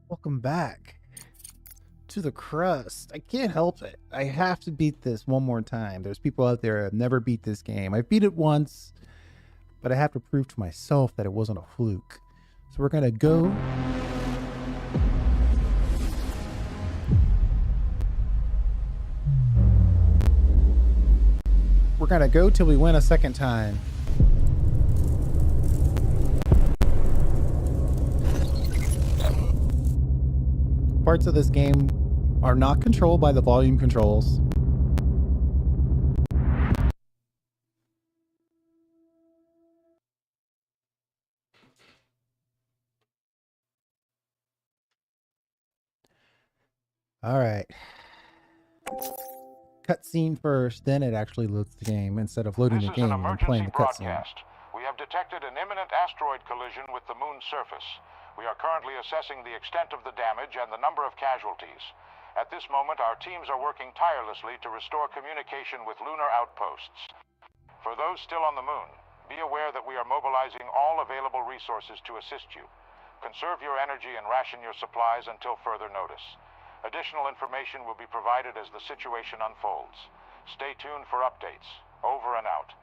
Welcome back to the Crust. I can't help it. I have to beat this one more time. There's people out there who have never beat this game. I beat it once, but I have to prove to myself that it wasn't a fluke. So we're gonna go. We're gonna go till we win a second time. Parts of this game are not controlled by the volume controls. All right. Cutscene first, then it actually loads the game instead of loading the game and playing the cutscene. We have detected an imminent asteroid collision with the moon's surface. We are currently assessing the extent of the damage and the number of casualties. At this moment, our teams are working tirelessly to restore communication with lunar outposts. For those still on the moon, be aware that we are mobilizing all available resources to assist you. Conserve your energy and ration your supplies until further notice. Additional information will be provided as the situation unfolds. Stay tuned for updates. Over and out.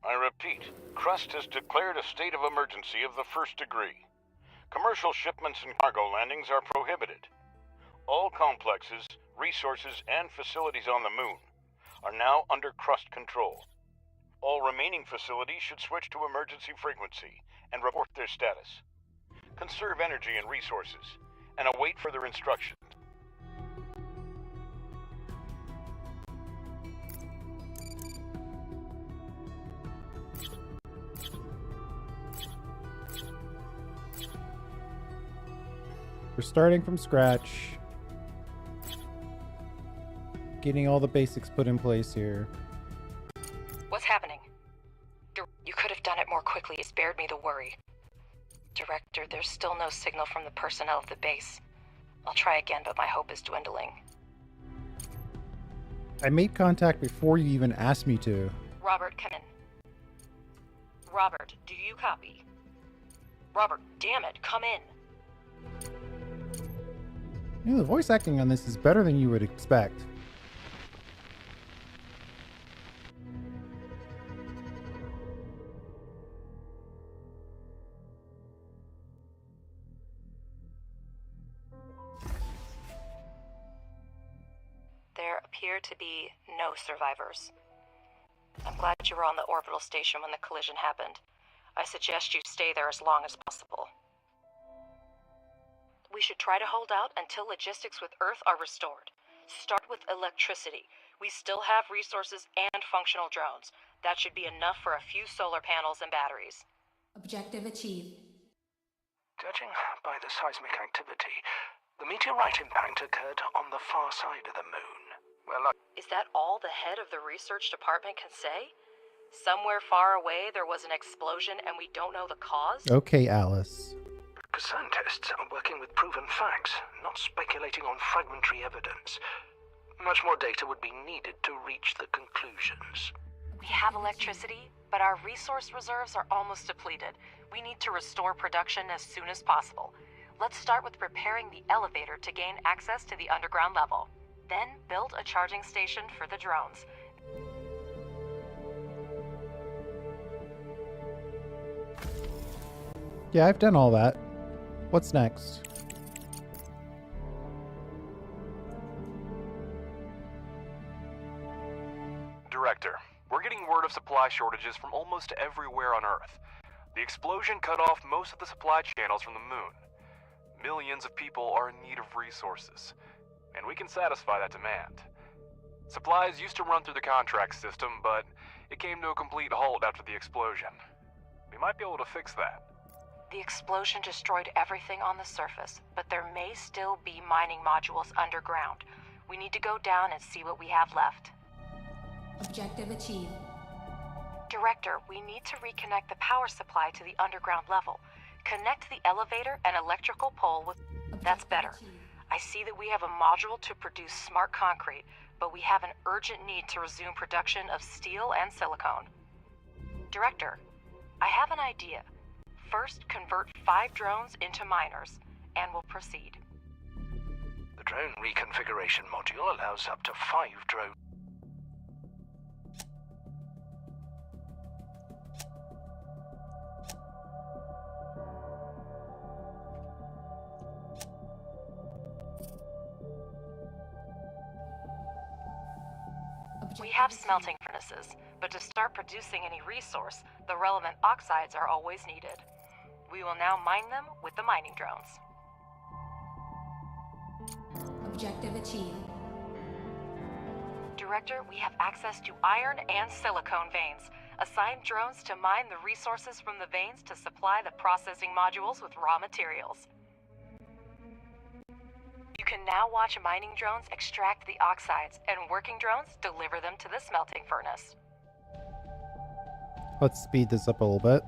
I repeat, Crust has declared a state of emergency of the first degree. Commercial shipments and cargo landings are prohibited. All complexes, resources, and facilities on the moon are now under Crust control. All remaining facilities should switch to emergency frequency and report their status. Conserve energy and resources, and await further instructions. We're starting from scratch. Getting all the basics put in place here. What's happening? You could have done it more quickly. It spared me the worry. Director, there's still no signal from the personnel of the base. I'll try again, but my hope is dwindling. I made contact before you even asked me to. Robert, come in. Robert, do you copy? Robert, damn it, come in. You know, the voice acting on this is better than you would expect. There appear to be no survivors. I'm glad you were on the orbital station when the collision happened. I suggest you stay there as long as possible. We should try to hold out until logistics with Earth are restored. Start with electricity. We still have resources and functional drones. That should be enough for a few solar panels and batteries. Objective achieved. Judging by the seismic activity, the meteorite impact occurred on the far side of the moon. Is that all the head of the research department can say? Somewhere far away there was an explosion and we don't know the cause? Okay, Alice. Scientists are working with proven facts, not speculating on fragmentary evidence. Much more data would be needed to reach the conclusions. We have electricity, but our resource reserves are almost depleted. We need to restore production as soon as possible. Let's start with preparing the elevator to gain access to the underground level. Then build a charging station for the drones. Yeah, I've done all that. What's next? Director, we're getting word of supply shortages from almost everywhere on Earth. The explosion cut off most of the supply channels from the moon. Millions of people are in need of resources, and we can satisfy that demand. Supplies used to run through the contract system, but it came to a complete halt after the explosion. We might be able to fix that. The explosion destroyed everything on the surface, but there may still be mining modules underground. We need to go down and see what we have left. Objective achieved. Director, we need to reconnect the power supply to the underground level. Connect the elevator and electrical pole with... That's better. I see that we have a module to produce smart concrete, but we have an urgent need to resume production of steel and silicone. Director, I have an idea. First, convert 5 drones into miners. and will proceed. The drone reconfiguration module allows up to 5 drones. We have smelting furnaces, but to start producing any resource, the relevant oxides are always needed. We will now mine them with the mining drones. Objective achieved. Director, we have access to iron and silicone veins. Assign drones to mine the resources from the veins to supply the processing modules with raw materials. You can now watch mining drones extract the oxides, and working drones deliver them to the smelting furnace. Let's speed this up a little bit.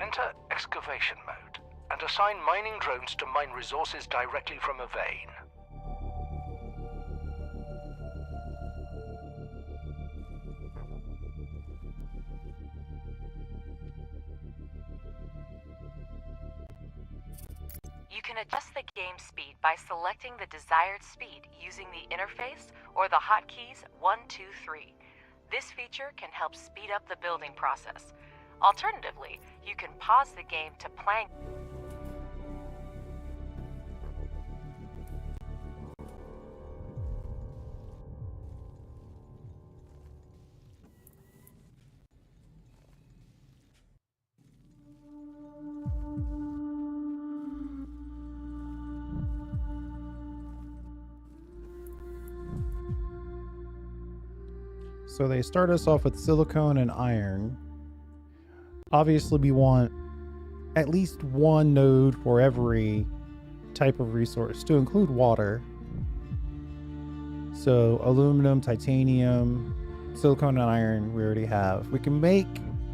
Enter excavation mode and assign mining drones to mine resources directly from a vein. You can adjust the game speed by selecting the desired speed using the interface or the hotkeys 1, 2, 3. This feature can help speed up the building process. Alternatively, you can pause the game to plan. So they start us off with silicone and iron. Obviously, we want at least one node for every type of resource, to include water. So aluminum, titanium, silicone, and iron we already have. We can make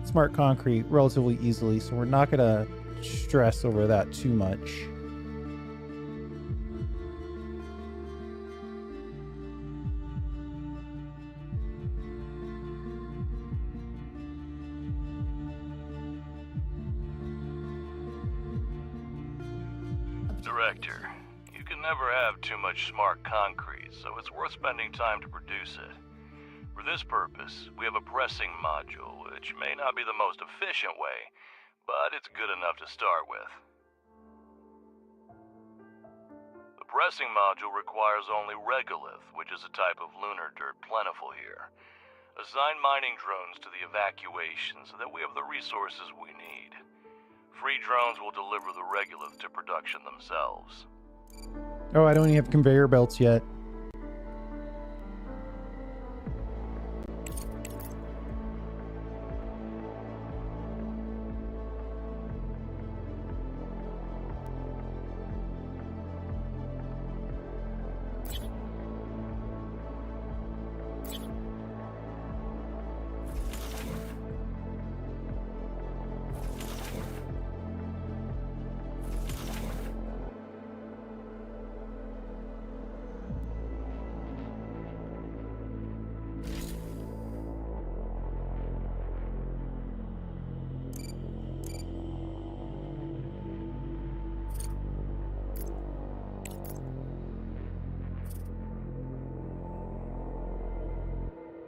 smart concrete relatively easily, so we're not going to stress over that too much. Director, you can never have too much smart concrete, so it's worth spending time to produce it. For this purpose, we have a pressing module, which may not be the most efficient way, but it's good enough to start with. The pressing module requires only regolith, which is a type of lunar dirt plentiful here. Assign mining drones to the evacuation so that we have the resources we need. Free drones will deliver the regolith to production themselves. Oh, I don't even have conveyor belts yet.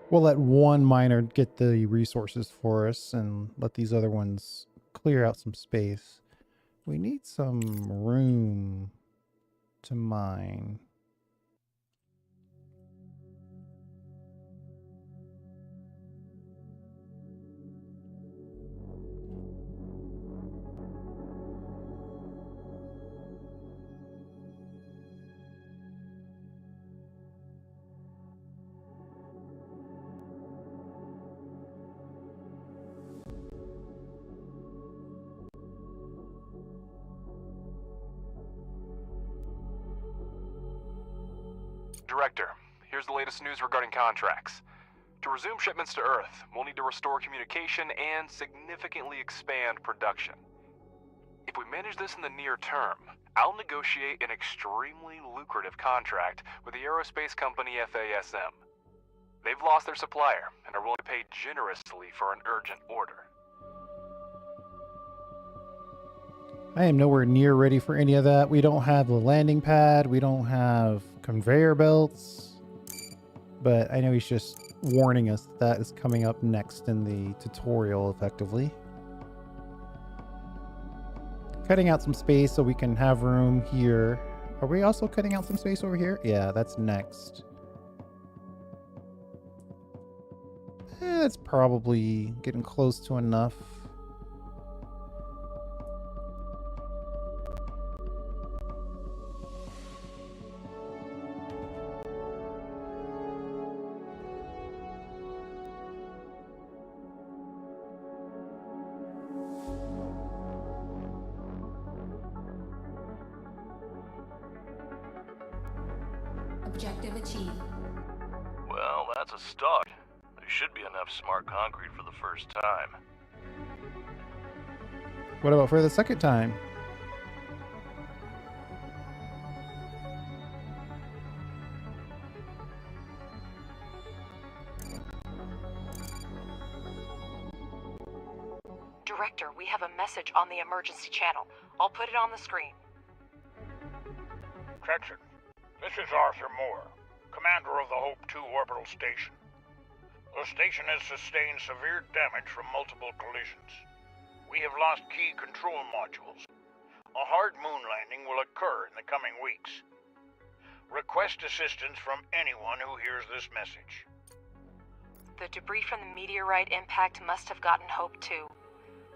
We'll let one miner get the resources for us and let these other ones clear out some space. We need some room to mine. Director, here's the latest news regarding contracts. To resume shipments to Earth, we'll need to restore communication and significantly expand production. If we manage this in the near term, I'll negotiate an extremely lucrative contract with the aerospace company FASM. They've lost their supplier and are willing to pay generously for an urgent order. I am nowhere near ready for any of that. We don't have a landing pad. We don't have conveyor belts. But I know he's just warning us that is coming up next in the tutorial, effectively. Cutting out some space so we can have room here. Are we also cutting out some space over here? Yeah, that's next. That's probably getting close to enough. Objective achieved. Well, that's a start. There should be enough smart concrete for the first time. What about for the second time? Director, we have a message on the emergency channel. I'll put it on the screen. Attention. This is Arthur Moore, commander of the Hope 2 orbital station. The station has sustained severe damage from multiple collisions. We have lost key control modules. A hard moon landing will occur in the coming weeks. Request assistance from anyone who hears this message. The debris from the meteorite impact must have gotten Hope 2.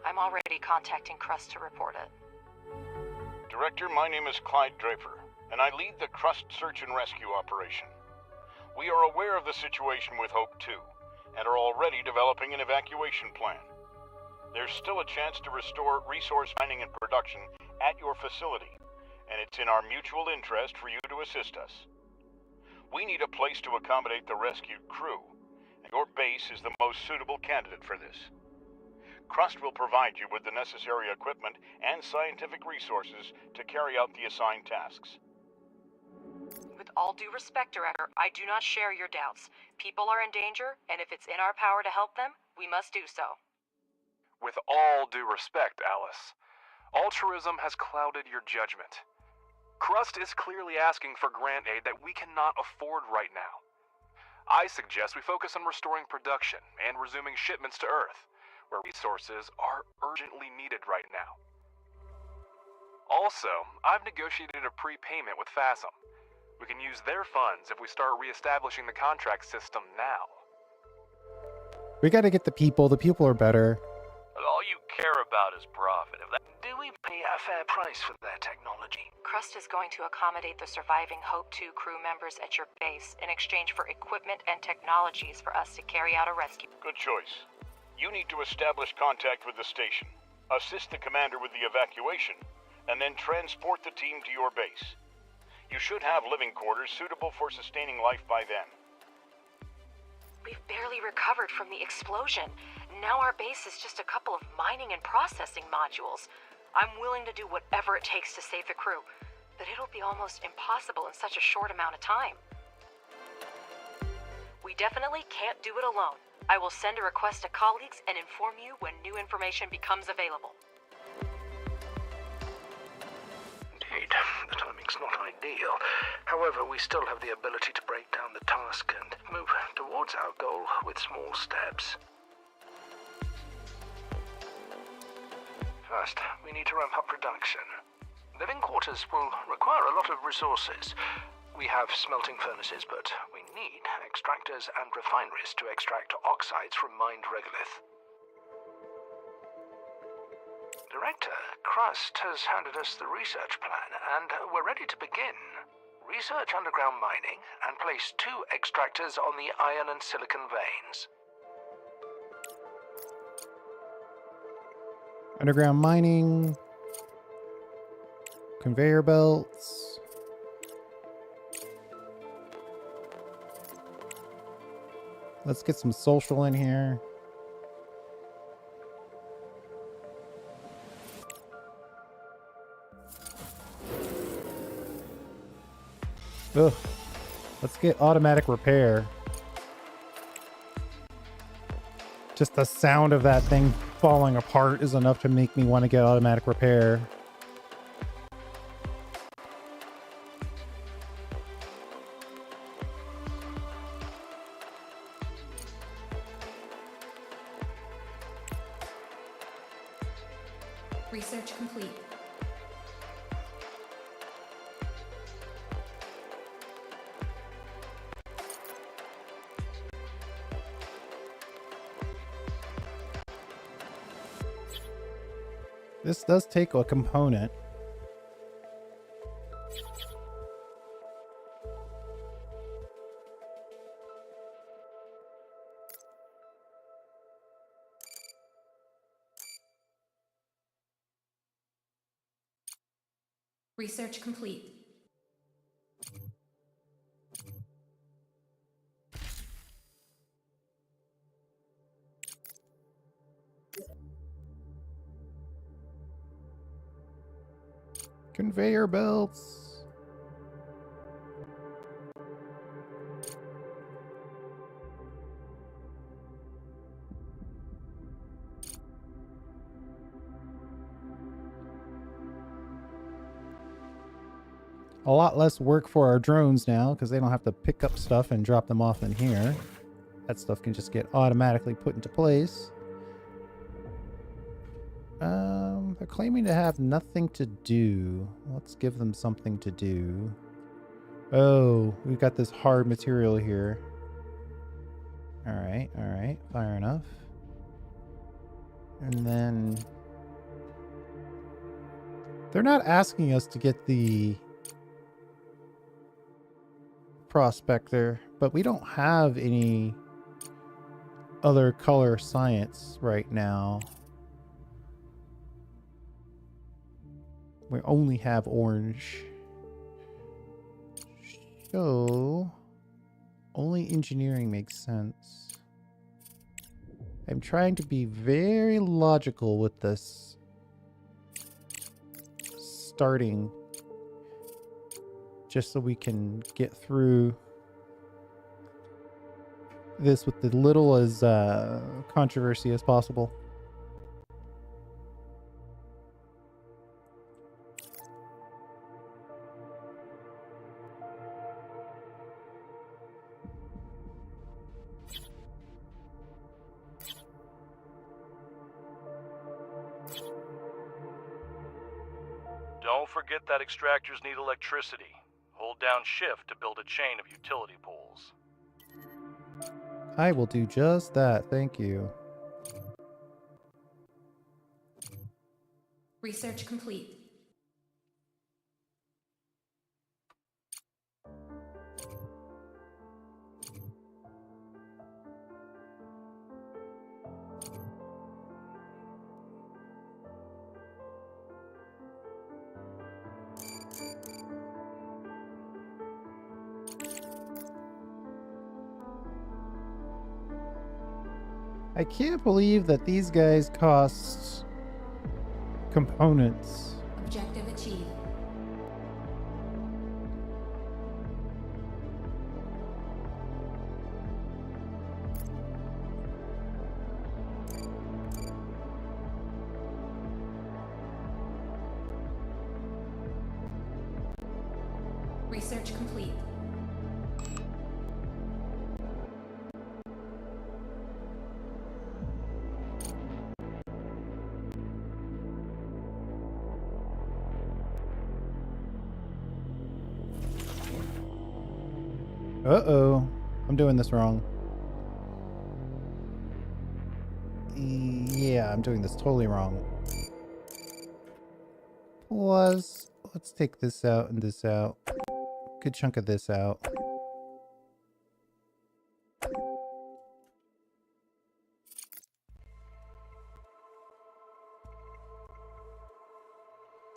I'm already contacting Crust to report it. Director, my name is Clyde Draper, and I lead the Crust search and rescue operation. We are aware of the situation with Hope 2, and are already developing an evacuation plan. There's still a chance to restore resource mining and production at your facility, and it's in our mutual interest for you to assist us. We need a place to accommodate the rescued crew, and your base is the most suitable candidate for this. Crust will provide you with the necessary equipment and scientific resources to carry out the assigned tasks. With all due respect, Director, I do not share your doubts. People are in danger, and if it's in our power to help them, we must do so. With all due respect, Alice, altruism has clouded your judgment. Crust is clearly asking for grant aid that we cannot afford right now. I suggest we focus on restoring production and resuming shipments to Earth, where resources are urgently needed right now. Also, I've negotiated a prepayment with FASM. We can use their funds if we start reestablishing the contract system now. We gotta get the people. The people are better. But all you care about is profit. Do we pay a fair price for their technology? Crust is going to accommodate the surviving Hope 2 crew members at your base in exchange for equipment and technologies for us to carry out a rescue. Good choice. You need to establish contact with the station, assist the commander with the evacuation, and then transport the team to your base. You should have living quarters suitable for sustaining life by then. We've barely recovered from the explosion. Now our base is just a couple of mining and processing modules. I'm willing to do whatever it takes to save the crew, but it'll be almost impossible in such a short amount of time. We definitely can't do it alone. I will send a request to colleagues and inform you when new information becomes available. Indeed, the timing's not ideal. However, we still have the ability to break down the task and move towards our goal with small steps. First, we need to ramp up production. Living quarters will require a lot of resources. We have smelting furnaces, but we need extractors and refineries to extract oxides from mined regolith. Director, Crust has handed us the research plan, and we're ready to begin. Research underground mining and place 2 extractors on the iron and silicon veins. Underground mining. Conveyor belts. Let's get some social in here. Ugh. Let's get automatic repair. Just the sound of that thing falling apart is enough to make me want to get automatic repair. Research complete. This does take a component. Research complete. Conveyor belts. A lot less work for our drones now because they don't have to pick up stuff and drop them off in here. That stuff can just get automatically put into place. They're claiming to have nothing to do. Let's give them something to do. Oh, we've got this hard material here. Alright, fair enough. And then... they're not asking us to get the prospector, but we don't have any other color science right now. We only have orange. So only engineering makes sense. I'm trying to be very logical with this starting, just so we can get through this with as little as controversy as possible. Don't forget that extractors need electricity. Hold down shift to build a chain of utility poles. I will do just that, thank you. Research complete. I can't believe that these guys cost components. Objective achieved. Research complete. Uh-oh. I'm doing this wrong. Yeah, I'm doing this totally wrong. Plus, let's take this out and this out. Good chunk of this out.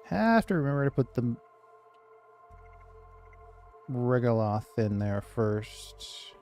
Have to remember to put the Regaloth in there first.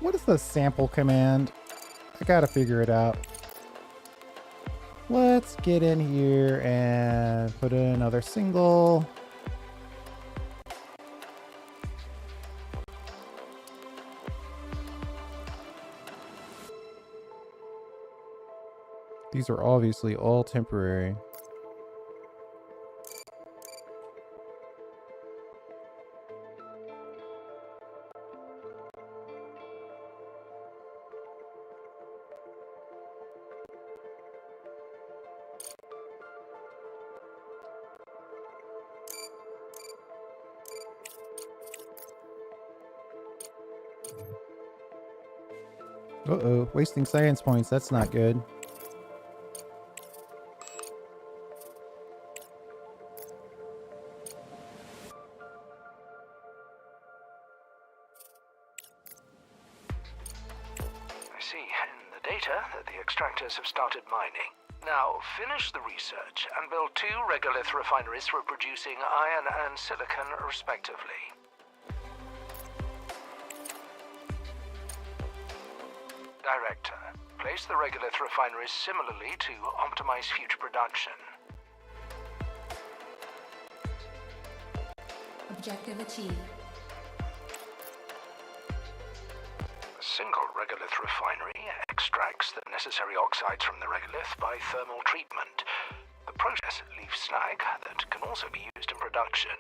What is the sample command? I gotta figure it out. Let's get in here and put in another single. These are obviously all temporary. Uh-oh, wasting science points, that's not good. I see in the data that the extractors have started mining. Now, finish the research and build 2 regolith refineries for producing iron and silicon, respectively. Director, place the regolith refineries similarly to optimize future production. Objective achieved. A single regolith refinery extracts the necessary oxides from the regolith by thermal treatment. The process leaves slag that can also be used in production.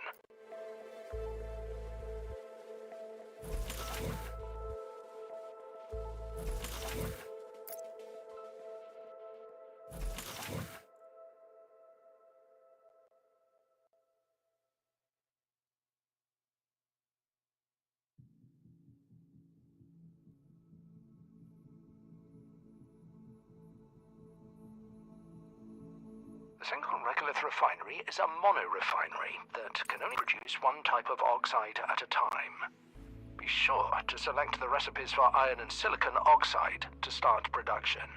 A single regolith refinery is a monorefinery that can only produce one type of oxide at a time. Be sure to select the recipes for iron and silicon oxide to start production.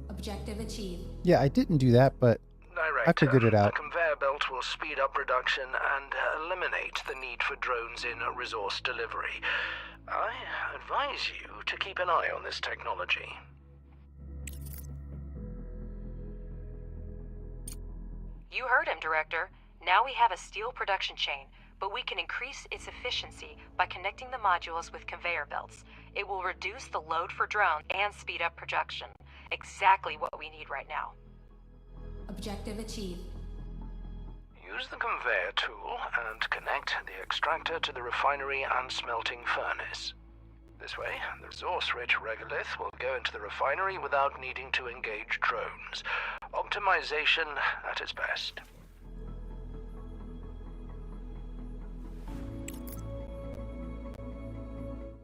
Objective achieved. Yeah, I didn't do that, but I Director, figured it out. the conveyor belt will speed up production and eliminate the need for drones in resource delivery. I advise you to keep an eye on this technology. You heard him, Director. Now we have a steel production chain, but we can increase its efficiency by connecting the modules with conveyor belts. It will reduce the load for drones and speed up production. Exactly what we need right now. Objective achieved. Use the conveyor tool and connect the extractor to the refinery and smelting furnace. This way, the resource-rich regolith will go into the refinery without needing to engage drones. Optimization at its best.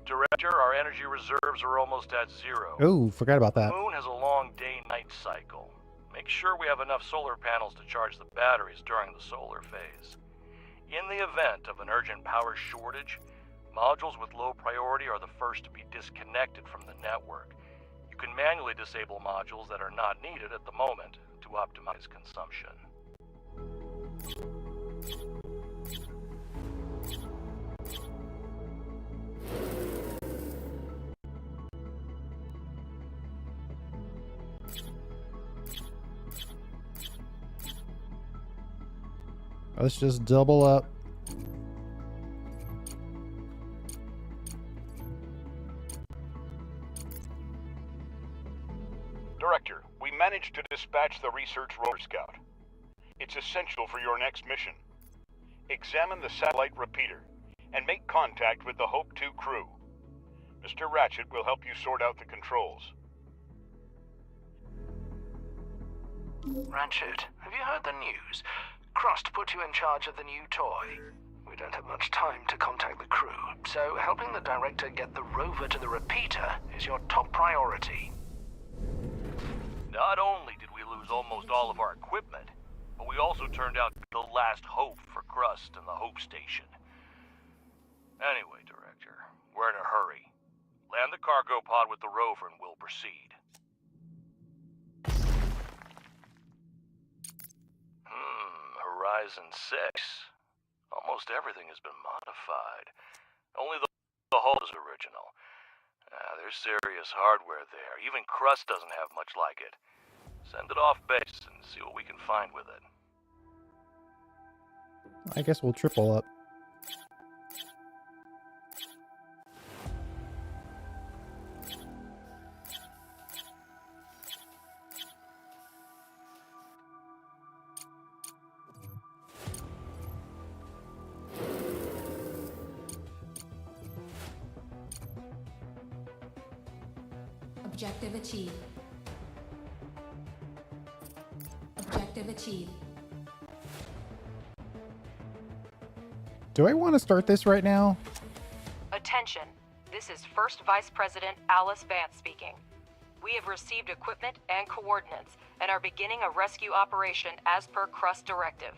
Director, our energy reserves are almost at 0. Oh, forgot about that. The moon has a long day-night cycle. Make sure we have enough solar panels to charge the batteries during the solar phase. In the event of an urgent power shortage, modules with low priority are the first to be disconnected from the network. You can manually disable modules that are not needed at the moment to optimize consumption. Let's just double up. Director, we managed to dispatch the research rover scout. It's essential for your next mission. Examine the satellite repeater and make contact with the Hope 2 crew. Mr. Ratchet will help you sort out the controls. Ratchet, have you heard the news? Crust put you in charge of the new toy. We don't have much time to contact the crew, so helping the director get the rover to the repeater is your top priority. Not only did we lose almost all of our equipment, but we also turned out to be the last hope for Crust and the Hope Station. Anyway, Director, we're in a hurry. Land the cargo pod with the rover and we'll proceed. Horizon 6. Almost everything has been modified. Only the The hull is original. There's serious hardware there. Even Crust doesn't have much like it. Send it off base and see what we can find with it. I guess we'll triple up. Objective achieved. Objective achieved. Do I want to start this right now? Attention. This is First Vice President Alice Vance speaking. We have received equipment and coordinates and are beginning a rescue operation as per Crust directive.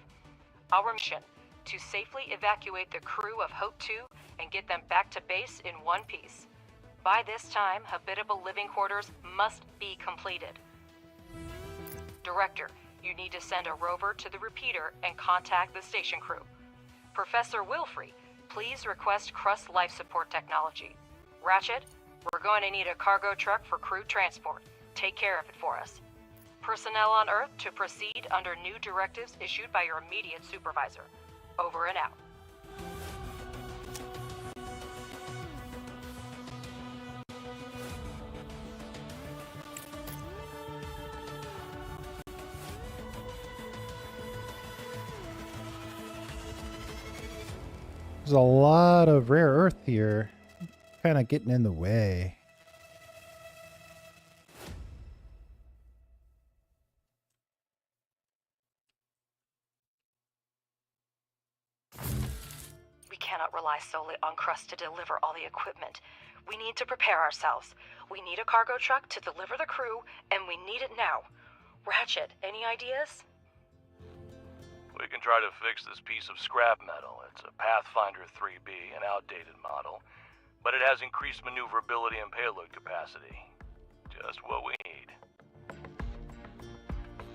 Our mission, to safely evacuate the crew of Hope 2 and get them back to base in one piece. By this time, habitable living quarters must be completed. Director, you need to send a rover to the repeater and contact the station crew. Professor Wilfrey, please request Crust life support technology. Ratchet, we're going to need a cargo truck for crew transport. Take care of it for us. Personnel on Earth to proceed under new directives issued by your immediate supervisor. Over and out. There's a lot of rare earth here. Kind of getting in the way. We cannot rely solely on Crust to deliver all the equipment. We need to prepare ourselves. We need a cargo truck to deliver the crew, and we need it now. Ratchet, any ideas? We can try to fix this piece of scrap metal. It's a Pathfinder 3B, an outdated model, but it has increased maneuverability and payload capacity. Just what we need.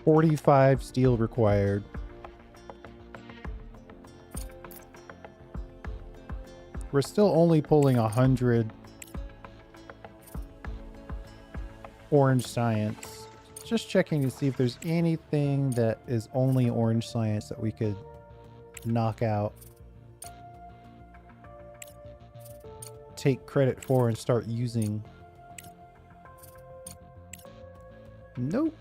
45 steel required. We're still only pulling 100 orange science. Just checking to see if there's anything that is only orange science that we could knock out, take credit for, and start using. Nope.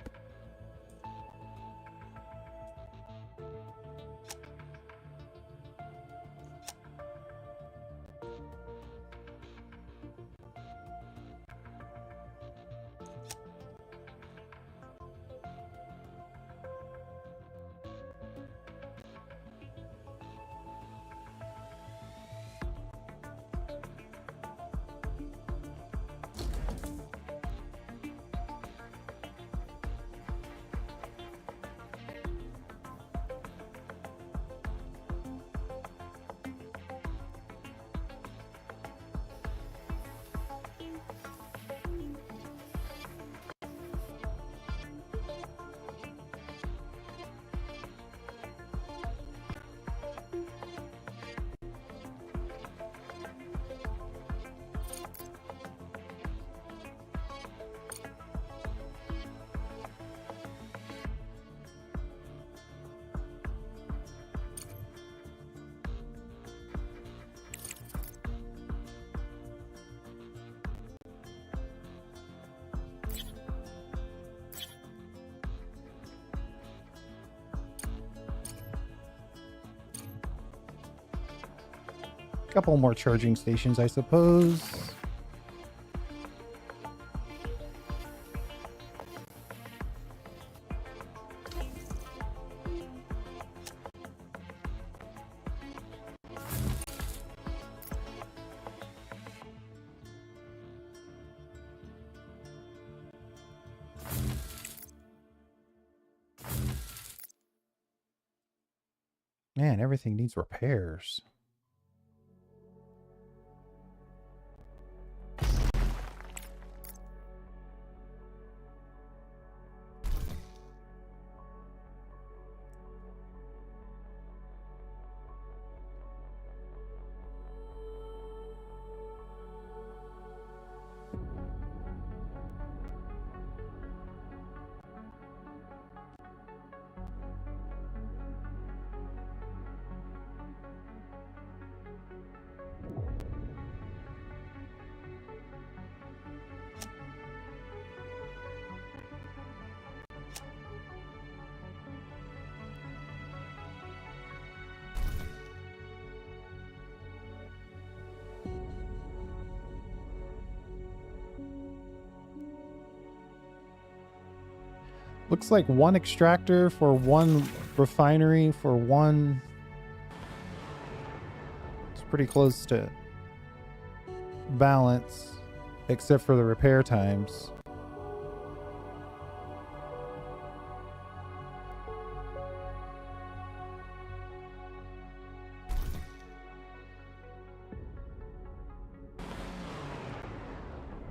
Couple more charging stations, I suppose. Man, everything needs repairs. Looks like one extractor for one refinery for one. It's pretty close to balance, except for the repair times.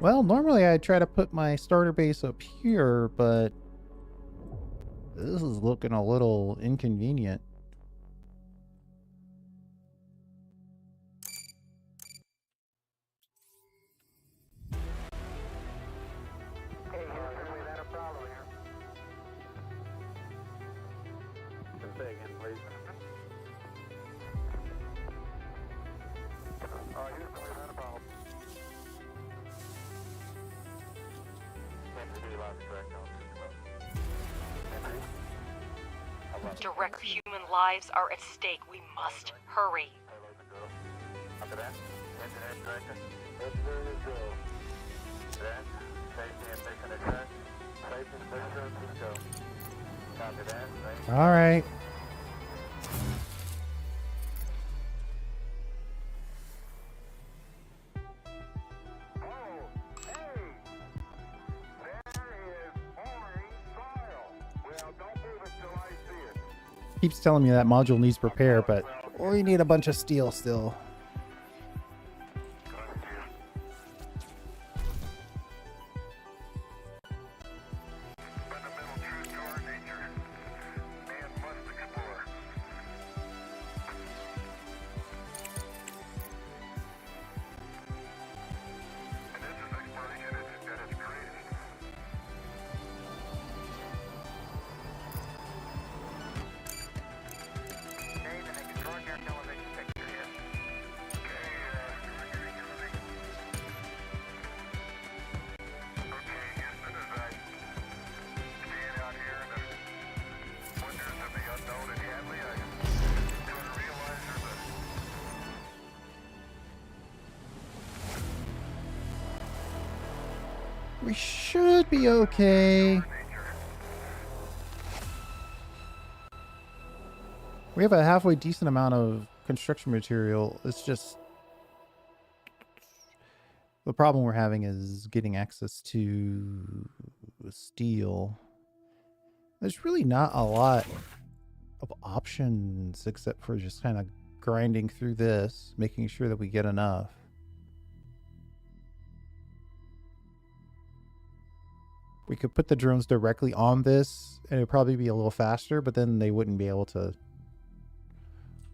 Well, normally I try to put my starter base up here, but this is looking a little inconvenient. Direct human lives are at stake. We must hurry. All right. Keeps telling me that module needs repair, but we need a bunch of steel still. We should be okay. We have a halfway decent amount of construction material. It's just the problem we're having is getting access to steel. There's really not a lot of options except for just kind of grinding through this, making sure that we get enough. We could put the drones directly on this and it would probably be a little faster, but then they wouldn't be able to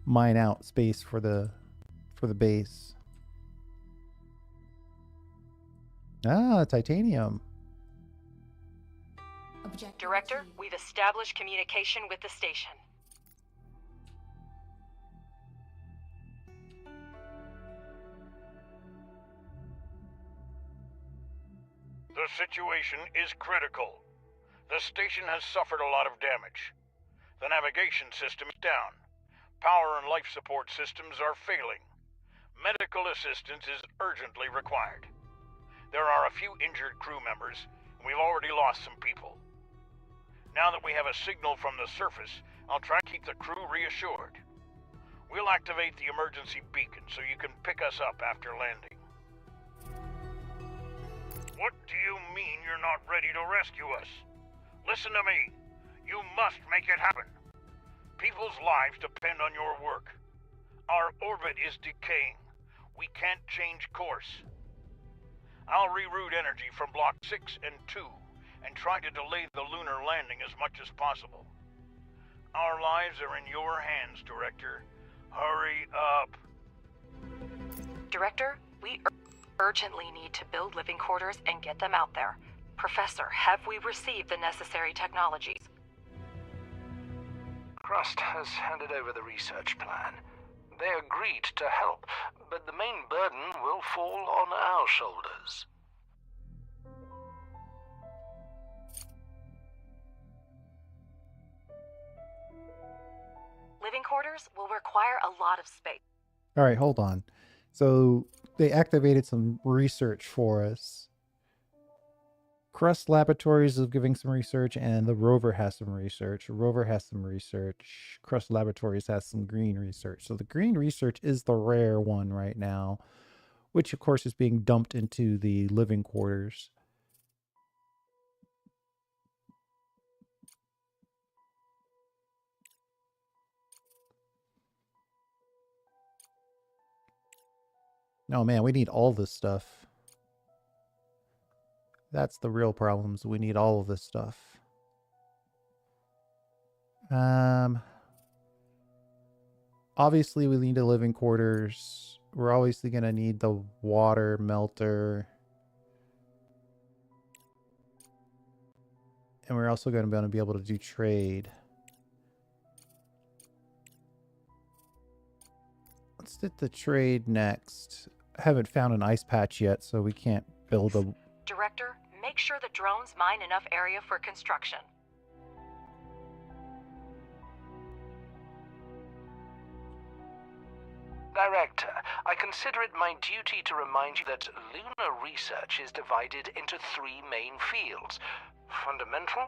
mine out space for the base. Ah, titanium. Director, we've established communication with the station. The situation is critical. The station has suffered a lot of damage. The navigation system is down. Power and life support systems are failing. Medical assistance is urgently required. There are a few injured crew members, and we've already lost some people. Now that we have a signal from the surface, I'll try to keep the crew reassured. We'll activate the emergency beacon so you can pick us up after landing. What do you mean you're not ready to rescue us? Listen to me. You must make it happen. People's lives depend on your work. Our orbit is decaying. We can't change course. I'll reroute energy from Block 6 and 2 and try to delay the lunar landing as much as possible. Our lives are in your hands, Director. Hurry up. Director, we urgently need to build living quarters and get them out there. Professor, have we received the necessary technologies? Crust has handed over the research plan. They agreed to help, but the main burden will fall on our shoulders. Living quarters will require a lot of space. All right, hold on. So they activated some research for us. Crust Laboratories is giving some research, and the rover has some research. Rover has some research. Crust Laboratories has some green research. So the green research is the rare one right now, which of course is being dumped into the living quarters. Oh man, we need all this stuff. That's the real problems. We need all of this stuff. Obviously we need the living quarters. We're obviously gonna need the water melter. And we're also gonna be able to do trade. Let's hit the trade next. I haven't found an ice patch yet, so we can't build a... Director, make sure the drones mine enough area for construction. Director, I consider it my duty to remind you that lunar research is divided into 3 main fields: fundamental,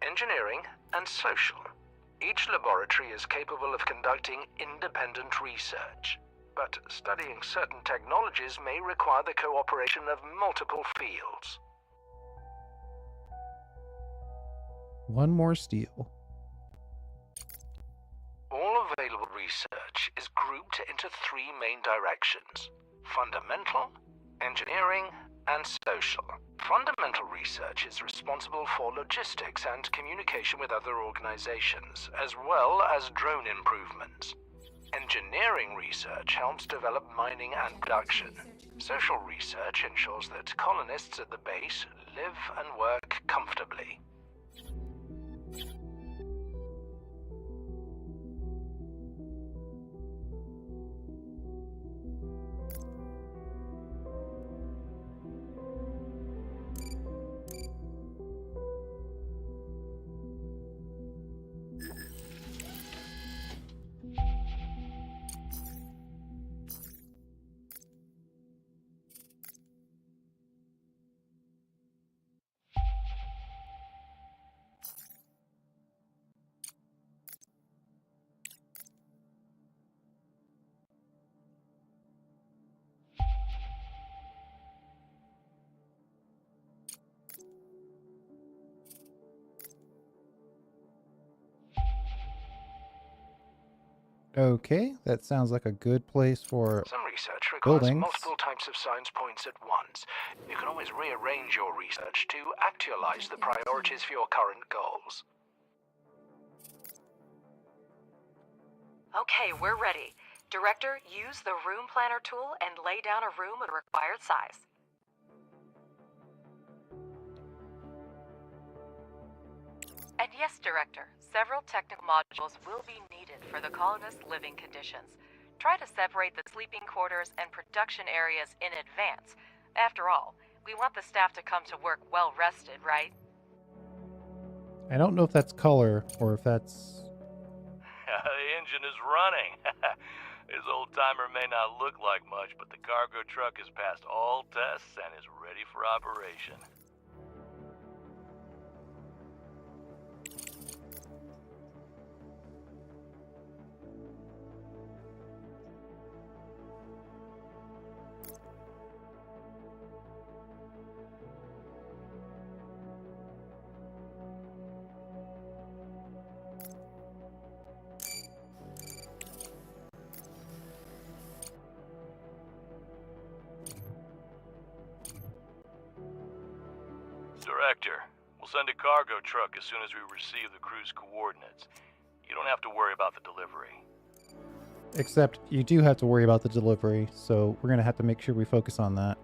engineering, and social. Each laboratory is capable of conducting independent research, but studying certain technologies may require the cooperation of multiple fields. One more steel. All available research is grouped into 3 main directions: fundamental, engineering, and social. Fundamental research is responsible for logistics and communication with other organizations, as well as drone improvements. Engineering research helps develop mining and production. Social research ensures that colonists at the base live and work comfortably. Okay, that sounds like a good place for Some research requires buildings. multiple types of science points at once. You can always rearrange your research to actualize the priorities for your current goals. Okay, we're ready. Director, use the room planner tool and lay down a room of the required size. And yes, Director, several technical modules will be needed for the colonists' living conditions. Try to separate the sleeping quarters and production areas in advance. After all, we want the staff to come to work well rested, right? I don't know if that's color or if that's... The engine is running. This old timer may not look like much, but the cargo truck has passed all tests and is ready for operation. Director, we'll send a cargo truck as soon as we receive the crew's coordinates. You don't have to worry about the delivery. Except you do have to worry about the delivery, so we're going to have to make sure we focus on that.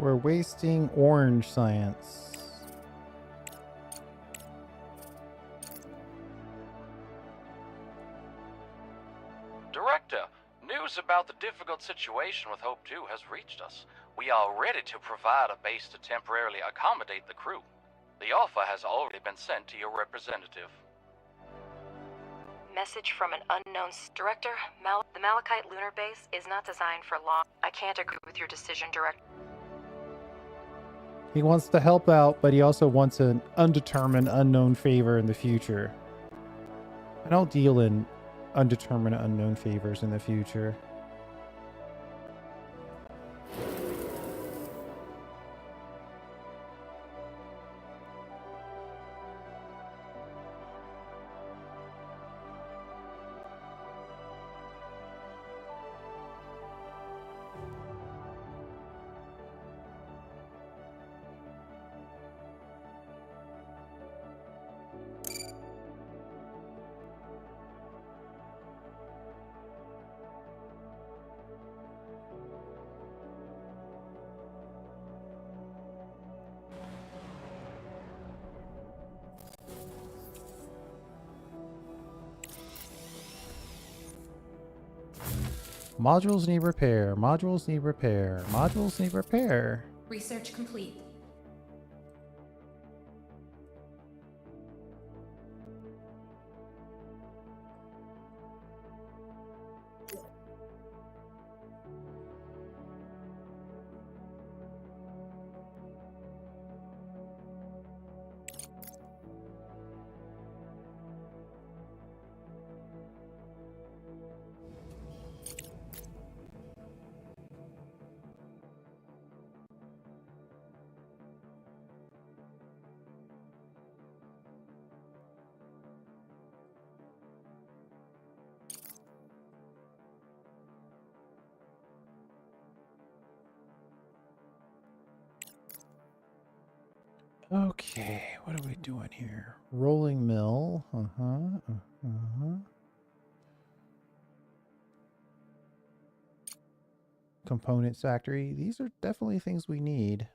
We're wasting orange science. Director, news about the difficult situation with Hope 2 has reached us. We are ready to provide a base to temporarily accommodate the crew. The offer has already been sent to your representative. Message from an unknown director. The Malachite lunar base is not designed for long. I can't agree with your decision, Director. He wants to help out, but he also wants an undetermined, unknown favor in the future. I don't deal in undetermined, unknown favors in the future. Modules need repair. Modules need repair. Modules need repair. Research complete. Okay, what are we doing here? Rolling mill. Components factory. These are definitely things we need.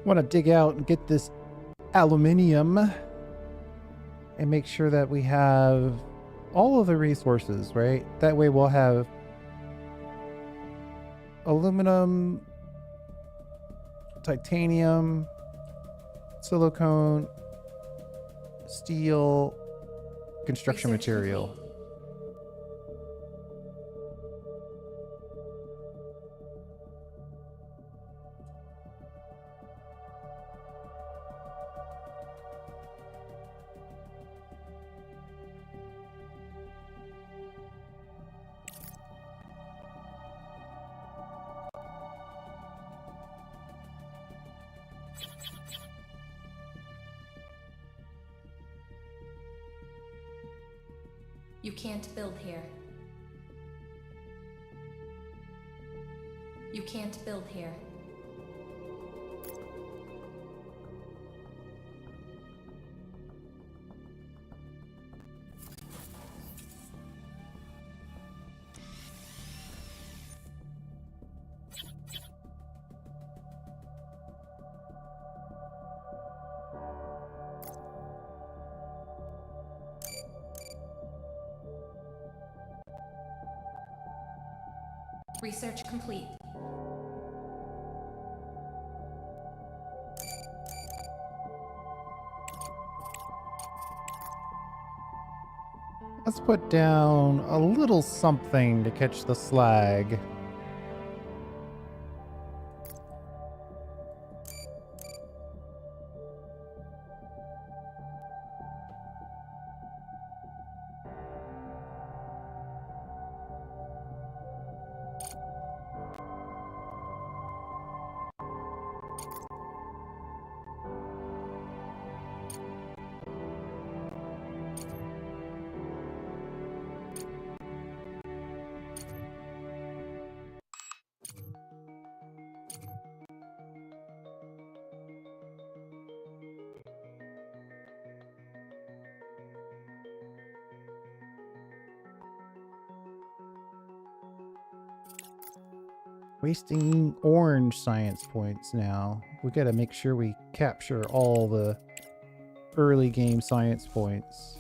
Want to dig out and get this aluminium and make sure that we have all of the resources, right? That way we'll have aluminum, titanium, silicone, steel, construction Research material. complete. You can't build here. You can't build here. Research complete. Let's put down a little something to catch the slag. wasting orange science points now. We gotta make sure we capture all the early game science points.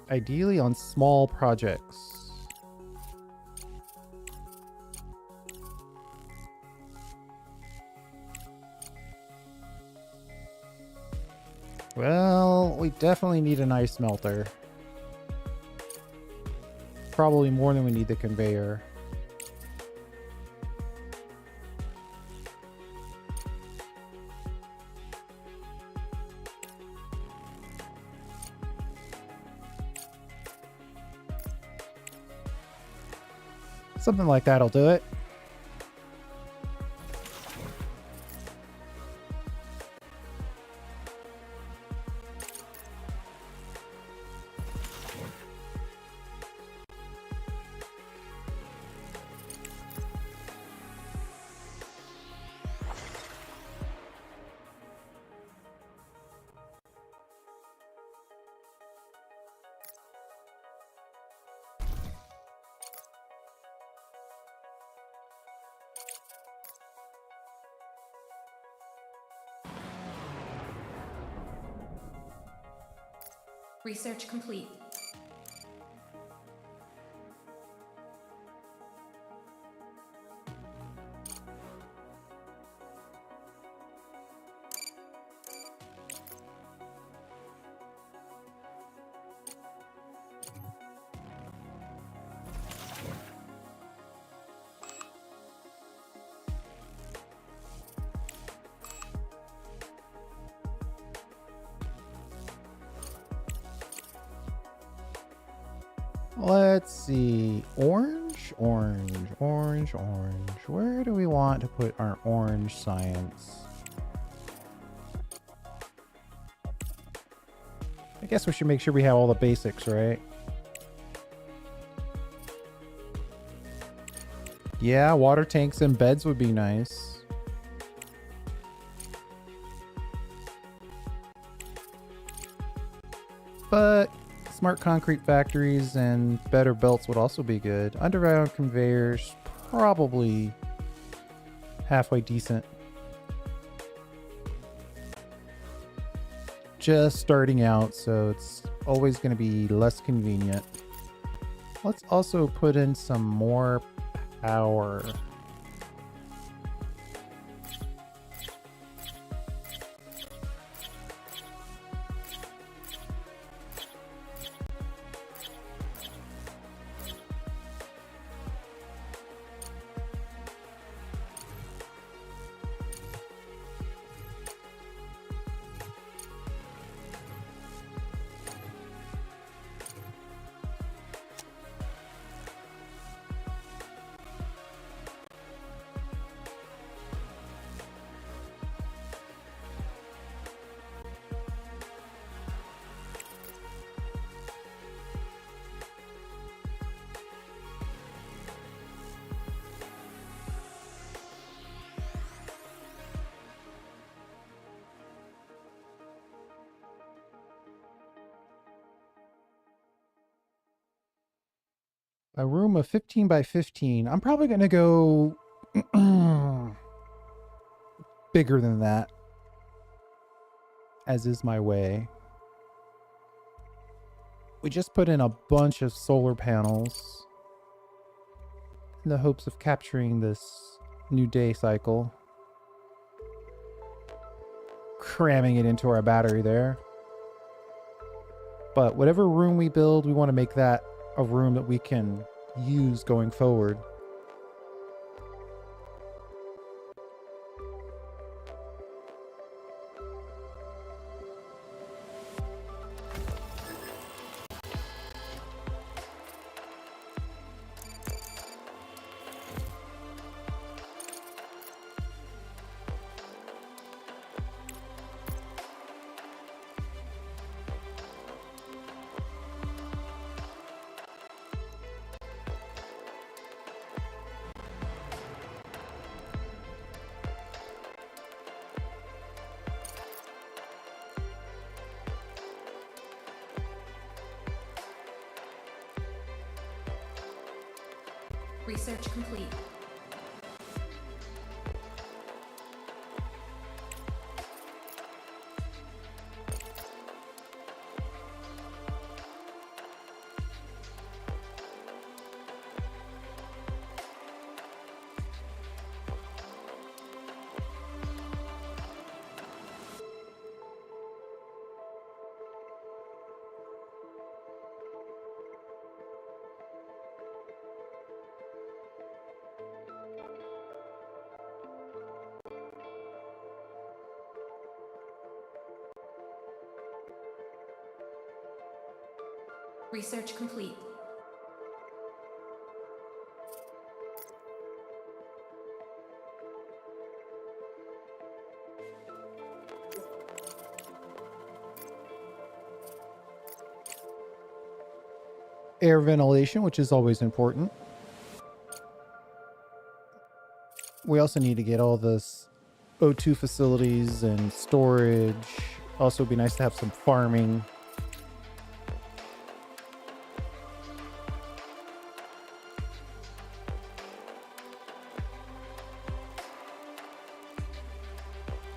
Ideally on small projects. Well, we definitely need an ice melter. Probably more than we need the conveyor. Something like that'll do it. Research complete. Let's see. Orange, orange, orange, orange. Where do we want to put our orange science? I guess we should make sure we have all the basics, right? Yeah, water tanks and beds would be nice. But smart concrete factories and better belts would also be good. Underground conveyors, probably halfway decent. Just starting out, so it's always going to be less convenient. Let's also put in some more power. A room of 15 by 15. I'm probably going to go bigger than that, as is my way. We just put in a bunch of solar panels in the hopes of capturing this new day cycle. Cramming it into our battery there. But whatever room we build, we want to make that a room that we can use going forward. Research complete. Research complete. Air ventilation, which is always important. We also need to get all this O2 facilities and storage. Also, it'd be nice to have some farming.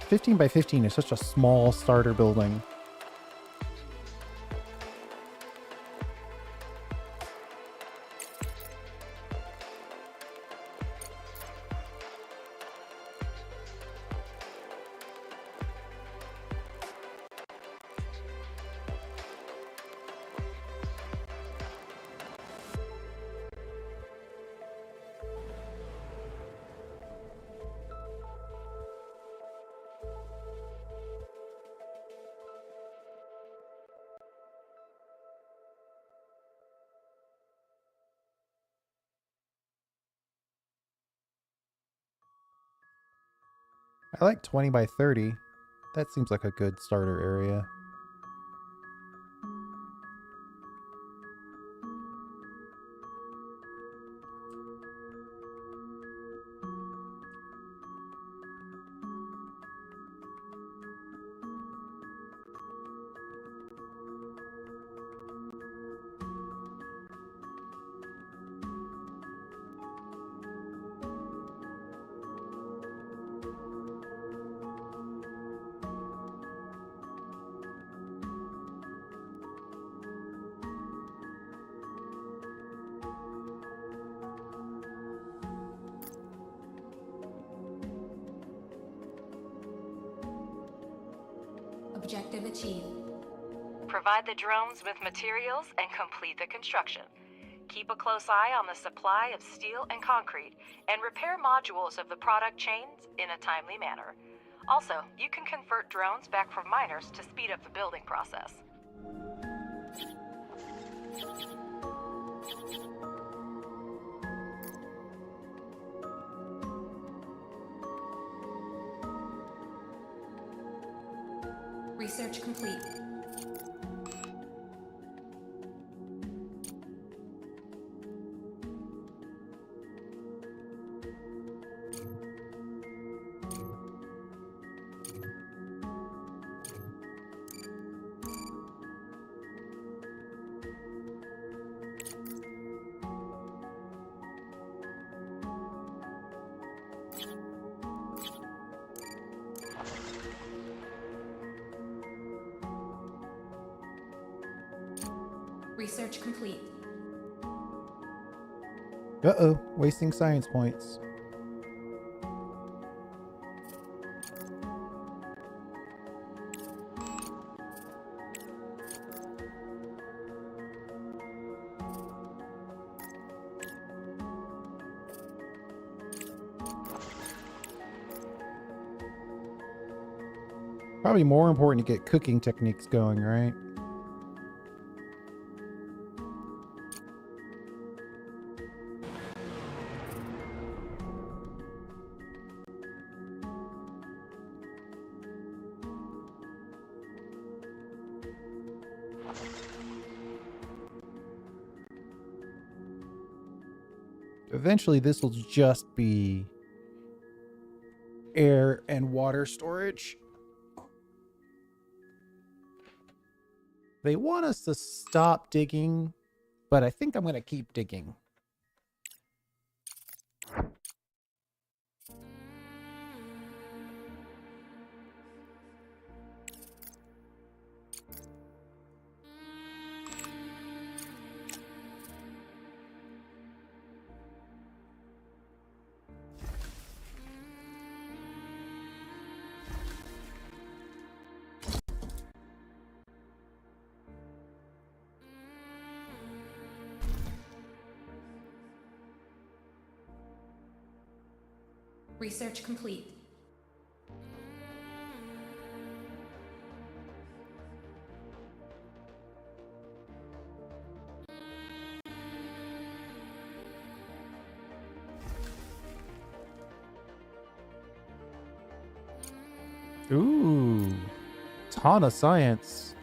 $15 by $15 is such a small starter building. I like 20 by 30. That seems like a good starter area. Objective achieved. Provide the drones with materials and complete the construction. Keep a close eye on the supply of steel and concrete, and repair modules of the product chains in a timely manner. Also, you can convert drones back from miners to speed up the building process. Research complete. Research complete. Uh-oh, wasting science points. Probably more important to get cooking techniques going, right? Eventually, this will just be air and water storage. They want us to stop digging, but I think I'm going to keep digging. Research complete. Ooh, ton of science.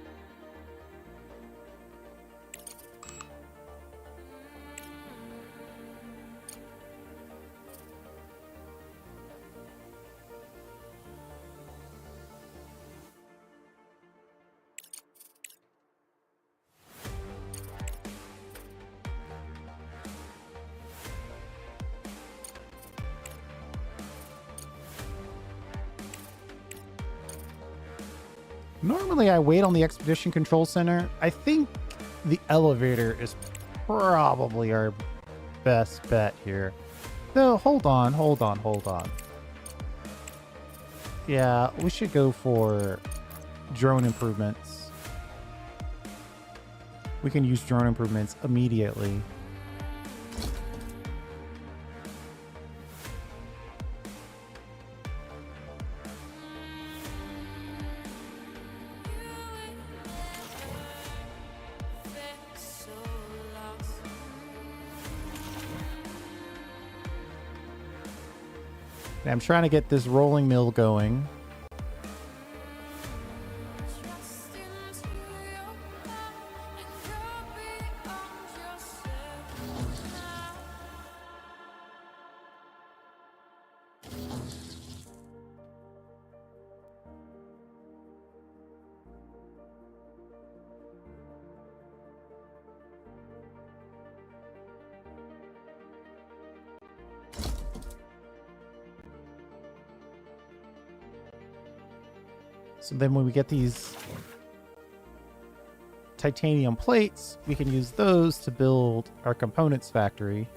Normally I wait on the Expedition Control Center. I think the elevator is probably our best bet here. No, hold on. Yeah, we should go for drone improvements. We can use drone improvements immediately. I'm trying to get this rolling mill going. So then when we get these titanium plates, we can use those to build our components factory.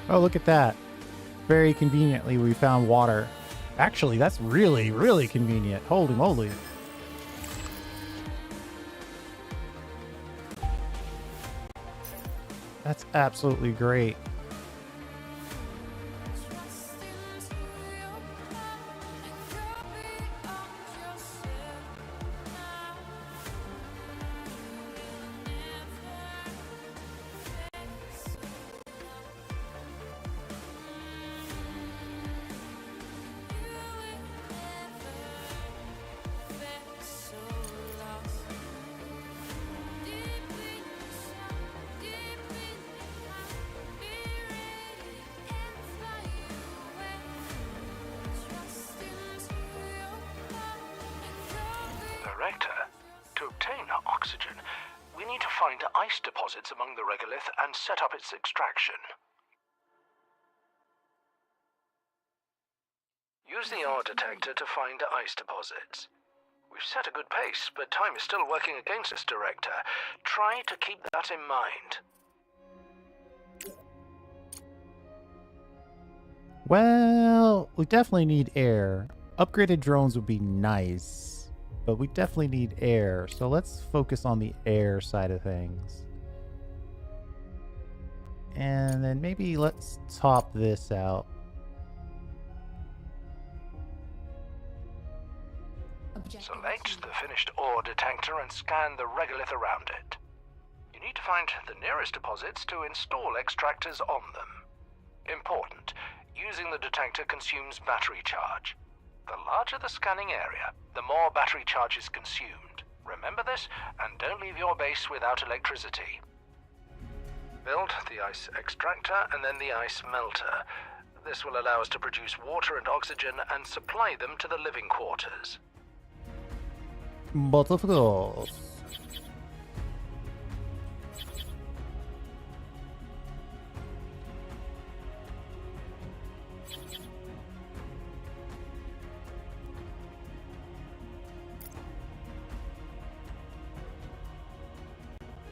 Oh, look at that. Very conveniently, we found water. Actually, that's really, really convenient. Holy moly. That's absolutely great. Ice deposits among the regolith and set up its extraction. Use the ore detector to find ice deposits. We've set a good pace, but time is still working against us, Director. Try to keep that in mind. Well, we definitely need air. Upgraded drones would be nice, but we definitely need air. So let's focus on the air side of things. And then maybe let's top this out. Select the finished ore detector and scan the regolith around it. You need to find the nearest deposits to install extractors on them. Important, using the detector consumes battery charge. The larger the scanning area, the more battery charge is consumed. Remember this, and don't leave your base without electricity. Build the ice extractor and then the ice melter. This will allow us to produce water and oxygen and supply them to the living quarters. But of course.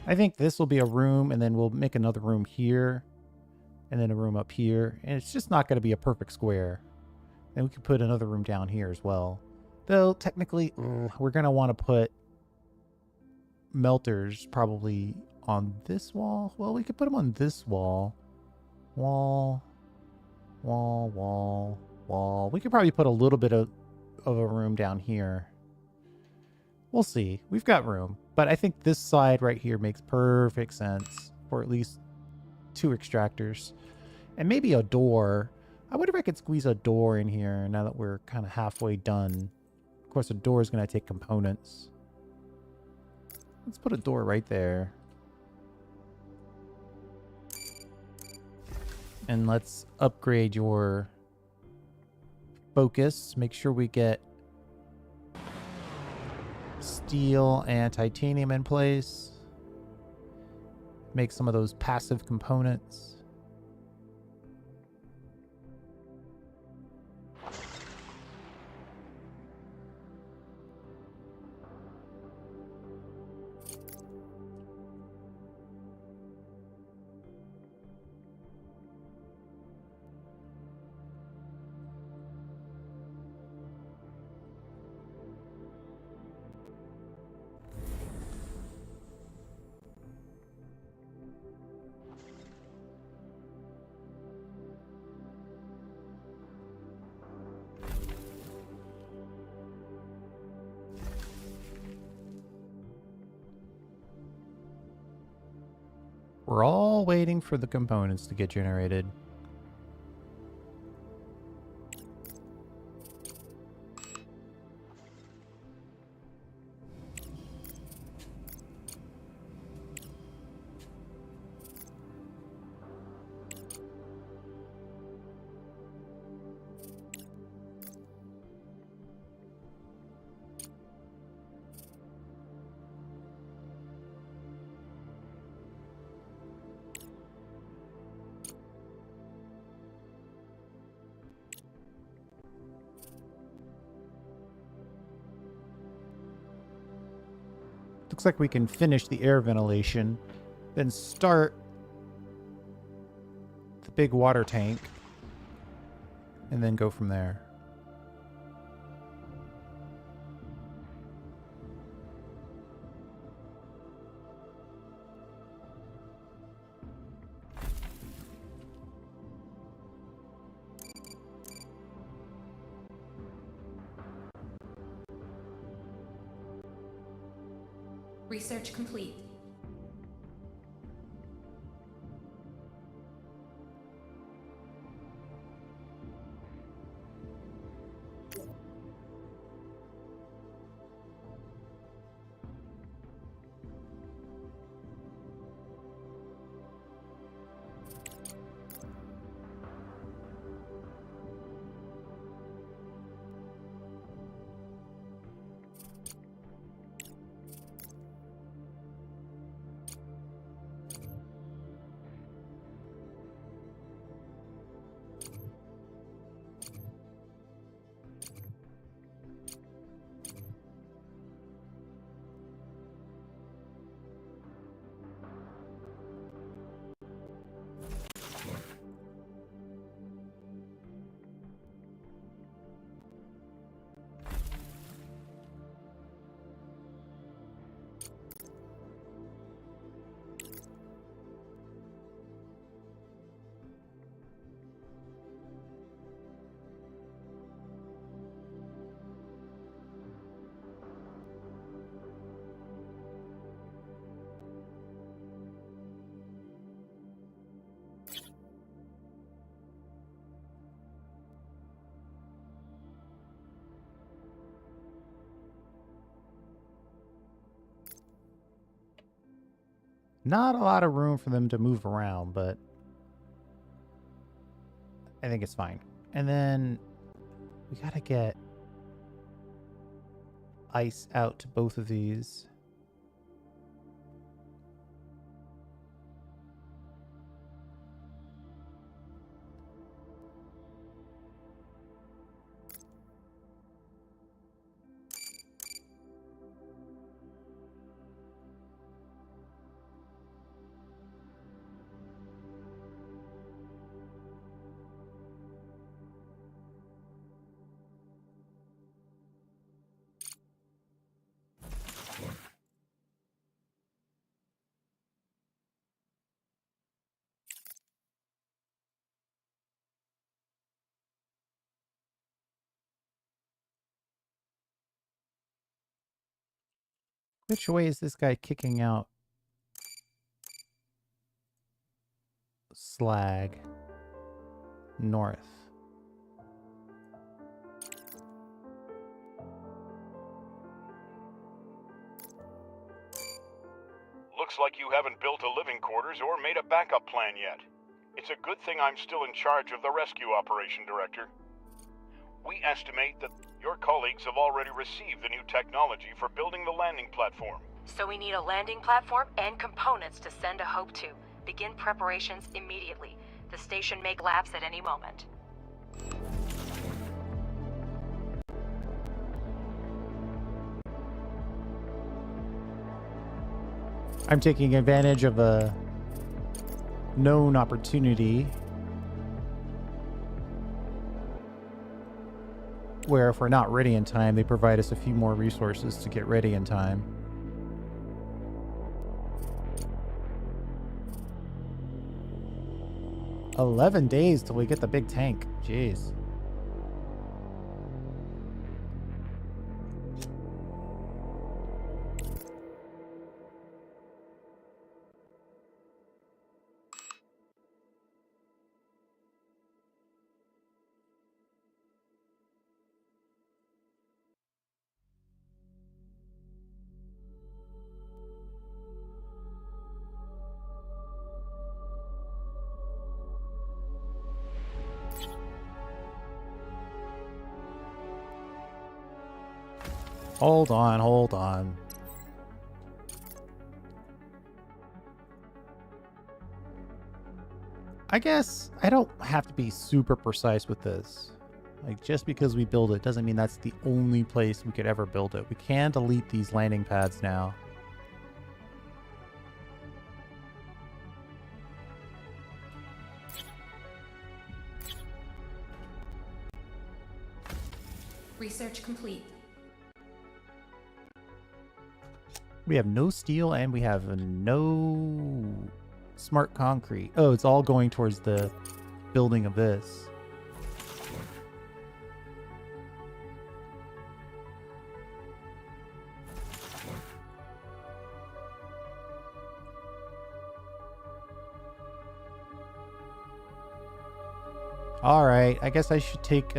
I think this will be a room, and then we'll make another room here. and then a room up here, and it's just not going to be a perfect square. And we could put another room down here as well. Though, technically, we're going to want to put melters probably on this wall. Well, we could put them on this wall. Wall. We could probably put a little bit of a room down here. We'll see. We've got room. But I think this side right here makes perfect sense for at least 2 extractors. And maybe a door. I wonder if I could squeeze a door in here now that we're kind of halfway done. Of course, a door is going to take components. Let's put a door right there. And let's upgrade your focus. Make sure we get steel and titanium in place. Make some of those passive components. We're all waiting for the components to get generated. Looks like we can finish the air ventilation, then start the big water tank, and then go from there. Research complete. Not a lot of room for them to move around, but I think it's fine. And then we gotta get ice out to both of these. Which way is this guy kicking out slag? North. Looks like you haven't built a living quarters or made a backup plan yet. It's a good thing I'm still in charge of the rescue operation, Director. We estimate that your colleagues have already received the new technology for building the landing platform. So we need a landing platform and components to send to Hope 2. Begin preparations immediately. The station may collapse at any moment. I'm taking advantage of a known opportunity where if we're not ready in time, they provide us a few more resources to get ready in time. $11 days till we get the big tank. Jeez. Hold on, hold on. I guess I don't have to be super precise with this. Like, just because we build it doesn't mean that's the only place we could ever build it. We can delete these landing pads now. Research complete. We have no steel and we have no smart concrete. Oh, it's all going towards the building of this. All right, I guess I should take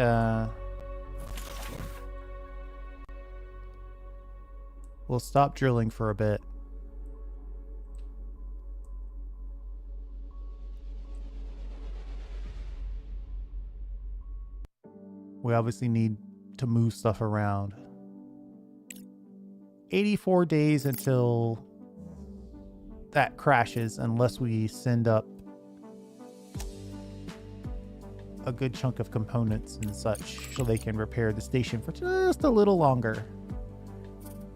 we'll stop drilling for a bit. We obviously need to move stuff around. 84 days until that crashes, unless we send up a good chunk of components and such so they can repair the station for just a little longer.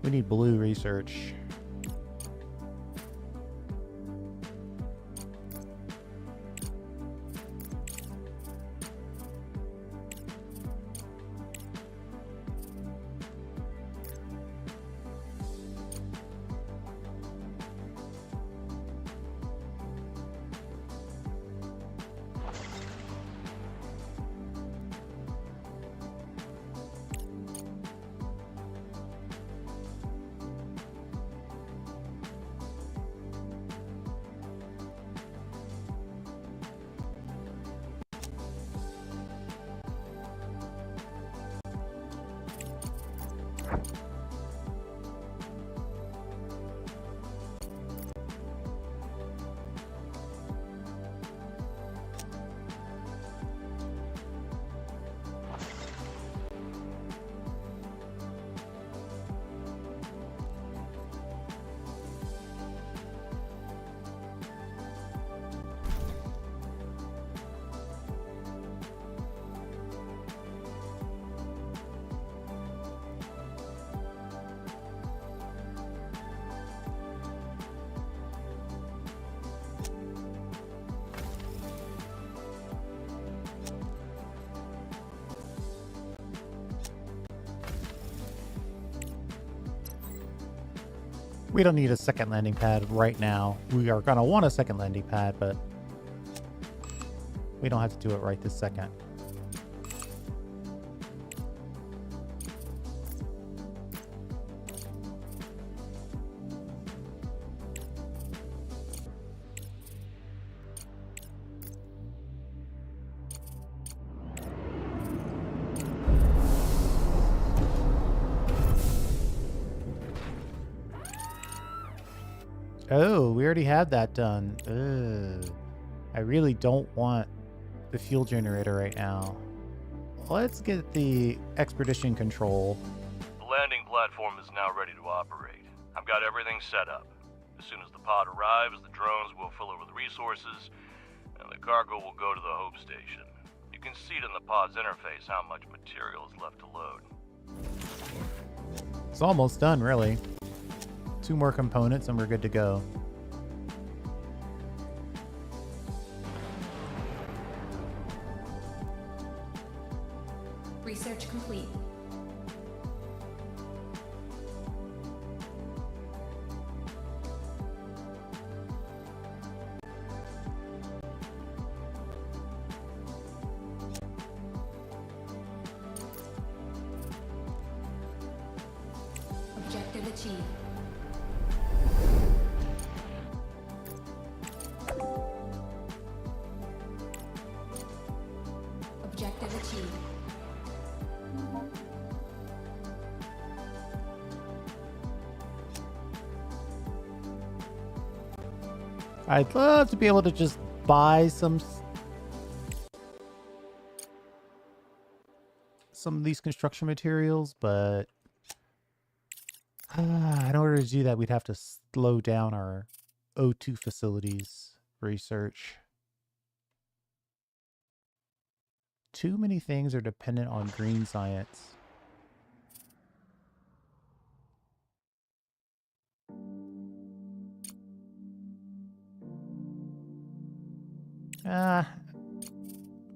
We need blue research. We don't need a second landing pad right now. We are going to want a second landing pad, but we don't have to do it right this second. Oh, we already had that done. Ugh. I really don't want the fuel generator right now. Let's get the expedition control. The landing platform is now ready to operate. I've got everything set up. As soon as the pod arrives, the drones will fill it with resources, and the cargo will go to the Hope Station. You can see it in the pod's interface how much material is left to load. It's almost done, really. 2 more components and we're good to go. Research complete. Objective achieved. Objective achieved. I'd love to be able to just buy some of these construction materials, but in order to do that, we'd have to slow down our O2 facilities research. Too many things are dependent on green science.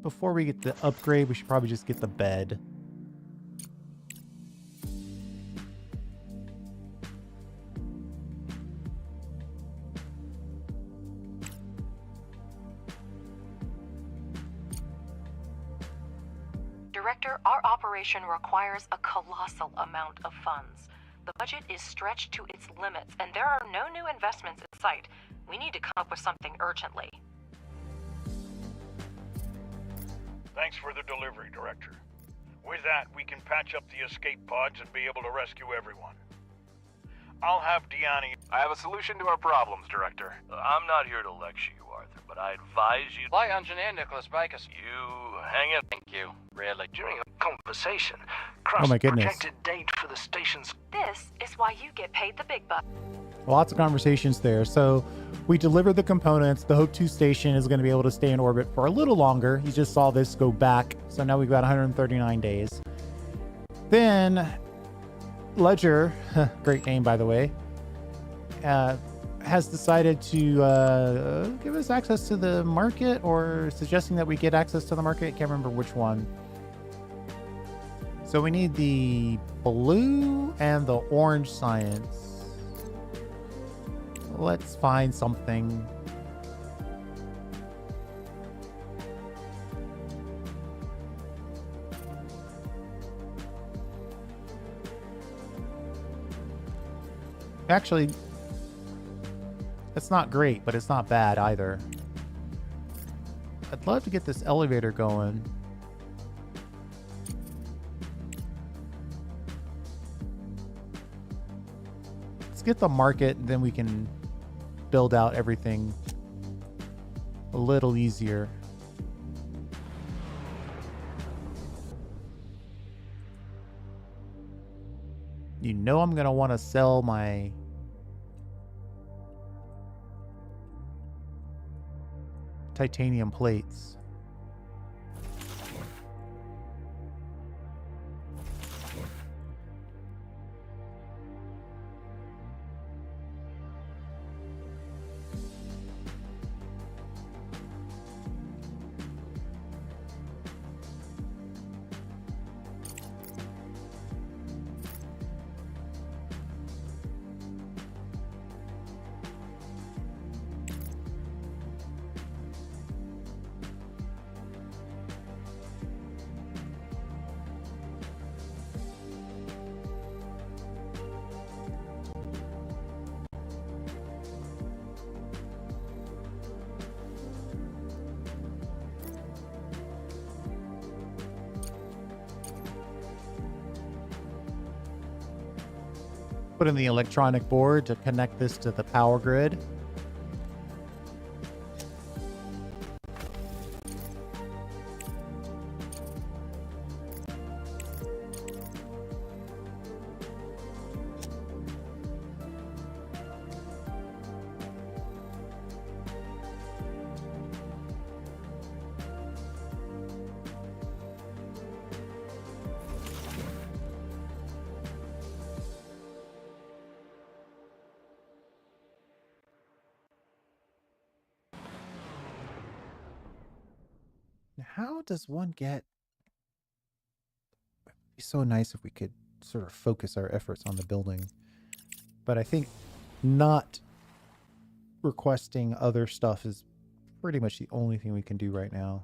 Before we get the upgrade, we should probably just get the bed. Director, our operation requires a colossal amount of funds. The budget is stretched to its limits, and there are no new investments in sight. We need to come up with something urgently. Thanks for the delivery, Director. With that, we can patch up the escape pods and be able to rescue everyone. I'll have Deani... I have a solution to our problems, Director. I'm not here to lecture you, Arthur, but I advise you... Flight Engineer Nicholas Bacus. You hang it. Thank you. Really. During a conversation, Crust Oh my goodness. projected date for the station's... This is why you get paid the big bucks. Lots of conversations there. So we delivered the components. The Hope 2 station is going to be able to stay in orbit for a little longer. You just saw this go back. So now we've got 139 days. Then Ledger, great name by the way, has decided to give us access to the market, or suggesting that we get access to the market. Can't remember which one. So we need the blue and the orange science. Let's find something. Actually, it's not great, but it's not bad either. I'd love to get this elevator going. Let's get the market, and then we can build out everything a little easier. You know I'm gonna want to sell my titanium plates. Put in the electronic board to connect this to the power grid. How does one get... It'd be so nice if we could sort of focus our efforts on the building. But I think not requesting other stuff is pretty much the only thing we can do right now.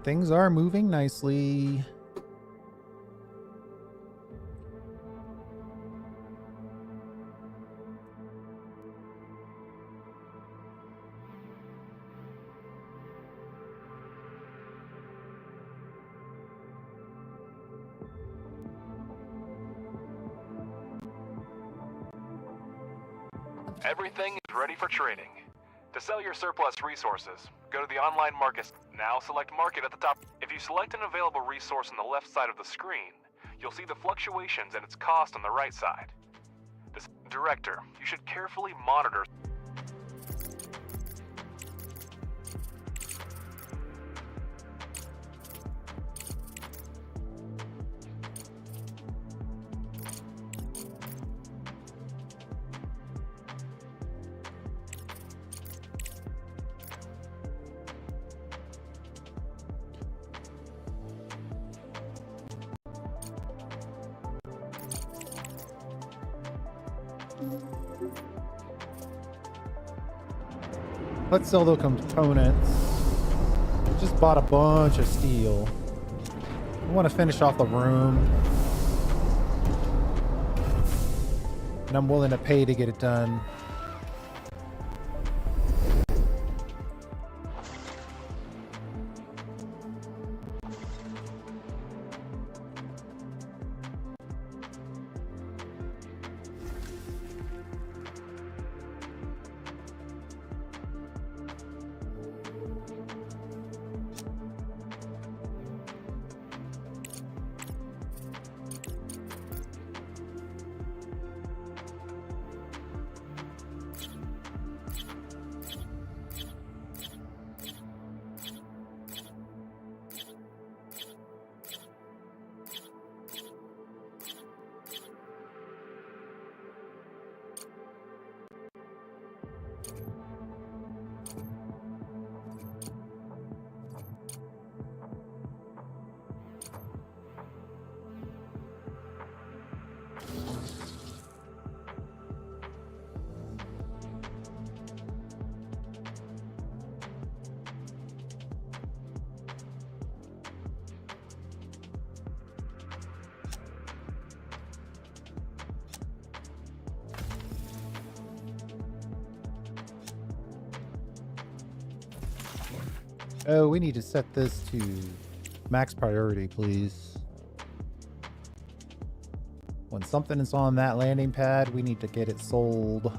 Things are moving nicely. Everything is ready for trading. To sell your surplus resources, go to the online market. Now select market at the top. If you select an available resource on the left side of the screen, you'll see the fluctuations and its cost on the right side. Director, you should carefully monitor. Let's sell the components. Just bought a bunch of steel. I want to finish off the room. And I'm willing to pay to get it done. Oh, we need to set this to max priority, please. When something is on that landing pad, we need to get it sold.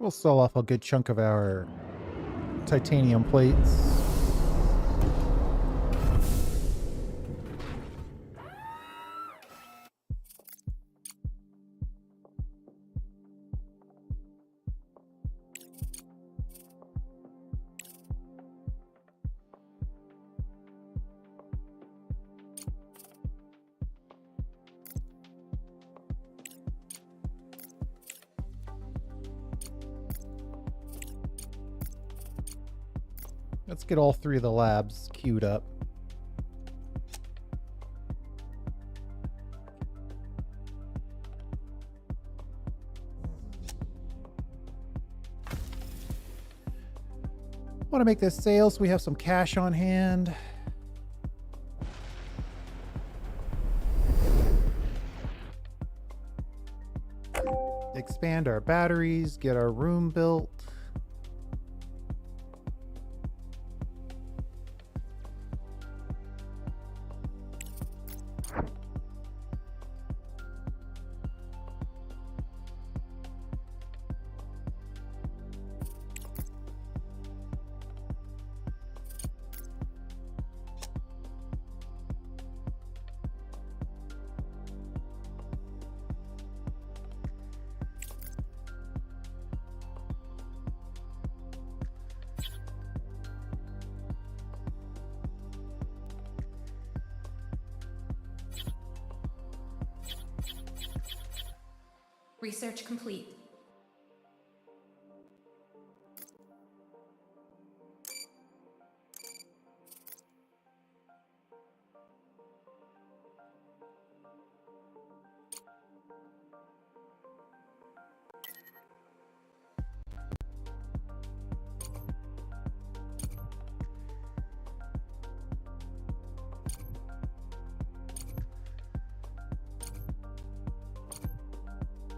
We'll sell off a good chunk of our titanium plates. Let's get all three of the labs queued up. Want to make this sale so we have some cash on hand. Expand our batteries, get our room built. Research complete.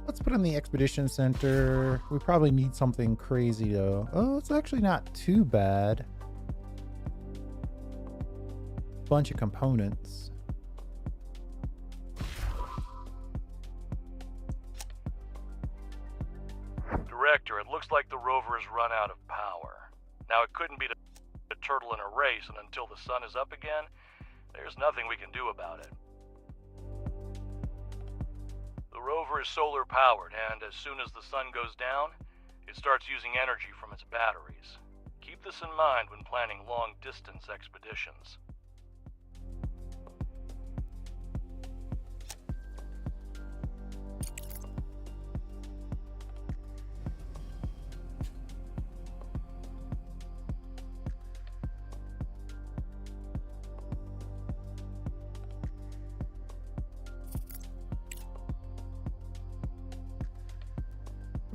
Let's put in the expedition center. We probably need something crazy though. Oh, it's actually not too bad. Bunch of components. Director, it looks like the rover has run out of power. Now, it couldn't be the turtle in a race, and until the sun is up again, there's nothing we can do about it. The rover is solar powered, and as soon as the sun goes down, it starts using energy from its batteries. Keep this in mind when planning long-distance expeditions.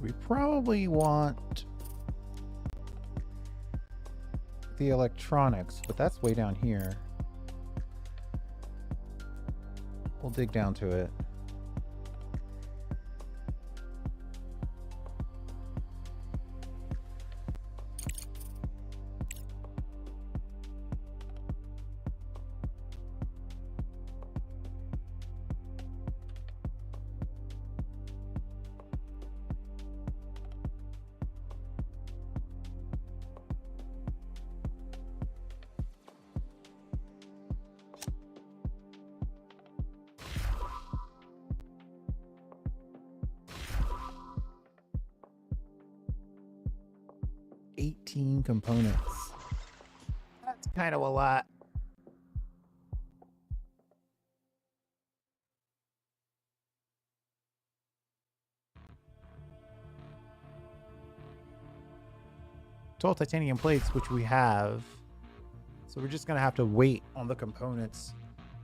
We probably want the electronics, but that's way down here. We'll dig down to it. Components. That's kind of a lot. All titanium plates, which we have. So we're just going to have to wait on the components.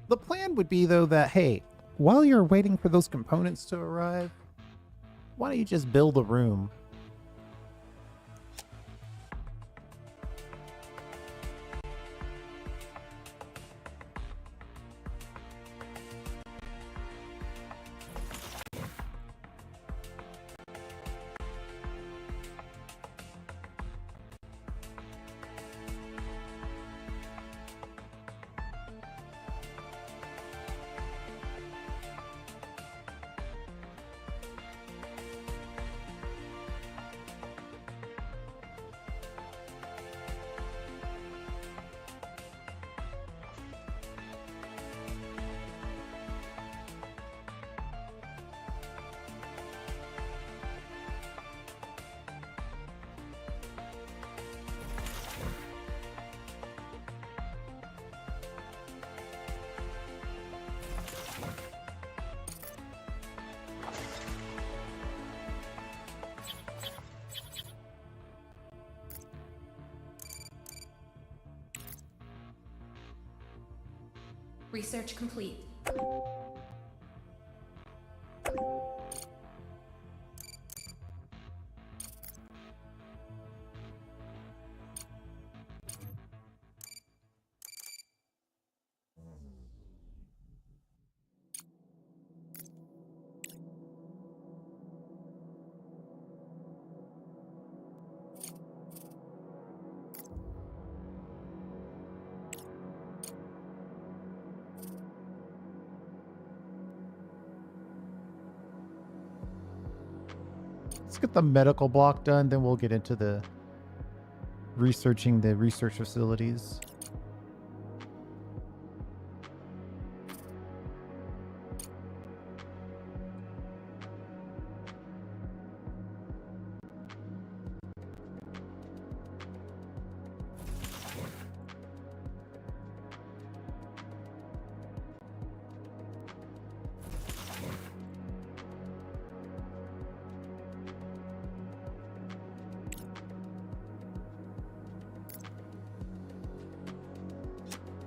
The plan would be, though, that, hey, while you're waiting for those components to arrive, why don't you just build a room? Research complete. Let's get the medical block done, then we'll get into the researching the research facilities.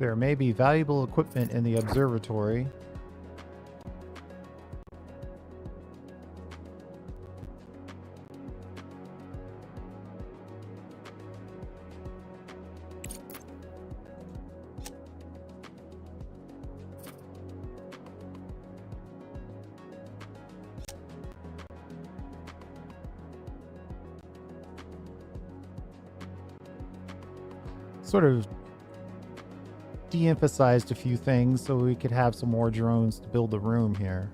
There may be valuable equipment in the observatory. Sort of de-emphasized a few things so we could have some more drones to build the room here.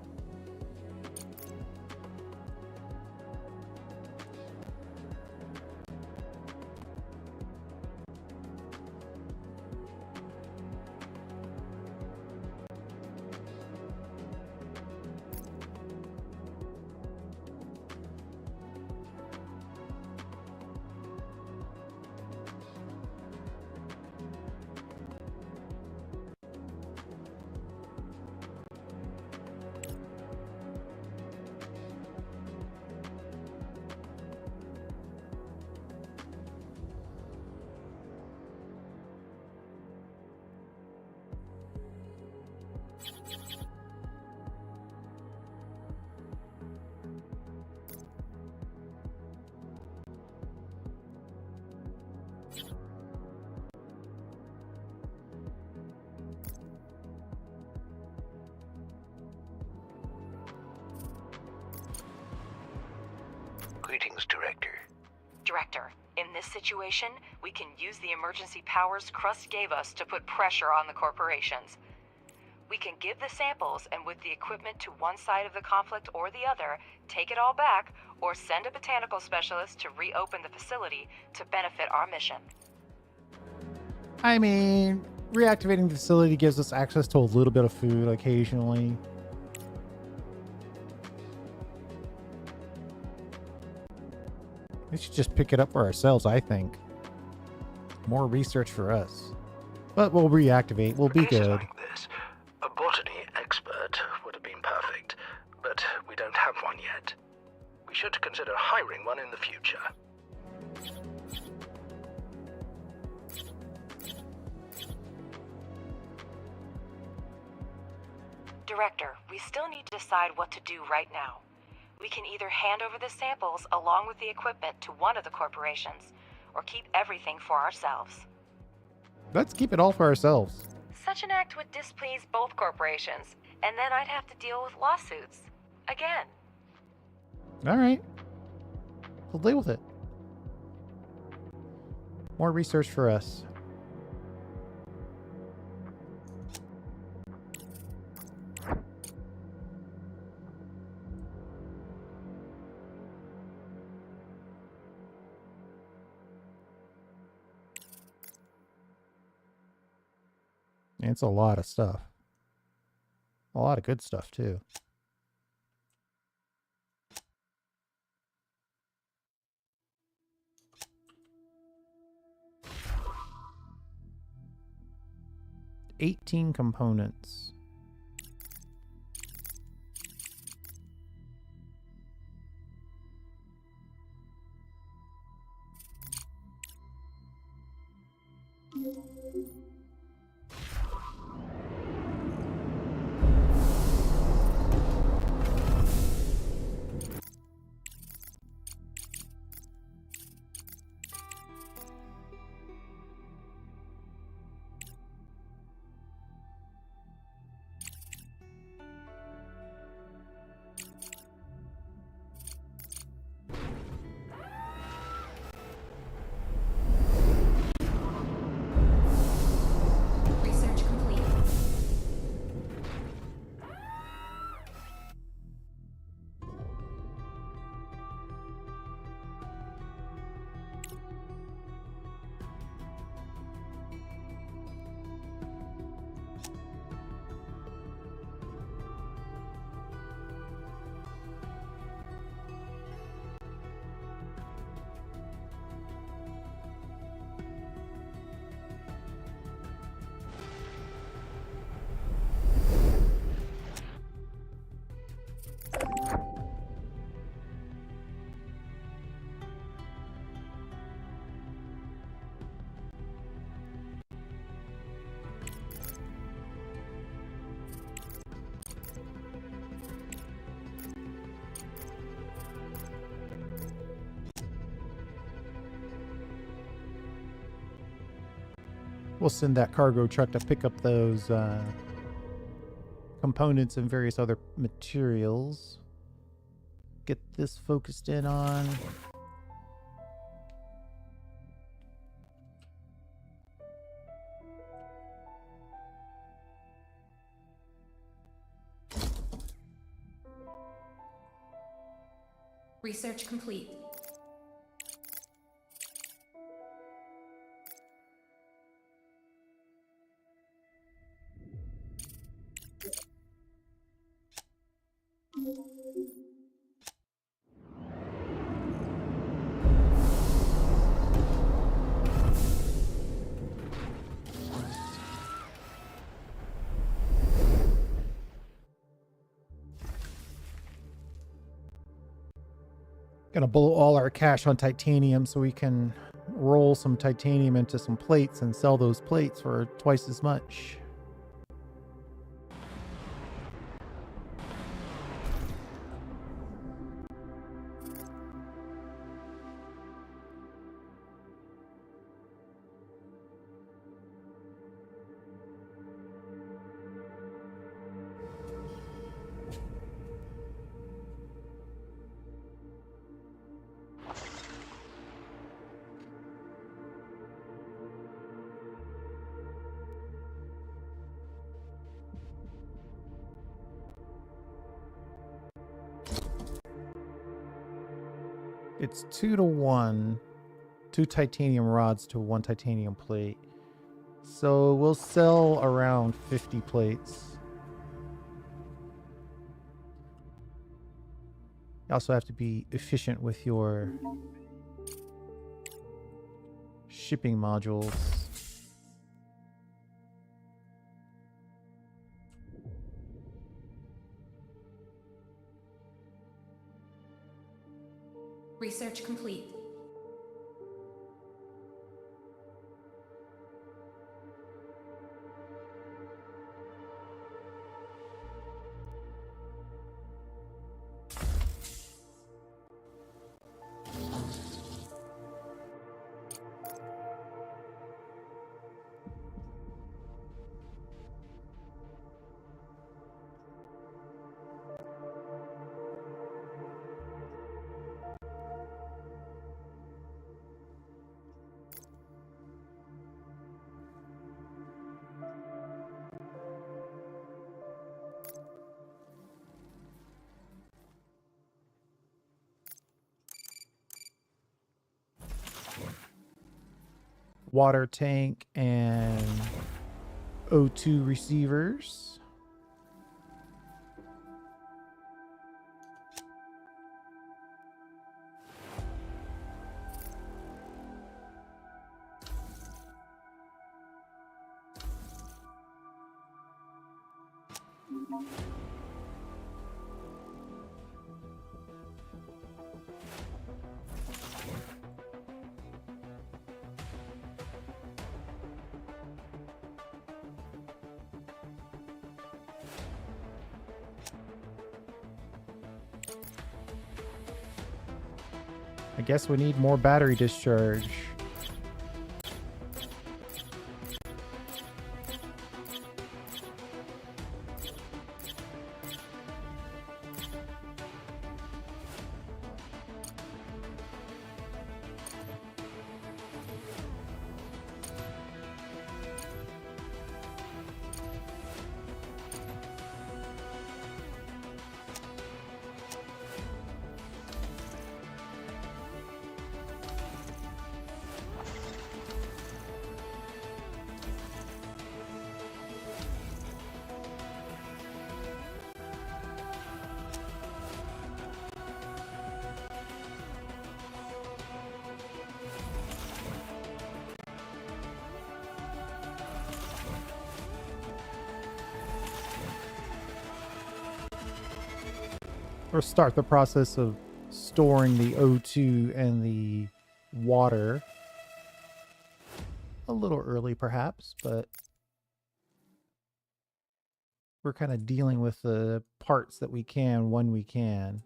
Greetings, Director. Director, in this situation, we can use the emergency powers Crust gave us to put pressure on the corporations. We can give the samples and with the equipment to one side of the conflict or the other, take it all back, or send a botanical specialist to reopen the facility to benefit our mission. I mean, reactivating the facility gives us access to a little bit of food occasionally. We should just pick it up for ourselves, I think. More research for us. But we'll reactivate. We'll be Cases good. like this, a botany expert would have been perfect, but we don't have one yet. We should consider hiring one in the future. Director, we still need to decide what to do right now. We can either hand over the samples along with the equipment to one of the corporations, or keep everything for ourselves. Let's keep it all for ourselves. Such an act would displease both corporations, and then I'd have to deal with lawsuits. Again. All right. We'll deal with it. More research for us. It's a lot of stuff. A lot of good stuff, too. $18 components. We'll send that cargo truck to pick up those components and various other materials. Get this focused in on. Research complete. Gonna blow all our cash on titanium so we can roll some titanium into some plates and sell those plates for twice as much. It's 2-to-1. 2 titanium rods to 1 titanium plate. So we'll sell around 50 plates. You also have to be efficient with your shipping modules. Research complete. Water tank and O2 receivers. I guess we need more battery discharge. Or start the process of storing the O2 and the water. A little early perhaps, but we're kind of dealing with the parts that we can when we can.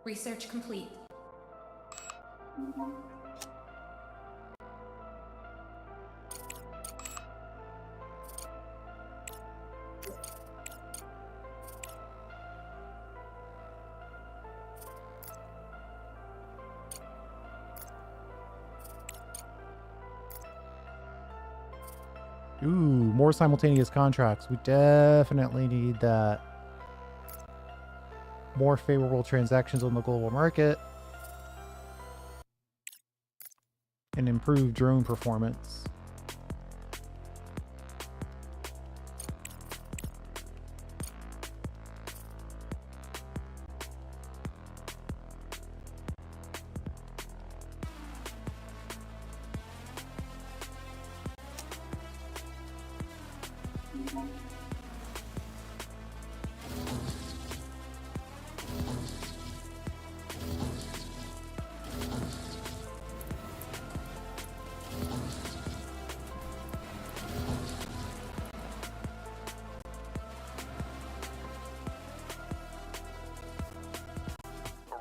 Research complete. Ooh, more simultaneous contracts. We definitely need that. More favorable transactions on the global market. And improved drone performance.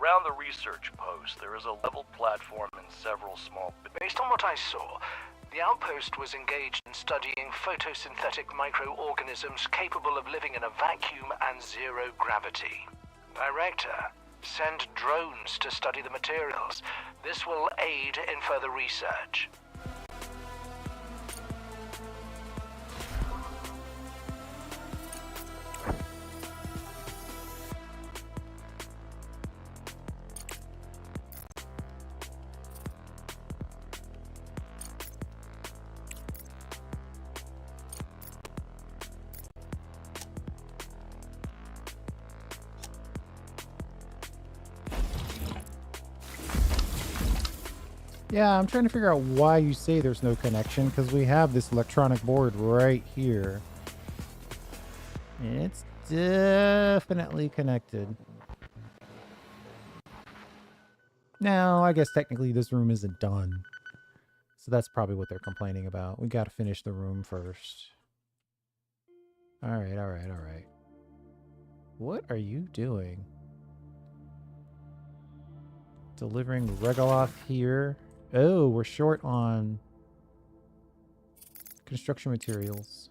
Around the research post, there is a level platform and several small... Based on what I saw, the outpost was engaged in studying photosynthetic microorganisms capable of living in a vacuum and zero gravity. Director, send drones to study the materials. This will aid in further research. Yeah, I'm trying to figure out why you say there's no connection, because we have this electronic board right here. And it's definitely connected. Now, I guess technically this room isn't done. So that's probably what they're complaining about. We gotta finish the room first. Alright, alright, alright. What are you doing? Delivering Regoloth here. Oh, we're short on construction materials.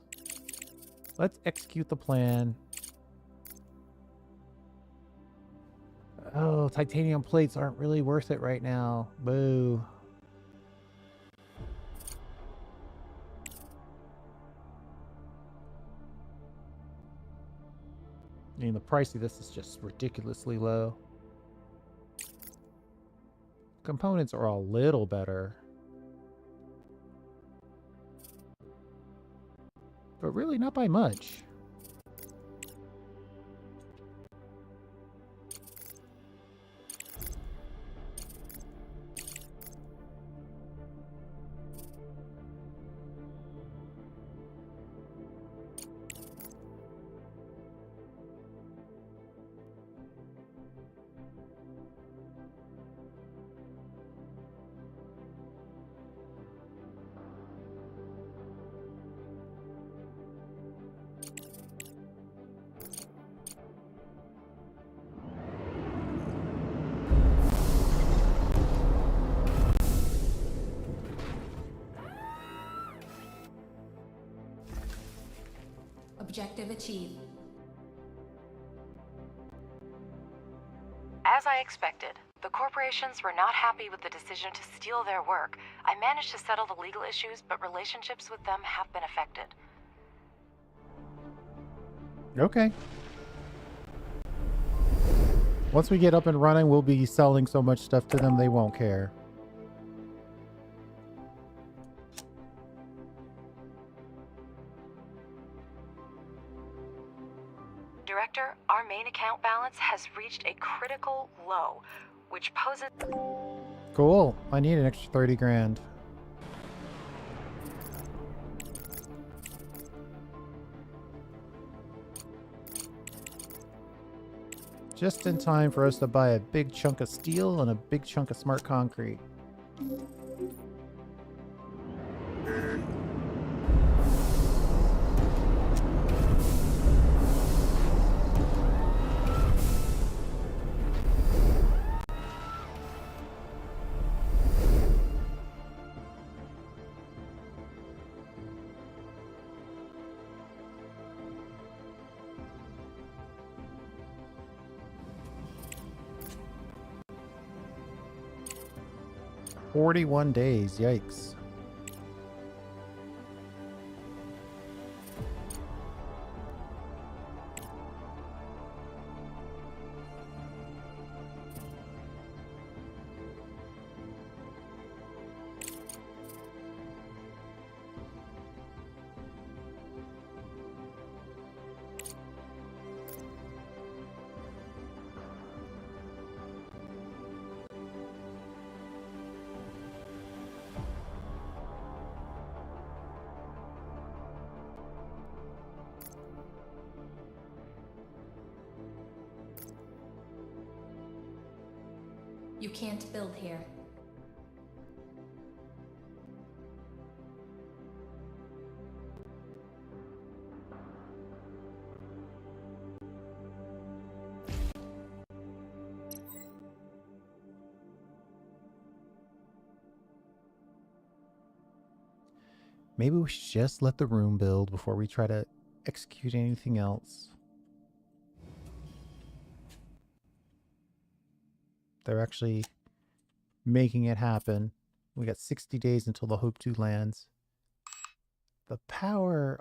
Let's execute the plan. Oh, titanium plates aren't really worth it right now. Boo. I mean, the price of this is just ridiculously low. Components are a little better. But really not by much. Objective achieved. As I expected, the corporations were not happy with the decision to steal their work. I managed to settle the legal issues, but relationships with them have been affected. Okay. Once we get up and running, we'll be selling so much stuff to them they won't care. Director, our main account balance has reached a critical low, which poses... Cool. I need an extra 30 grand. Just in time for us to buy a big chunk of steel and a big chunk of smart concrete. 41 days. Yikes. You can't build here. Maybe we should just let the room build before we try to execute anything else. They're actually making it happen. We got 60 days until the Hope 2 lands. The power,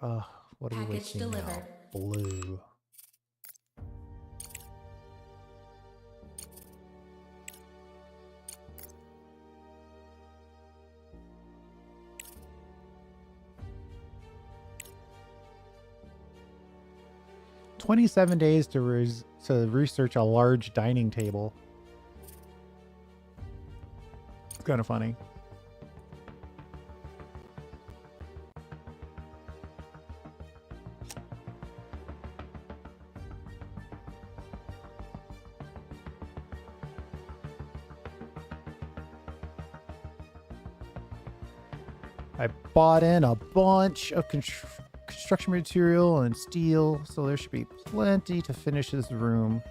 what are we Package wasting now? delivered. Blue. $27 days to research a large dining table. It's kind of funny. I bought in a bunch of construction material and steel, so there should be plenty to finish this room.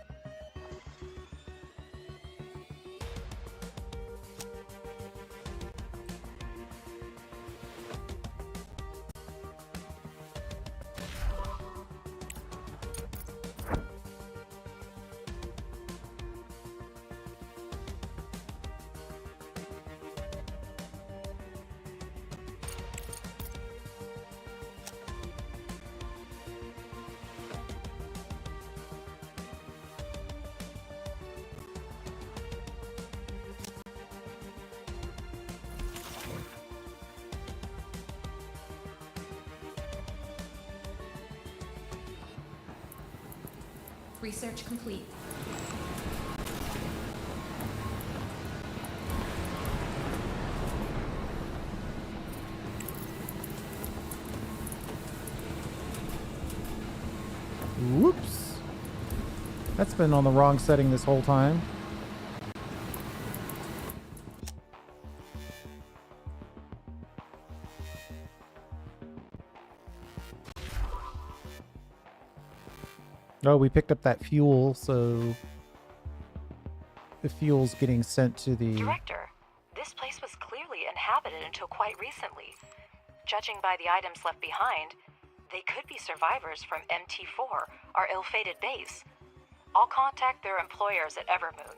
Research complete. Whoops. That's been on the wrong setting this whole time. Oh, we picked up that fuel, so the fuel's getting sent to the... Director, this place was clearly inhabited until quite recently. Judging by the items left behind, they could be survivors from MT4, our ill-fated base. I'll contact their employers at Evermoon.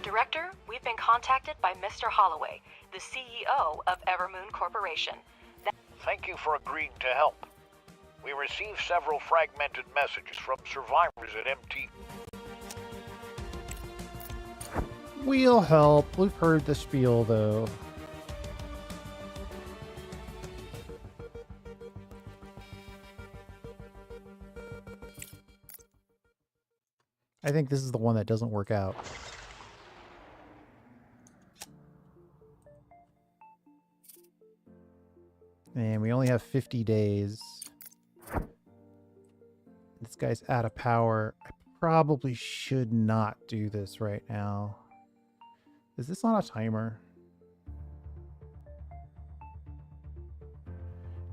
Director, we've been contacted by Mr. Holloway, the CEO of Evermoon Corporation. Thank you for agreeing to help. We received several fragmented messages from survivors at MT. We'll help. We've heard the spiel, though. I think this is the one that doesn't work out. And we only have 50 days. This guy's out of power. I probably should not do this right now. Is this on a timer?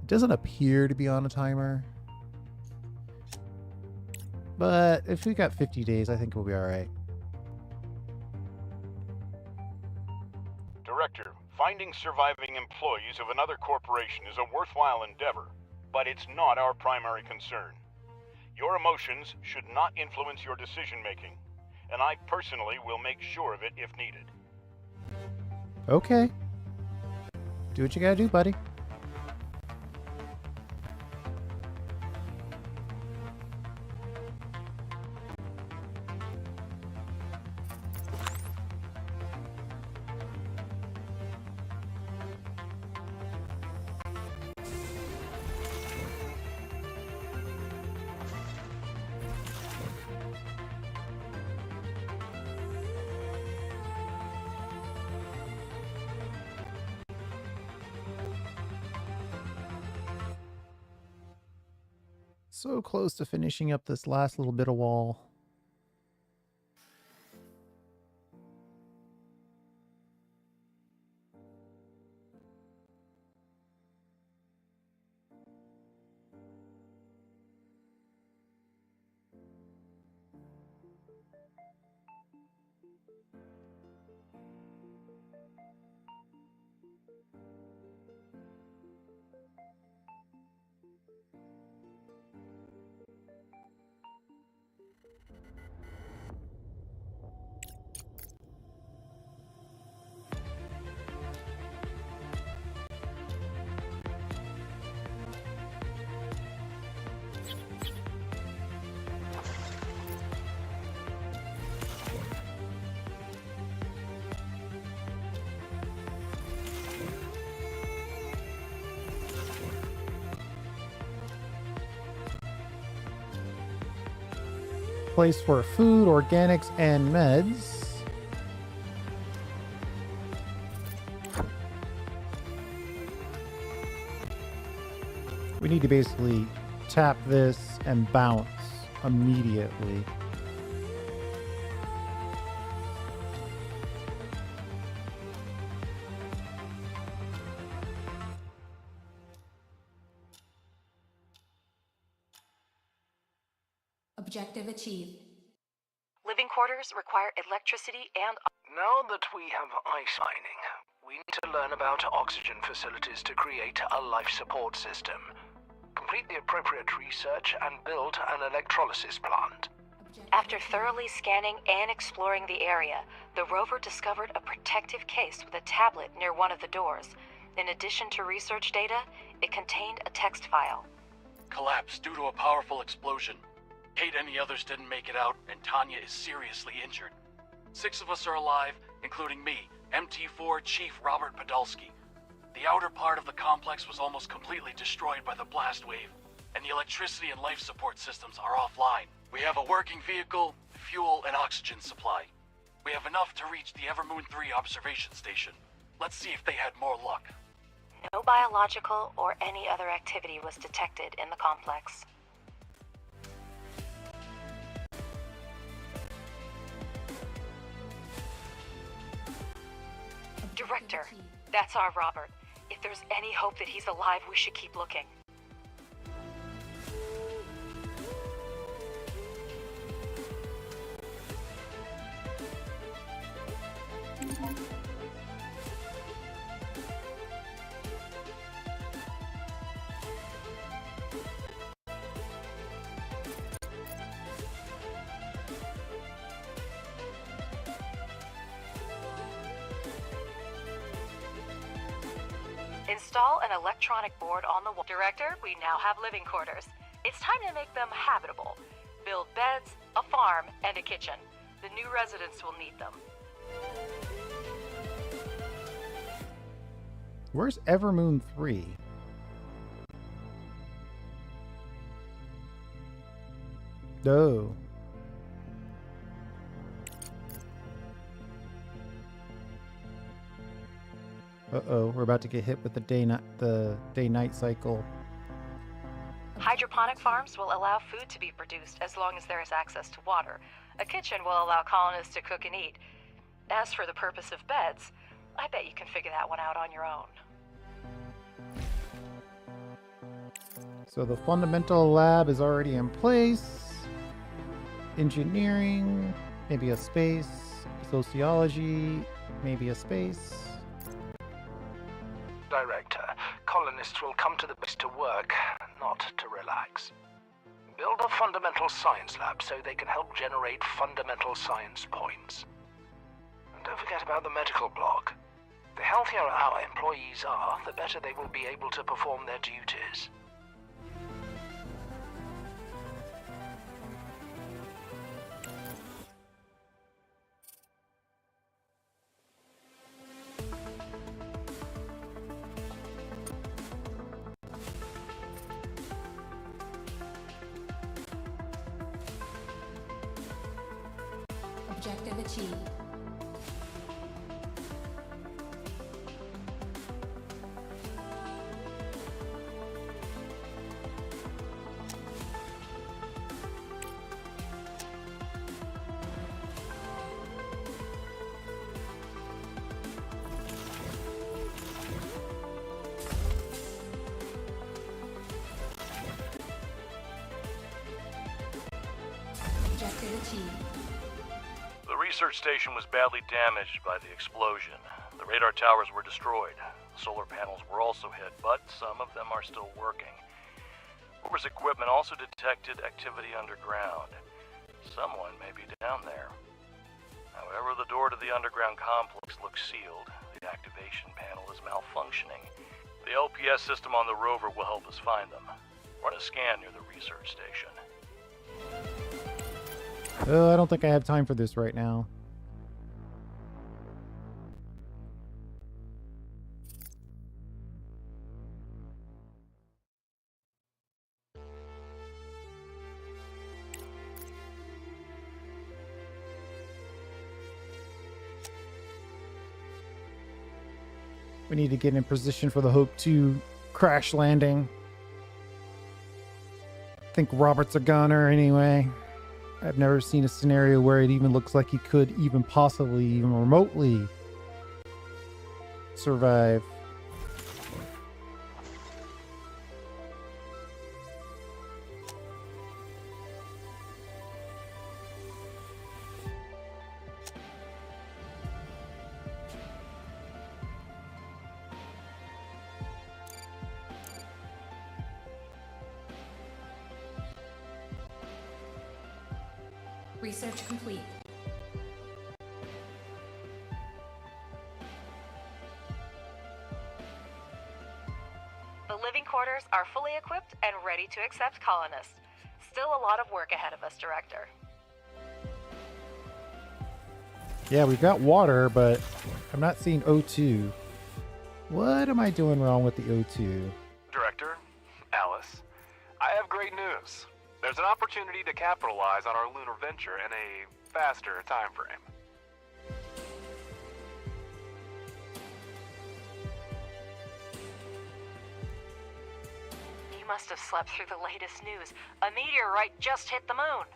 It doesn't appear to be on a timer. But if we got 50 days, I think we'll be all right. Finding surviving employees of another corporation is a worthwhile endeavor, but it's not our primary concern. Your emotions should not influence your decision-making, and I personally will make sure of it if needed. Okay. Do what you gotta do, buddy. So close to finishing up this last little bit of wall. Place for food, organics, and meds. We need to basically tap this and bounce immediately. Objective achieved. Living quarters require electricity and... Now that we have ice mining, we need to learn about oxygen facilities to create a life support system. Complete the appropriate research and build an electrolysis plant. After thoroughly scanning and exploring the area, the rover discovered a protective case with a tablet near one of the doors. In addition to research data, it contained a text file. Collapse due to a powerful explosion. Kate and the others didn't make it out, and Tanya is seriously injured. 6 of us are alive, including me, MT4 Chief Robert Podolsky. The outer part of the complex was almost completely destroyed by the blast wave, and the electricity and life support systems are offline. We have a working vehicle, fuel, and oxygen supply. We have enough to reach the Evermoon 3 observation station. Let's see if they had more luck. No biological or any other activity was detected in the complex. Director, that's our Robert. If there's any hope that he's alive, we should keep looking. Install an electronic board on the wall. Director, we now have living quarters. It's time to make them habitable. Build beds, a farm, and a kitchen. The new residents will need them. Where's Evermoon 3? No. Uh-oh, we're about to get hit with the day-night cycle. Hydroponic farms will allow food to be produced as long as there is access to water. A kitchen will allow colonists to cook and eat. As for the purpose of beds, I bet you can figure that one out on your own. So the fundamental lab is already in place. Engineering, maybe a space. Sociology, maybe a space. place to work, not to relax. Build a fundamental science lab so they can help generate fundamental science points. And don't forget about the medical block. The healthier our employees are, the better they will be able to perform their duties. Objective achieved. Objective achieved. The research station was badly damaged by the explosion. The radar towers were destroyed. The solar panels were also hit, but some of them are still working. Rover's equipment also detected activity underground. Someone may be down there. However, the door to the underground complex looks sealed. The activation panel is malfunctioning. The LPS system on the rover will help us find them. Run a scan near the research station. Oh, I don't think I have time for this right now. We need to get in position for the Hope 2 crash landing. I think Robert's a gunner anyway. I've never seen a scenario where it even looks like he could even possibly, even remotely survive. Research complete. The living quarters are fully equipped and ready to accept colonists. Still a lot of work ahead of us, Director. Yeah, we've got water, but I'm not seeing O2. What am I doing wrong with the O2? Director, Alice, I have great news. There's an opportunity to capitalize on our lunar venture in a faster time frame. You must have slept through the latest news. A meteorite just hit the moon.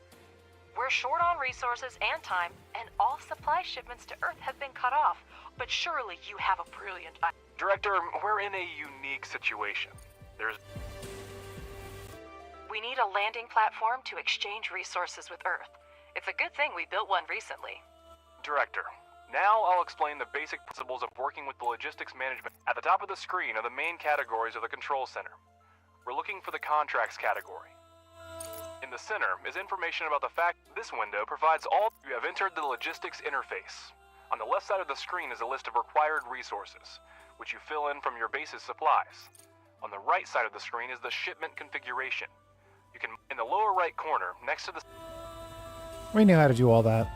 We're short on resources and time, and all supply shipments to Earth have been cut off. But surely you have a brilliant idea. Director, we're in a unique situation. We need a landing platform to exchange resources with Earth. It's a good thing we built one recently. Director, now I'll explain the basic principles of working with the logistics management. At the top of the screen are the main categories of the control center. We're looking for the contracts category. In the center is information about the fact this window provides all. You have entered the logistics interface. On the left side of the screen is a list of required resources, which you fill in from your base's supplies. On the right side of the screen is the shipment configuration. You can, in the lower right corner, next to the... We knew how to do all that.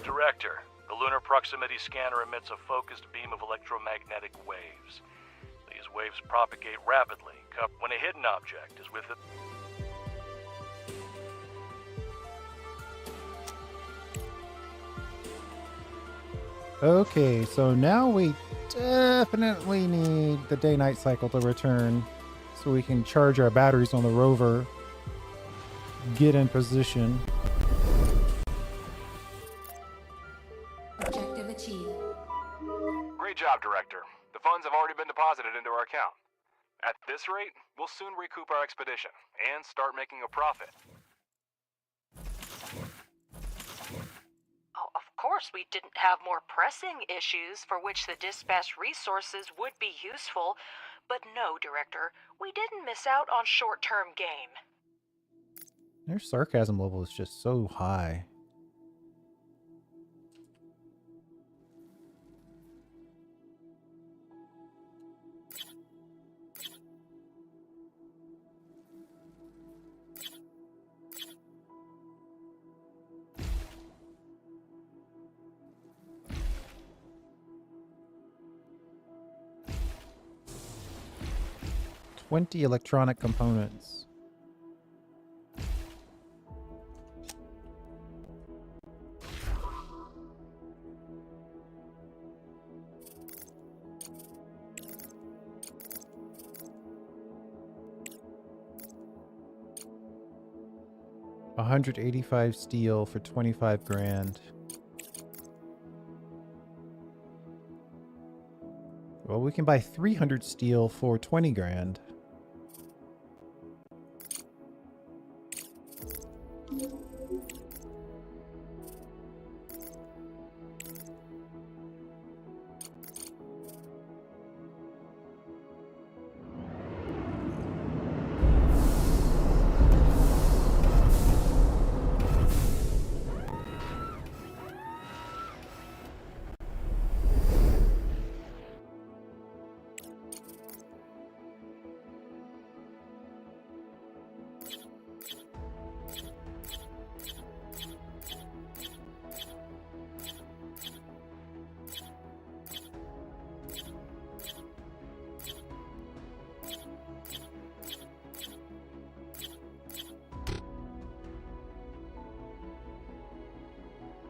Director, the lunar proximity scanner emits a focused beam of electromagnetic waves. These waves propagate rapidly when a hidden object is within. Okay, so now we definitely need the day-night cycle to return so we can charge our batteries on the rover, get in position. Objective achieved. Great job, Director. The funds have already been deposited into our account. At this rate, we'll soon recoup our expedition and start making a profit. Oh, of course, we didn't have more pressing issues for which the dispatched resources would be useful. But no, Director, we didn't miss out on short-term gain. Their sarcasm level is just so high. $20 electronic components. $185 steel for 25 grand. Well, we can buy 300 steel for 20 grand.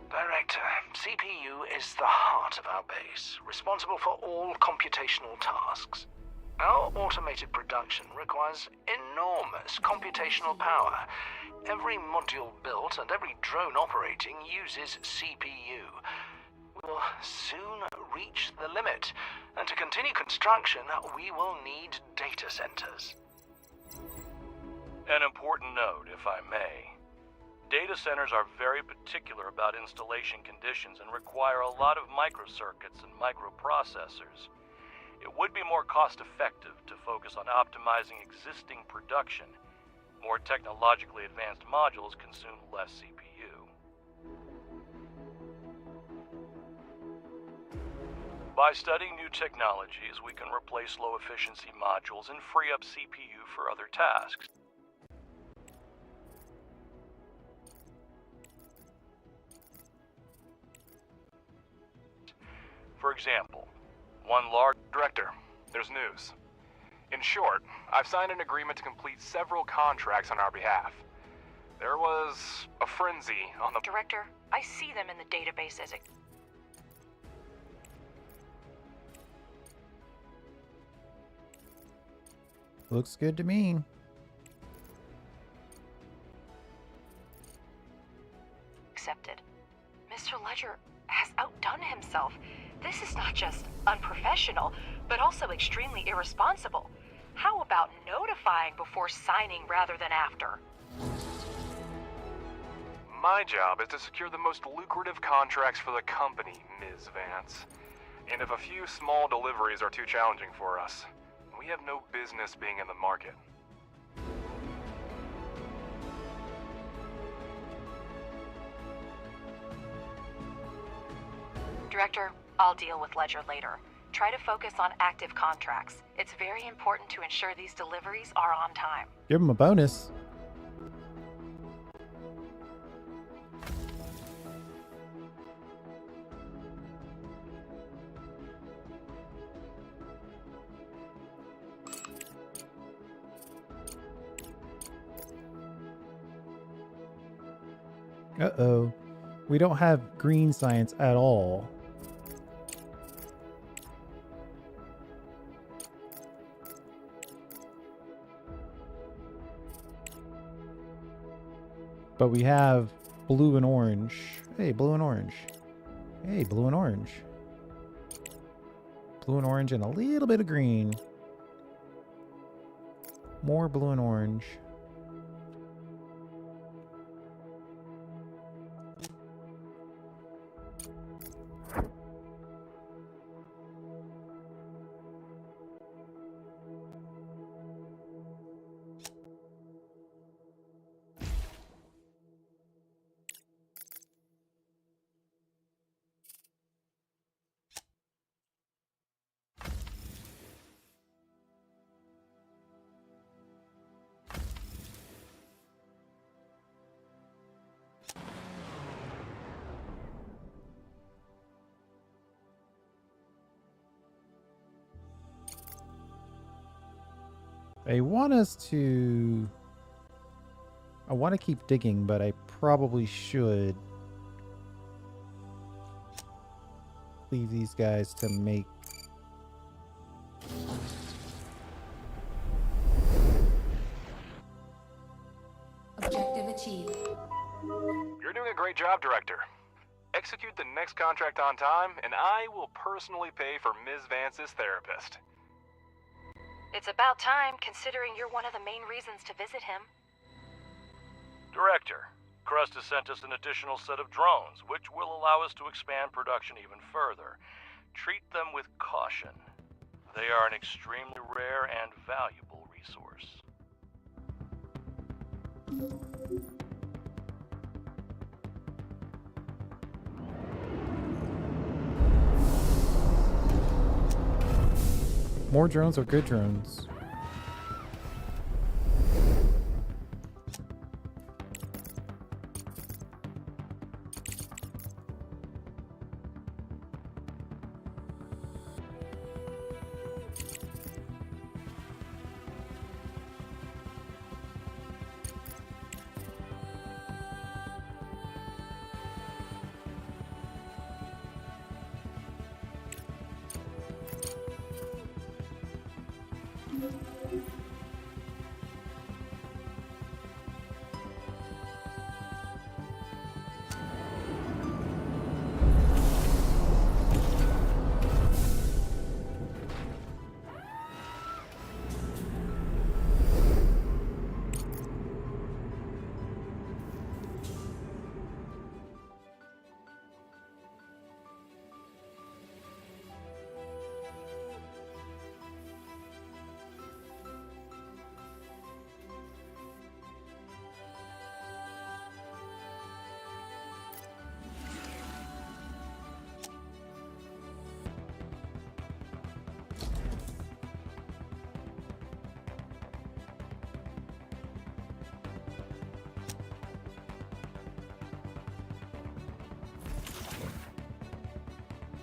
Director, CPU is the heart of our base, responsible for all computational tasks. Our automated production requires enormous computational power. Every module built and every drone operating uses CPU. We'll soon reach the limit, and to continue construction, we will need data centers. An important note, if I may. Data centers are very particular about installation conditions and require a lot of microcircuits and microprocessors. It would be more cost-effective to focus on optimizing existing production. More technologically advanced modules consume less CPU. By studying new technologies, we can replace low-efficiency modules and free up CPU for other tasks. For example, one large... Director, there's news. In short, I've signed an agreement to complete several contracts on our behalf. There was a frenzy on the... Director, I see them in the database as a... Looks good to me. accepted. Mr. Ledger has outdone himself. This is not just unprofessional, but also extremely irresponsible. How about notifying before signing rather than after? My job is to secure the most lucrative contracts for the company, Ms. Vance. And if a few small deliveries are too challenging for us, we have no business being in the market. Director, I'll deal with Ledger later. Try to focus on active contracts. It's very important to ensure these deliveries are on time. Give him a bonus. Uh-oh. We don't have green science at all. But we have blue and orange. Hey, blue and orange. Hey, blue and orange. Blue and orange and a little bit of green. More blue and orange. I want us to... I want to keep digging, but I probably should leave these guys to make... Objective achieved. You're doing a great job, Director. Execute the next contract on time, and I will personally pay for Ms. Vance's therapist. It's about time, considering you're one of the main reasons to visit him. Director, Crust has sent us an additional set of drones, which will allow us to expand production even further. Treat them with caution. They are an extremely rare and valuable resource. More drones are good drones.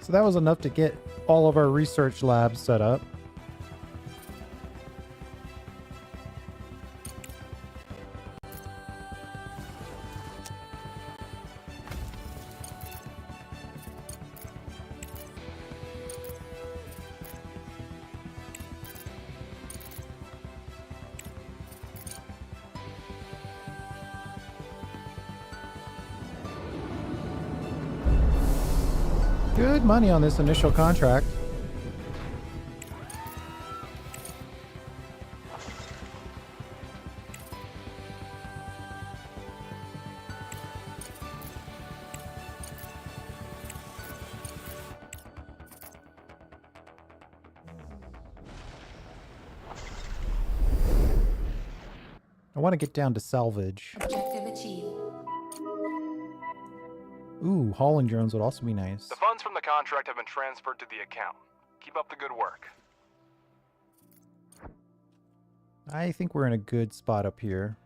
So that was enough to get all of our research labs set up. Good money on this initial contract. I want to get down to salvage. Objective achieved. Ooh, hauling drones would also be nice. The funds from the contract have been transferred to the account. Keep up the good work. I think we're in a good spot up here.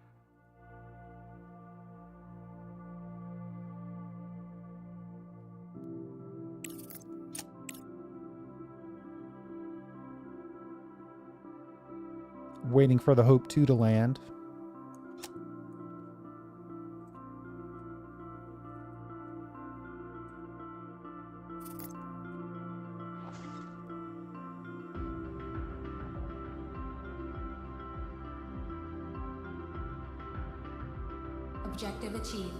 Waiting for the Hope 2 to land. Objective achieved.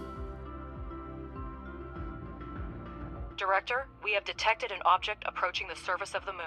Director, we have detected an object approaching the surface of the moon.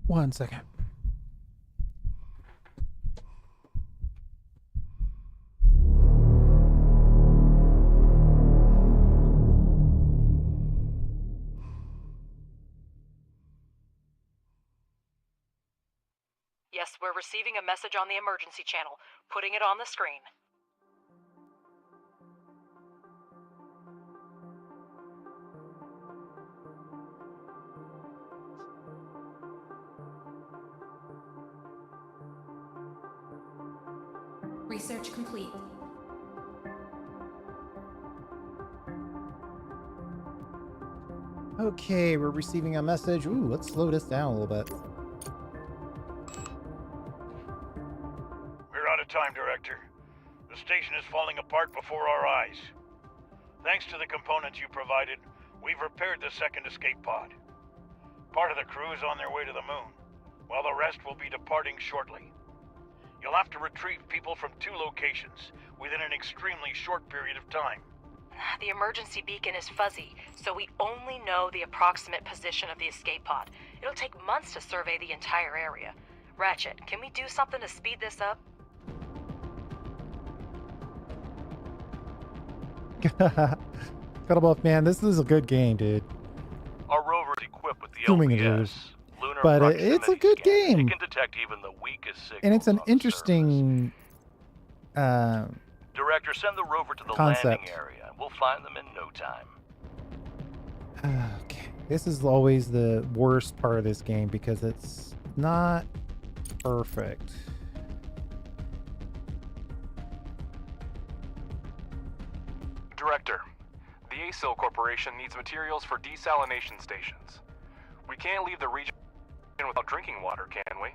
One second. Yes, we're receiving a message on the emergency channel. Putting it on the screen. Research complete. Okay, we're receiving a message. Ooh, let's slow this down a little bit. We're out of time, Director. The station is falling apart before our eyes. Thanks to the components you provided, we've repaired the second escape pod. Part of the crew is on their way to the moon, while the rest will be departing shortly. You'll have to retrieve people from 2 locations within an extremely short period of time. The emergency beacon is fuzzy, so we only know the approximate position of the escape pod. It'll take months to survey the entire area. Ratchet, can we do something to speed this up? Cuddlebuff, man, this is a good game, dude. Our rover is equipped with the Assuming it LPS, is. Lunar But Proximity it's a good Scan. game. It can detect even the weakest signals And it's an on the interesting surface. Director, send the rover to the concept. landing area, and we'll find them in no time. Okay. This is always the worst part of this game because it's not perfect. Director, the ASIL Corporation needs materials for desalination stations. We can't leave the region without drinking water, can we?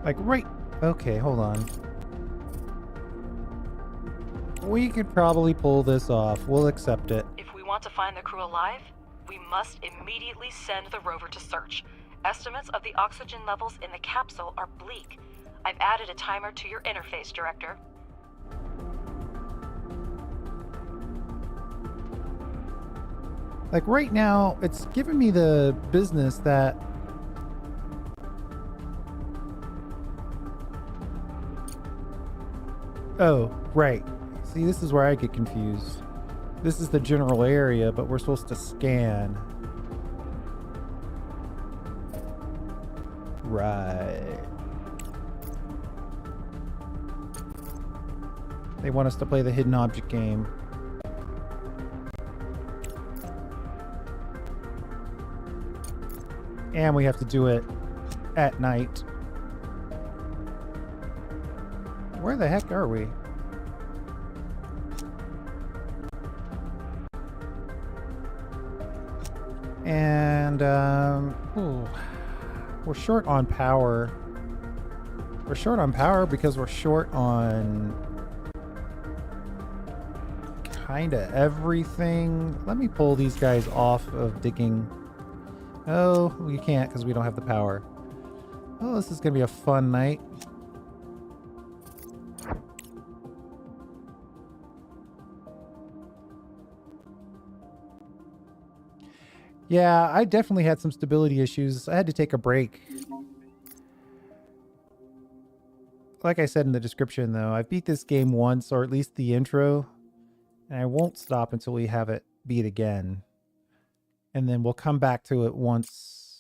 Like right... Okay, hold on. We could probably pull this off. We'll accept it. If we want to find the crew alive, we must immediately send the rover to search. Estimates of the oxygen levels in the capsule are bleak. I've added a timer to your interface, Director. Like right now, it's giving me the business that... Oh, right. See, this is where I get confused. This is the general area, but we're supposed to scan. Right. They want us to play the hidden object game. And we have to do it at night. Where the heck are we? And, ooh, we're short on power. We're short on power because we're short on kind of everything. Let me pull these guys off of digging. Oh, we can't because we don't have the power. Oh, this is going to be a fun night. Yeah, I definitely had some stability issues. I had to take a break. Like I said in the description, though, I beat this game once, or at least the intro, and I won't stop until we have it beat again. And then we'll come back to it once...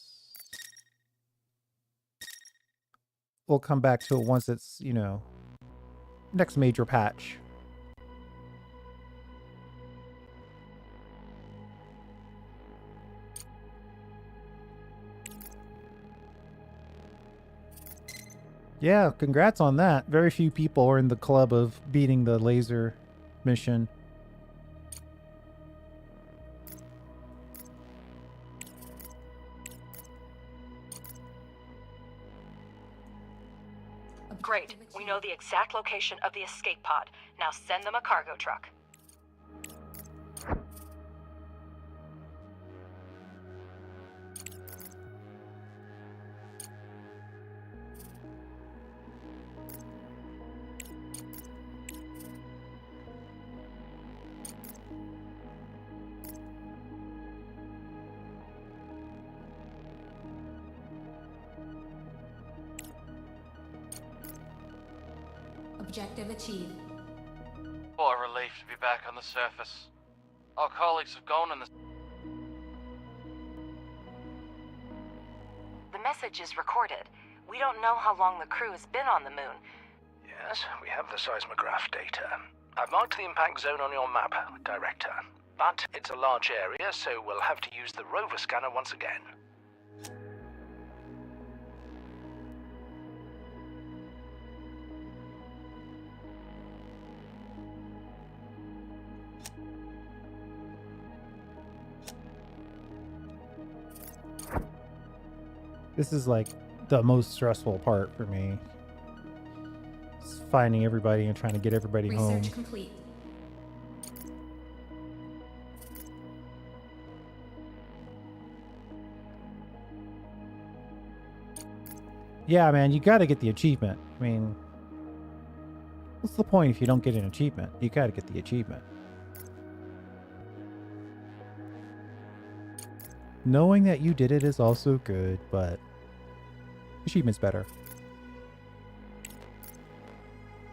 We'll come back to it once it's, you know, next major patch. Yeah, congrats on that. Very few people are in the club of beating the laser mission. Great. We know the exact location of the escape pod. Now send them a cargo truck. Objective achieved. What a relief to be back on the surface. Our colleagues have gone in the... The message is recorded. We don't know how long the crew has been on the moon. Yes, we have the seismograph data. I've marked the impact zone on your map, Director. But it's a large area, so we'll have to use the rover scanner once again. This is like the most stressful part for me. It's finding everybody and trying to get everybody home. Research complete. Yeah, man, you gotta get the achievement. I mean, what's the point if you don't get an achievement? You gotta get the achievement. Knowing that you did it is also good, but achievement's better.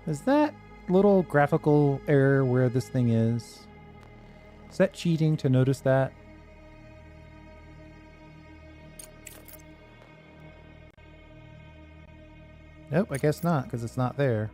Is that little graphical error where this thing is? Is that cheating to notice that? Nope, I guess not, because it's not there.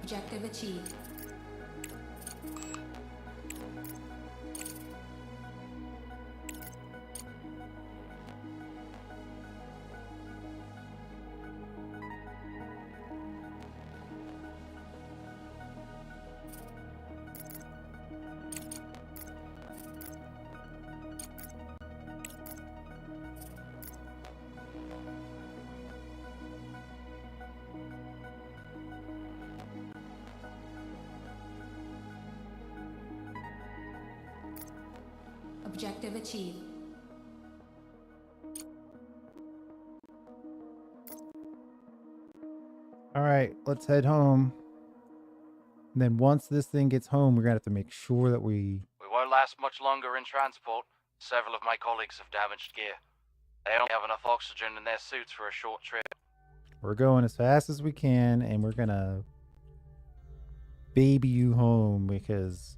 Objective achieved. Objective achieved. All right, let's head home. And then once this thing gets home, we're gonna have to make sure that we won't last much longer in transport. Several of my colleagues have damaged gear. They only have enough oxygen in their suits for a short trip. We're going as fast as we can, and we're gonna baby you home because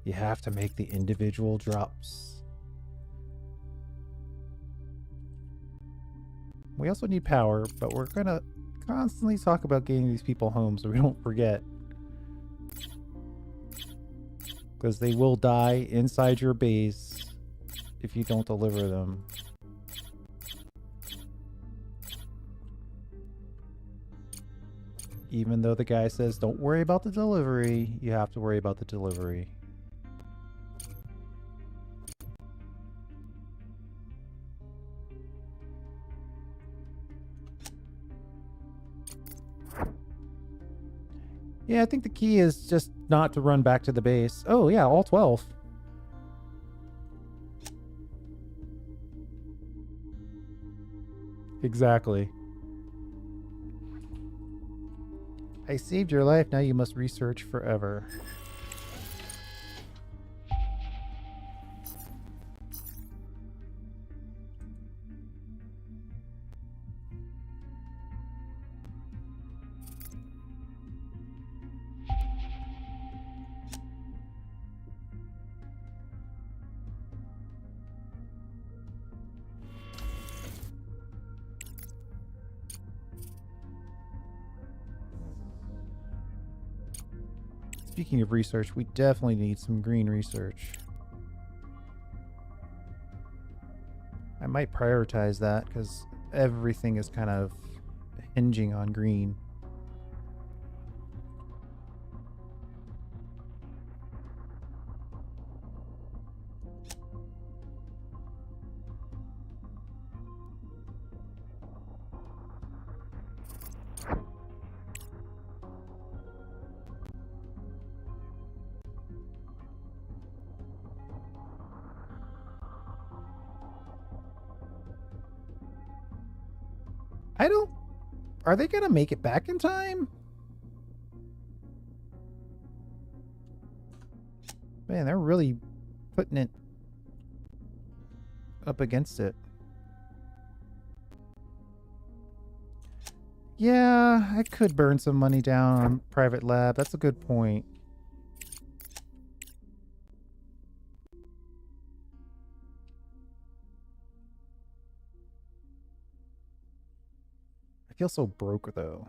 you have to make the individual drops. We also need power, but we're gonna constantly talk about getting these people home so we don't forget. Because they will die inside your base if you don't deliver them. Even though the guy says, don't worry about the delivery, you have to worry about the delivery. Yeah, I think the key is just not to run back to the base. Oh, yeah, all 12. Exactly. I saved your life, now you must research forever. Speaking of research, we definitely need some green research. I might prioritize that because everything is kind of hinging on green. I don't... Are they gonna make it back in time? Man, they're really putting it up against it. Yeah, I could burn some money down on private lab. That's a good point. I feel so broke though.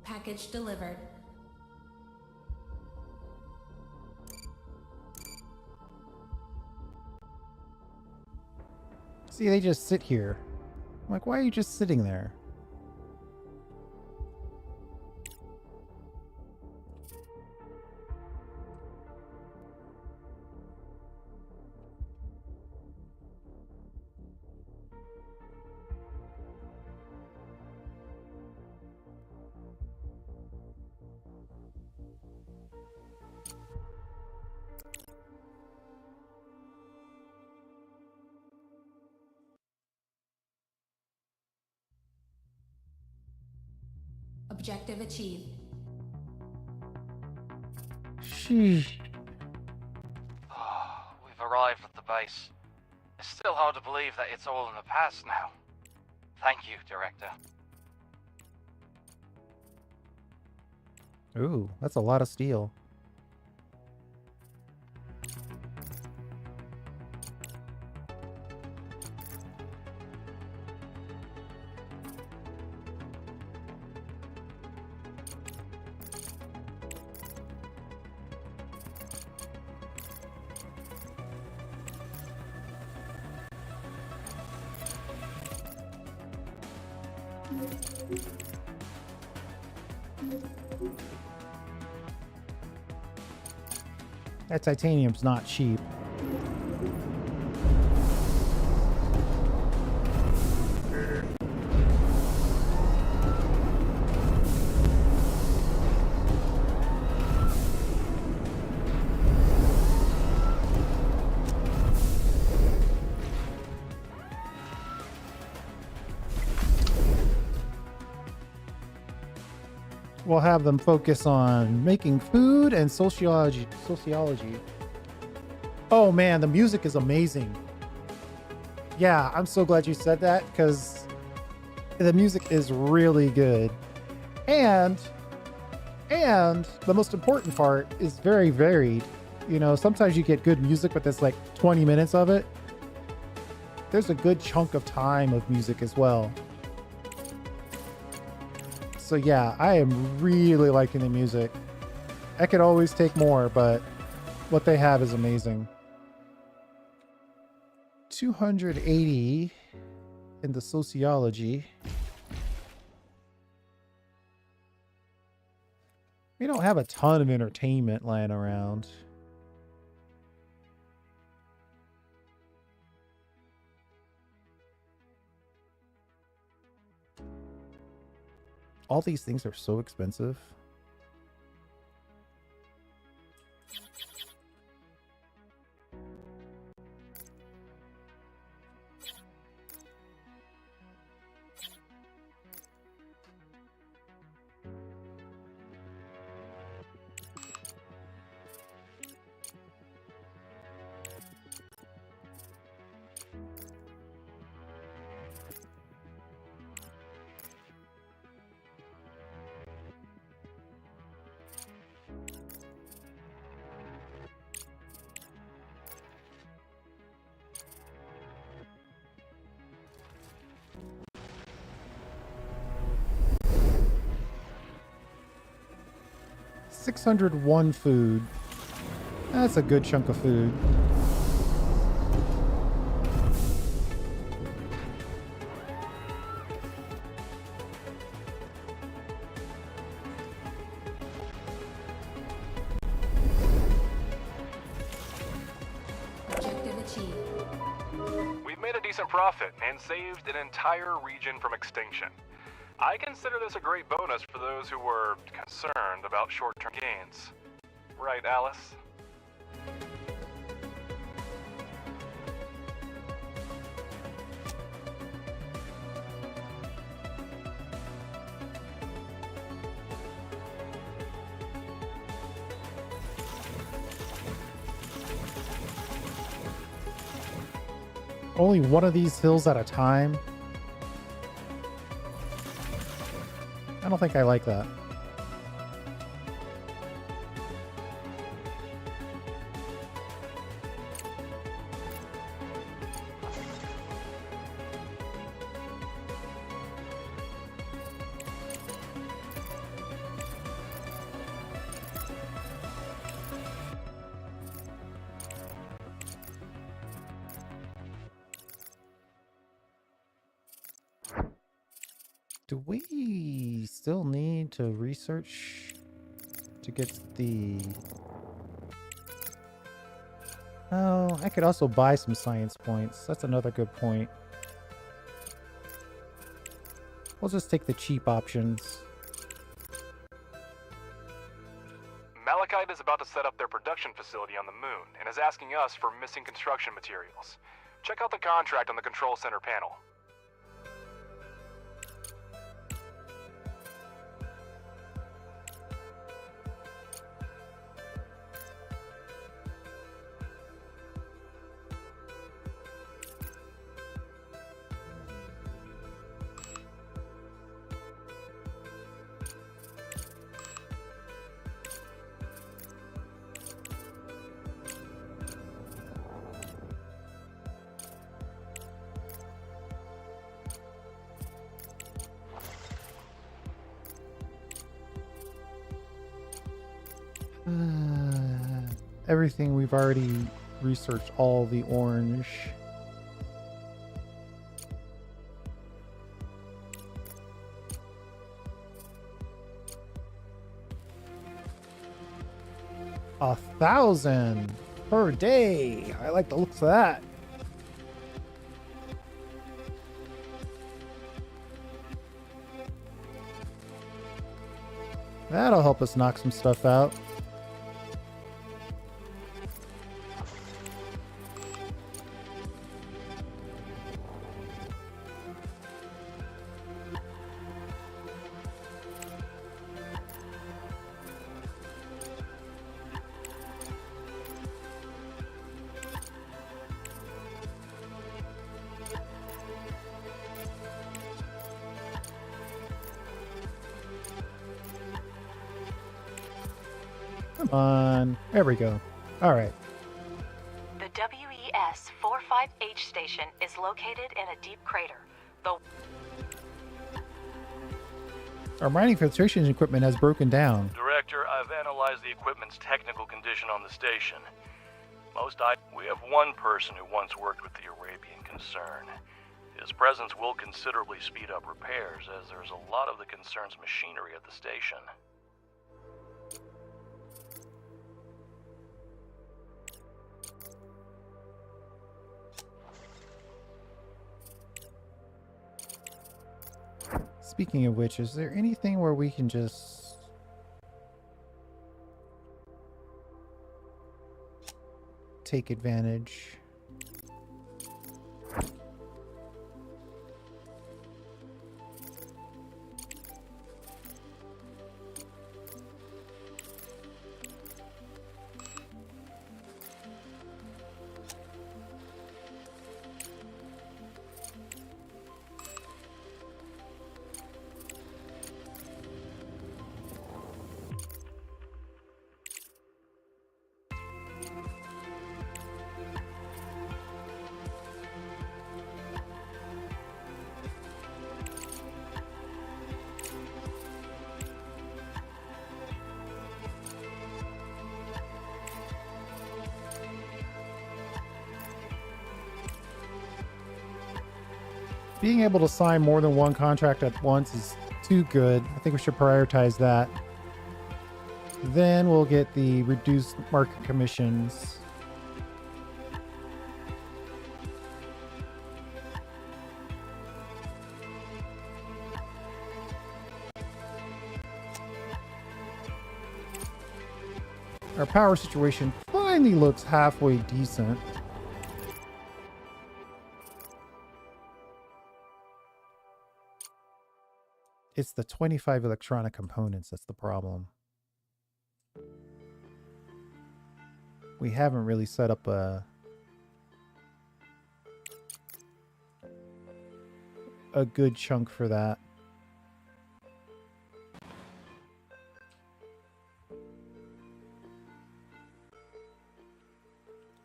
Package delivered. See, they just sit here. I'm like, why are you just sitting there? Objective achieved. Sheesh. We've arrived at the base. It's still hard to believe that it's all in the past now. Thank you, Director. Ooh, that's a lot of steel. That titanium's not cheap. We'll have them focus on making food and sociology. Oh man, the music is amazing. Yeah, I'm so glad you said that because the music is really good. And the most important part is very varied. You know, sometimes you get good music, but there's like 20 minutes of it. There's a good chunk of time of music as well. So yeah, I am really liking the music. I could always take more, but What they have is amazing. 280 in the sociology. We don't have a ton of entertainment lying around. All these things are so expensive. $601 food. That's a good chunk of food. Objective achieved. We've made a decent profit and saved an entire region from extinction. I consider this a great bonus for those who were concerned about short-term gains. Right, Alice? Only one of these hills at a time? I don't think I like that. Do we still need to research to get the... Oh, I could also buy some science points. That's another good point. We'll just take the cheap options. Malachite is about to set up their production facility on the moon and is asking us for missing construction materials. Check out the contract on the control center panel. Everything we've already researched, all the orange. $1,000 per day. I like the looks of that. That'll help us knock some stuff out. Come on. There we go. All right. The WES 45H station is located in a deep crater. Our mining filtration equipment has broken down. Director, Director, I've analyzed the equipment's technical condition on the station. We have one person who once worked with the Arabian concern. His presence will considerably speed up repairs, as there's a lot of the concern's machinery at the station. Speaking of which, is there anything where we can just take advantage? Being able to sign more than one contract at once is too good. I think we should prioritize that. Then we'll get the reduced market commissions. Our power situation finally looks halfway decent. It's the 25 electronic components that's the problem. We haven't really set up a good chunk for that.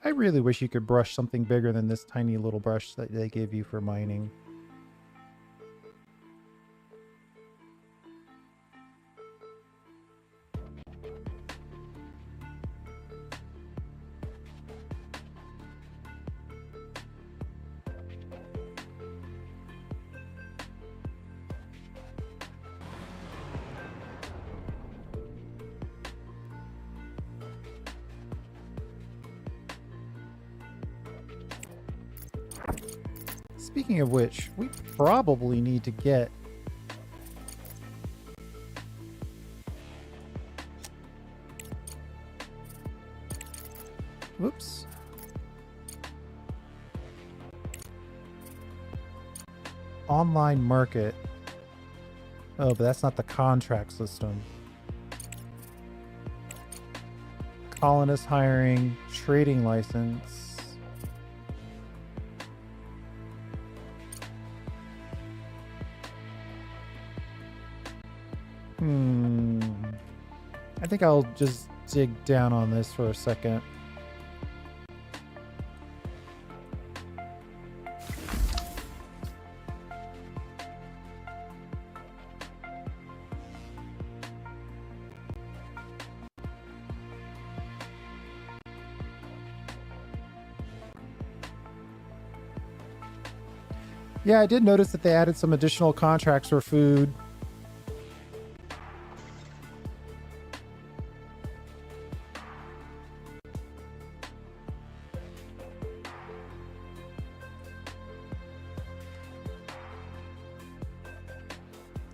I really wish you could brush something bigger than this tiny little brush that they give you for mining. Speaking of which, we probably need to get whoops. Online market. Oh, but that's not the contract system. Colonist hiring, trading license. I think I'll just dig down on this for a second. Yeah, I did notice that they added some additional contracts for food.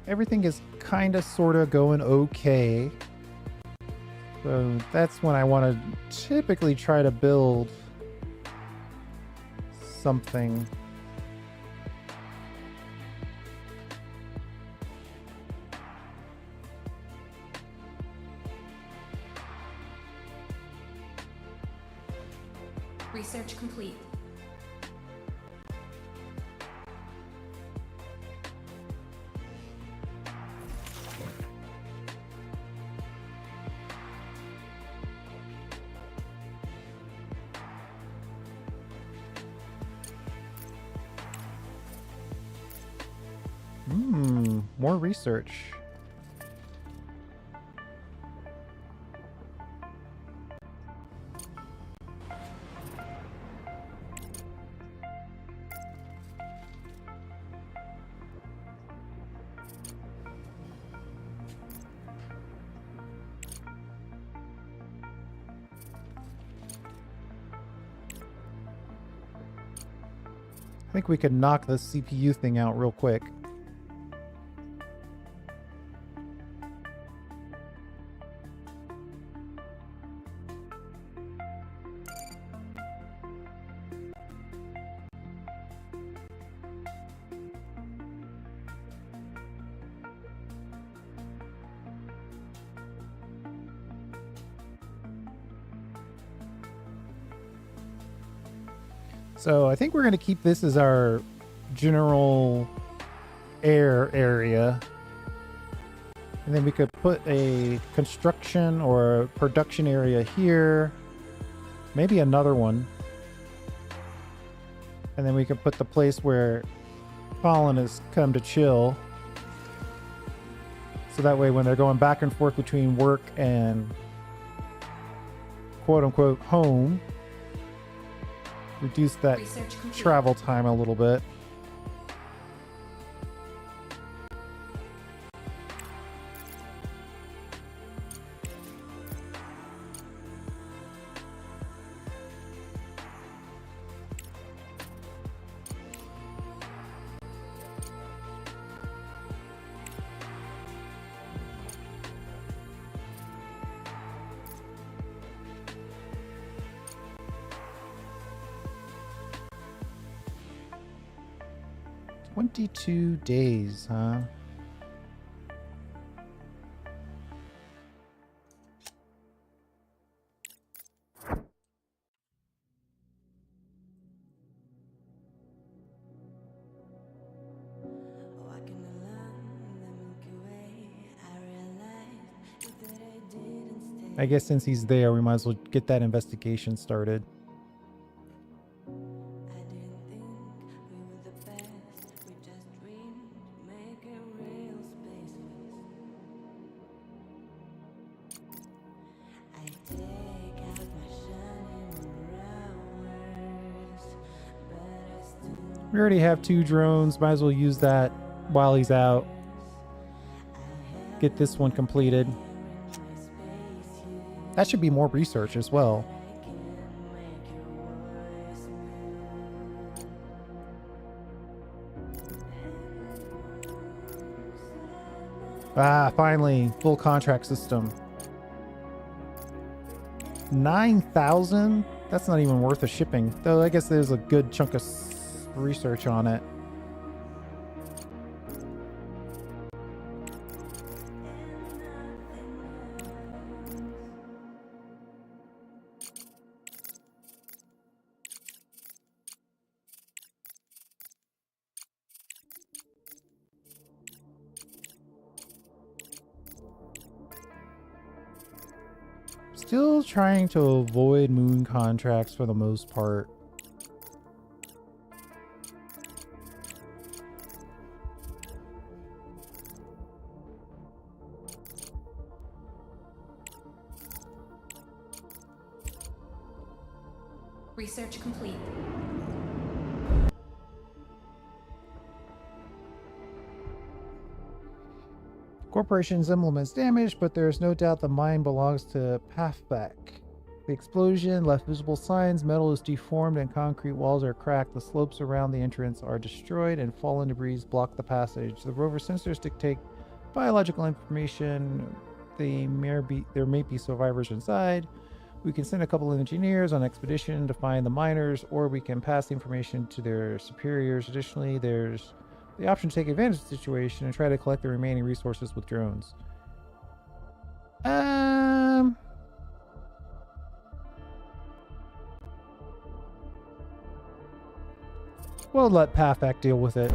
Everything is kind of sort of going okay. So that's when I want to typically try to build something. Research complete. More research. I think we could knock the CPU thing out real quick. So I think we're going to keep this as our general air area. And then we could put a construction or production area here. Maybe another one. And then we could put the place where colonists come to chill. So that way when they're going back and forth between work and quote unquote home, reduce that travel time a little bit. $22, huh? I guess since he's there, we might as well get that investigation started. We already have 2 drones. Might as well use that while he's out. Get this one completed. That should be more research as well. Ah, finally, full contract system. 9,000? That's not even worth the shipping. Though I guess there's a good chunk of research on it. Still trying to avoid moon contracts for the most part. Research complete. Corporation's implements damaged, but there is no doubt the mine belongs to Pathback. The explosion left visible signs, metal is deformed, and concrete walls are cracked. The slopes around the entrance are destroyed, and fallen debris block the passage. The rover sensors dictate biological information. There may be survivors inside. We can send a couple of engineers on expedition to find the miners, or we can pass the information to their superiors. Additionally, there's the option to take advantage of the situation and try to collect the remaining resources with drones. We'll let Pathak deal with it.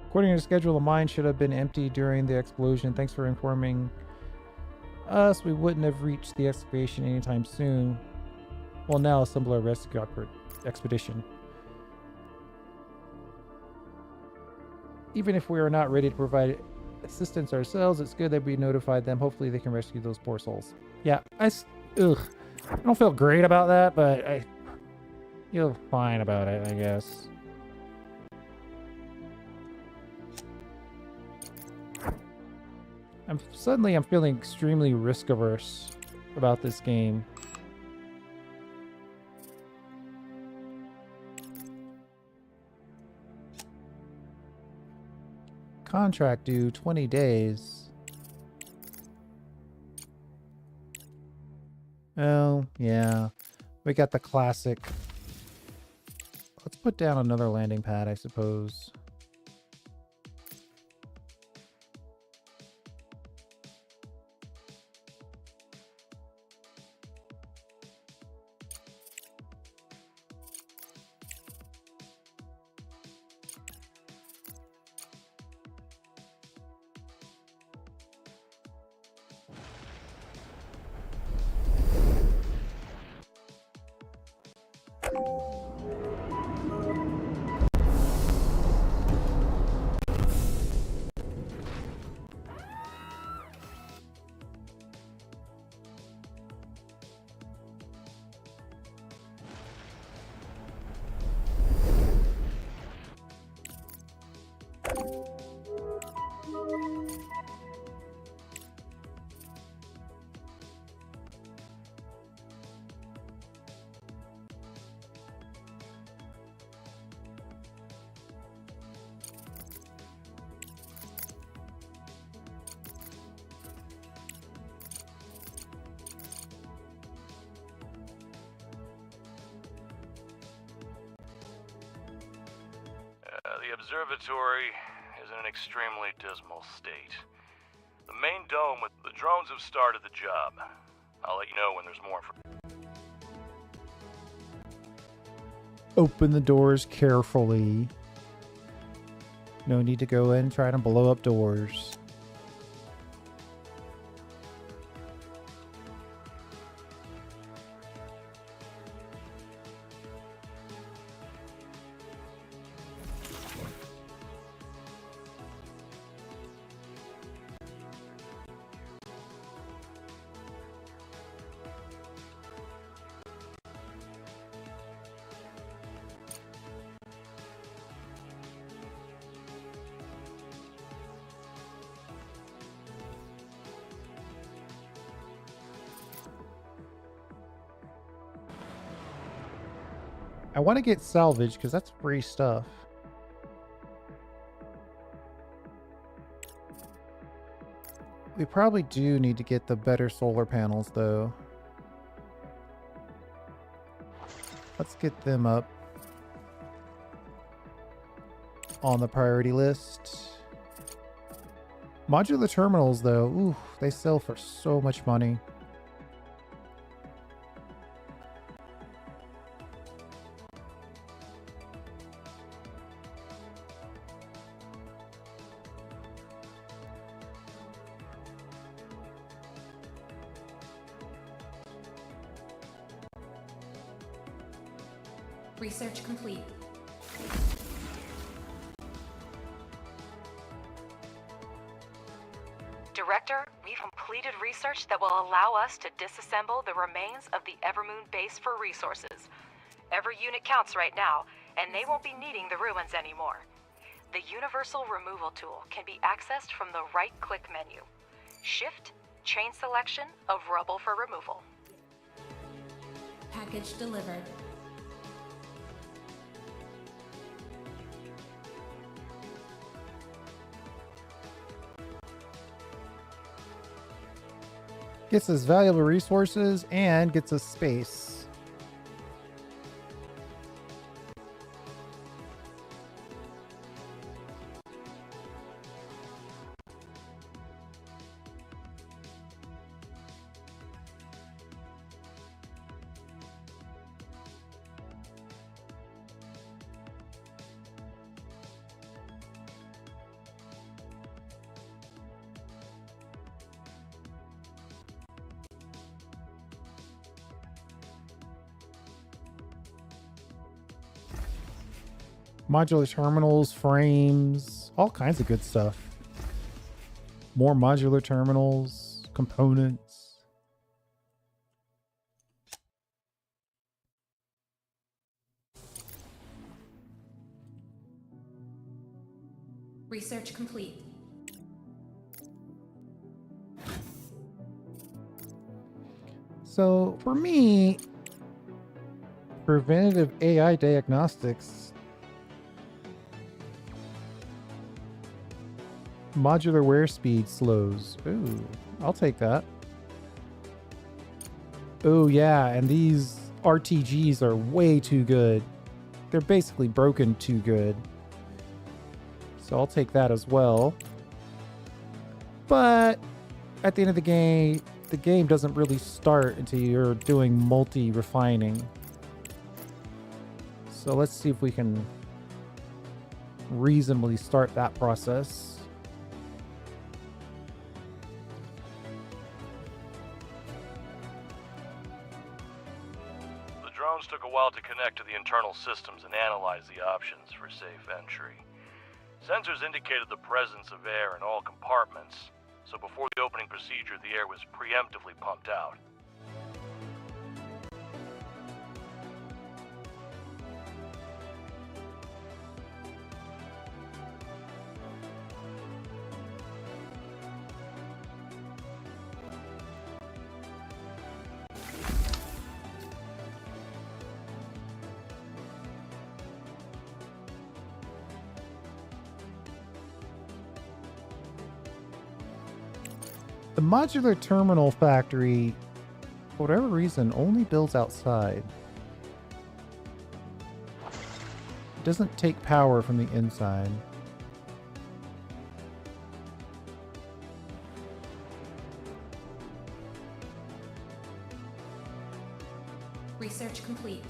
According to the schedule, the mine should have been empty during the explosion. Thanks for informing us. We wouldn't have reached the excavation anytime soon. We'll now assemble a rescue expedition. Even if we are not ready to provide assistance ourselves, it's good that we notified them. Hopefully they can rescue those poor souls. Yeah, I don't feel great about that, but I feel fine about it, I guess. I'm feeling extremely risk averse about this game. Contract due 20 days. Oh, yeah. We got the classic. Let's put down another landing pad, I suppose. The observatory is in an extremely dismal state. The main dome with the drones have started the job. I'll let you know when there's more. Open the doors carefully. No need to go in and try to blow up doors. I want to get salvage because that's free stuff. We probably do need to get the better solar panels though. Let's get them up on the priority list. Modular terminals though, ooh, they sell for so much money. Research complete. Director, we've completed research that will allow us to disassemble the remains of the Evermoon base for resources. Every unit counts right now, and they won't be needing the ruins anymore. The Universal Removal tool can be accessed from the right-click menu. Shift, chain selection of rubble for removal. Package delivered. Gets us valuable resources and gets us space. Modular terminals, frames, all kinds of good stuff. More modular terminals, components. Research complete. So for me, preventative AI diagnostics, modular wear speed slows. Ooh, I'll take that. Oh yeah, and these RTGs are way too good. They're basically broken too good. So I'll take that as well. But at the end of the game doesn't really start until you're doing multi-refining. So let's see if we can reasonably start that process. The drones took a while to connect to the internal systems and analyze the options for safe entry. Sensors indicated the presence of air in all compartments, so before the opening procedure, the air was preemptively pumped out. The modular terminal factory, for whatever reason, only builds outside. It doesn't take power from the inside. Research complete.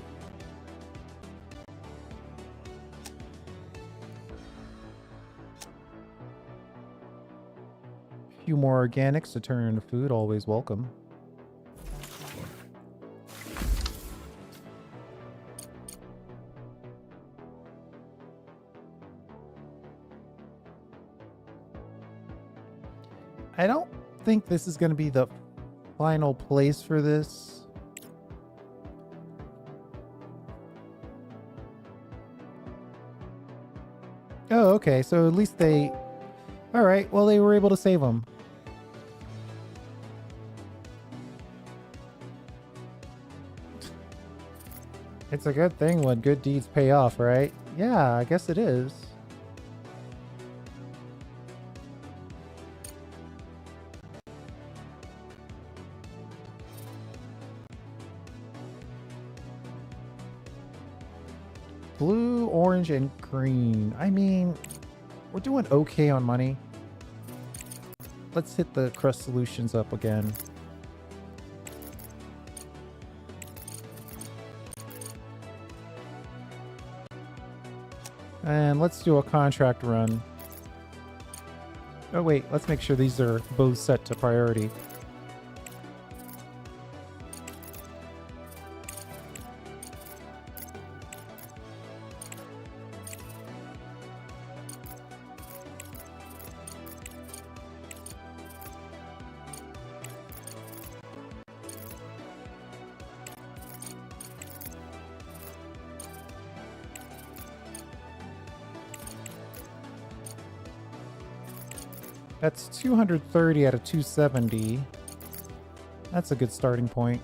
Few more organics to turn into food, always welcome. I don't think this is going to be the final place for this. Oh, okay. So at least they... All right. Well, they were able to save them. It's a good thing when good deeds pay off, right? Yeah, I guess it is. Blue, orange, and green. I mean, we're doing okay on money. Let's hit the Crust Solutions up again. And let's do a contract run. Oh wait, let's make sure these are both set to priority. That's 230 out of 270. That's a good starting point.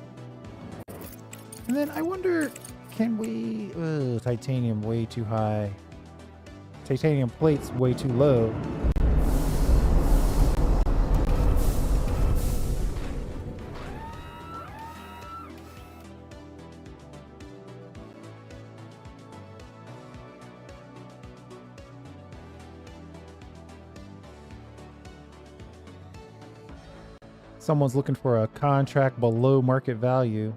And then I wonder, can we... Ugh, titanium way too high. Titanium plates way too low. Someone's looking for a contract below market value.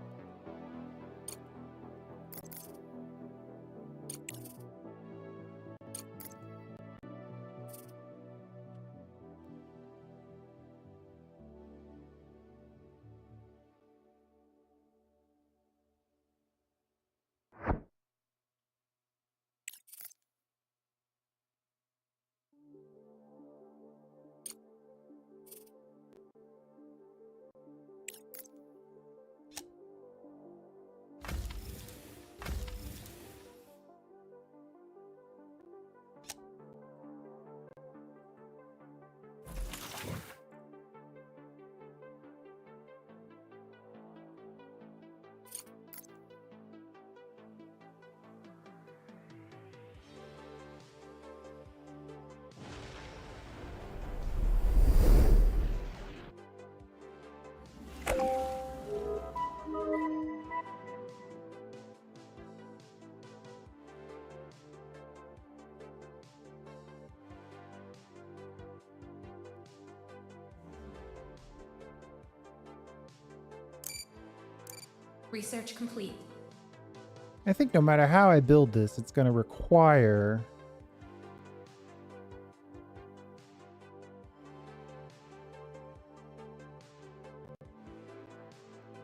Research complete. I think no matter how I build this, it's going to require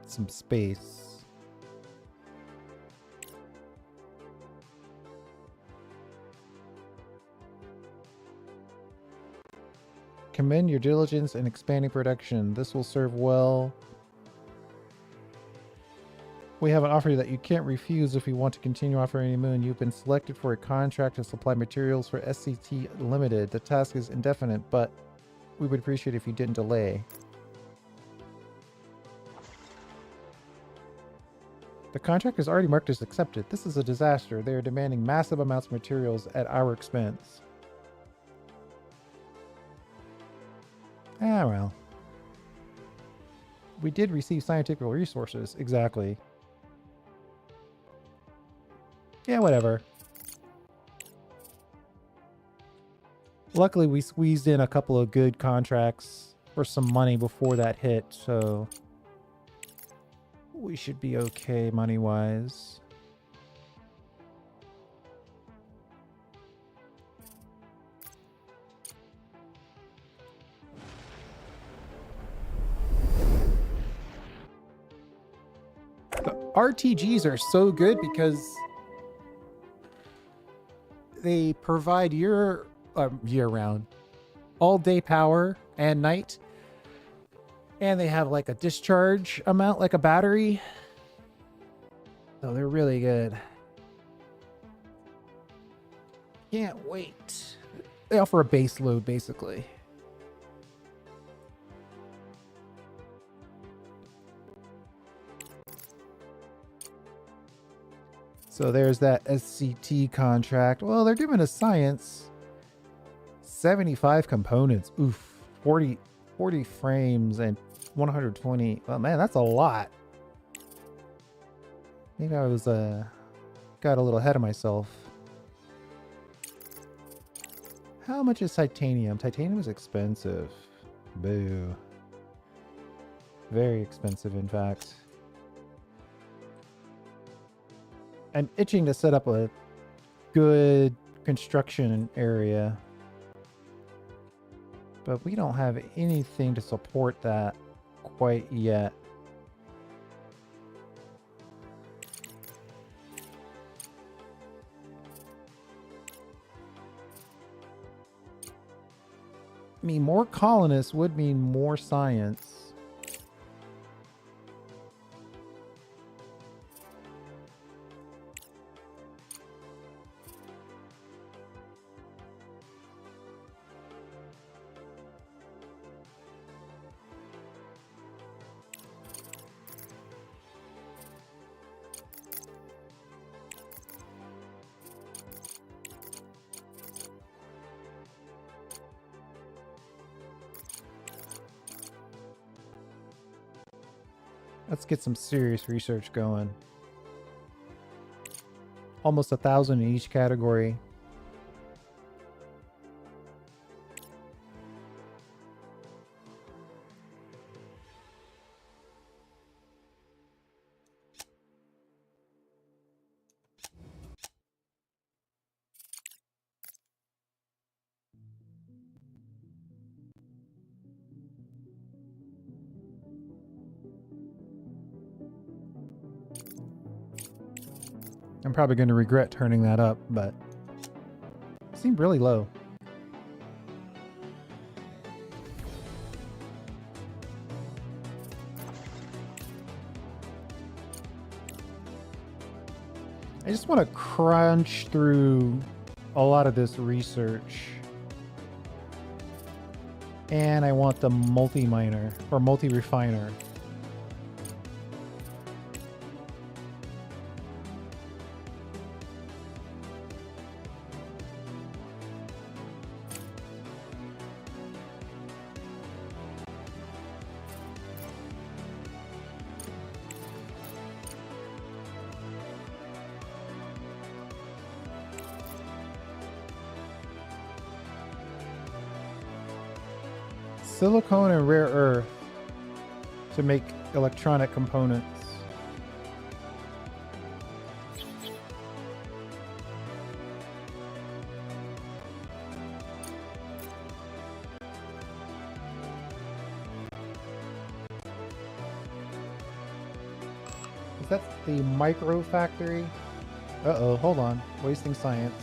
some space. Commend your diligence in expanding production. This will serve well. We have an offer that you can't refuse if you want to continue operating the moon. You've been selected for a contract to supply materials for SCT Limited. The task is indefinite, but we would appreciate if you didn't delay. The contract is already marked as accepted. This is a disaster. They are demanding massive amounts of materials at our expense. Ah, well. We did receive scientific resources. Exactly. Yeah, whatever. Luckily, we squeezed in a couple of good contracts for some money before that hit, so we should be okay money-wise. The RTGs are so good because they provide year-round, all-day power and night, and they have like a discharge amount, like a battery. So they're really good. Can't wait. They offer a base load, basically. So there's that SCT contract. Well, they're giving us science. 75 components. Oof. 40 frames and 120. Oh man, that's a lot. Maybe I was got a little ahead of myself. How much is titanium? Titanium is expensive. Boo. Very expensive, in fact. I'm itching to set up a good construction area, but we don't have anything to support that quite yet. I mean, more colonists would mean more science. Let's get some serious research going. Almost 1,000 in each category. I'm probably going to regret turning that up, but it seemed really low. I just want to crunch through a lot of this research. And I want the multi-miner or multi-refiner. Silicone and rare earth to make electronic components. Is that the micro factory? Uh-oh, hold on. Wasting science.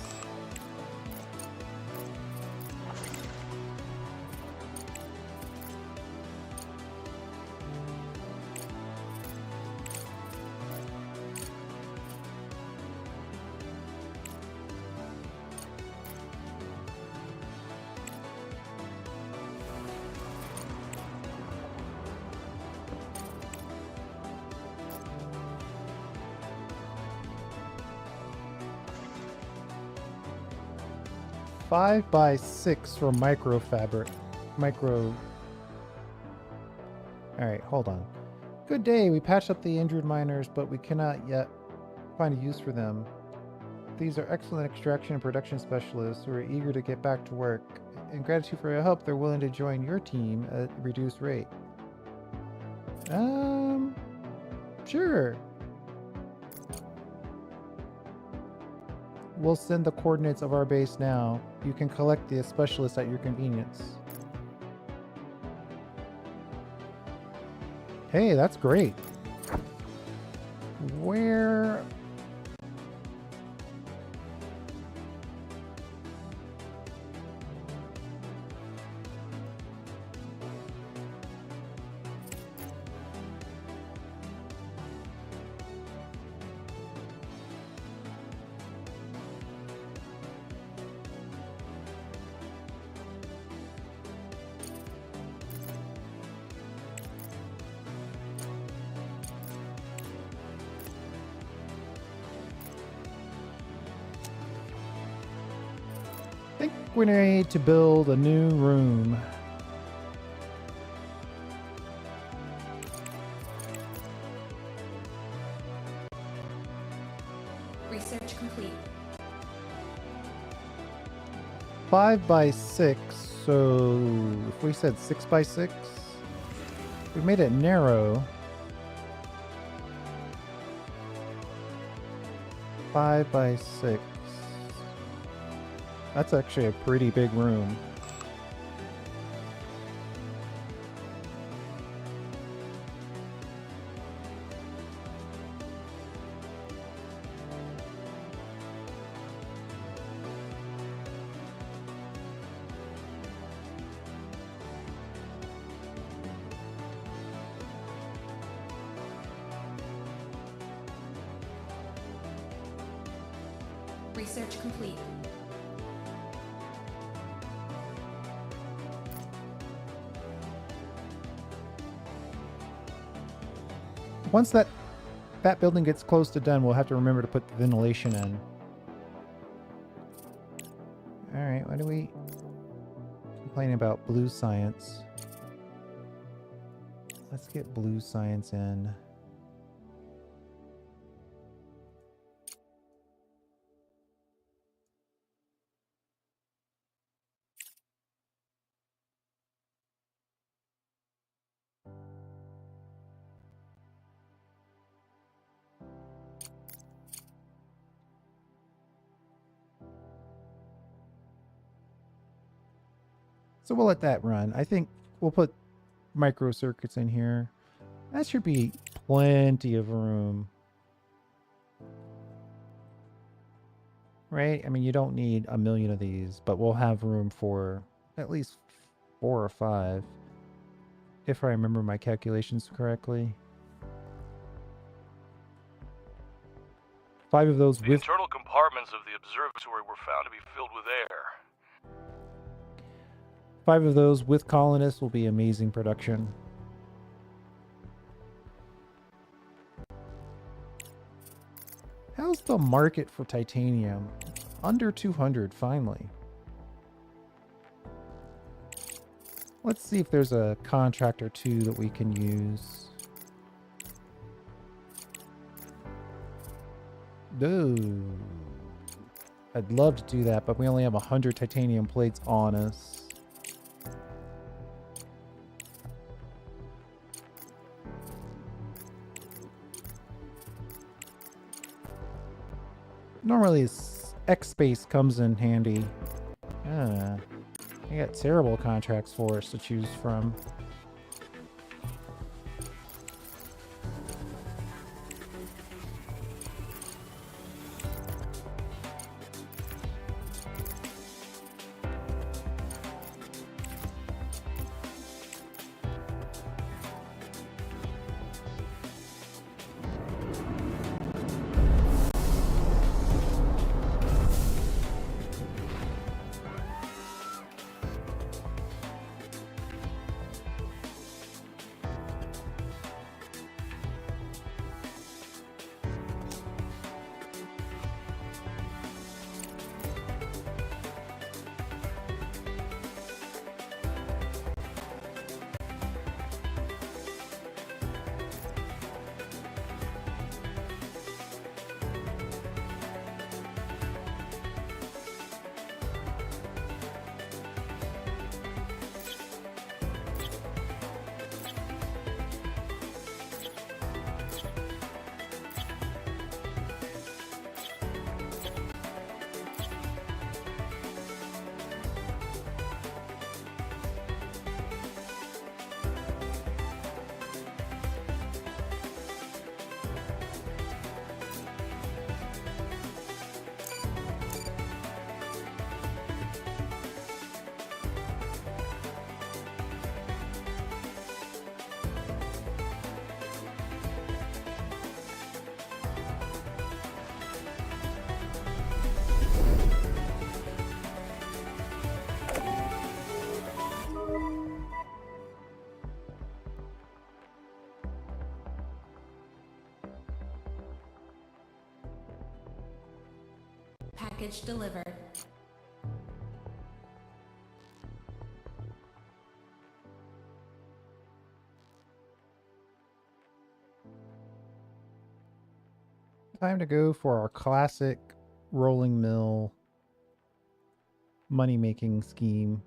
Five by 6 for microfabric. Alright, hold on. Good day. We patched up the injured miners, but we cannot yet find a use for them. These are excellent extraction and production specialists who are eager to get back to work. In gratitude for your help, they're willing to join your team at a reduced rate. Sure. We'll send the coordinates of our base now. You can collect the specialist at your convenience. Hey, that's great. Where... I think we need to build a new room. Research complete. 5 by 6, so if we said 6 by 6, we made it narrow. 5 by 6. That's actually a pretty big room. Research complete. Once that building gets close to done, we'll have to remember to put the ventilation in. Alright, why do we complain about blue science? Let's get blue science in. So we'll let that run. I think we'll put microcircuits in here. That should be plenty of room. Right? I mean, you don't need a million of these, but we'll have room for at least 4 or 5. If I remember my calculations correctly. 5 of those The with... internal compartments of the observatory were found to be filled with air. 5 of those with colonists will be amazing production. How's the market for titanium? Under 200, finally. Let's see if there's a contract or two that we can use. Ooh. I'd love to do that, but we only have 100 titanium plates on us. Normally, X-Space comes in handy. I got terrible contracts for us to choose from. Package delivered. Time to go for our classic rolling mill money-making scheme.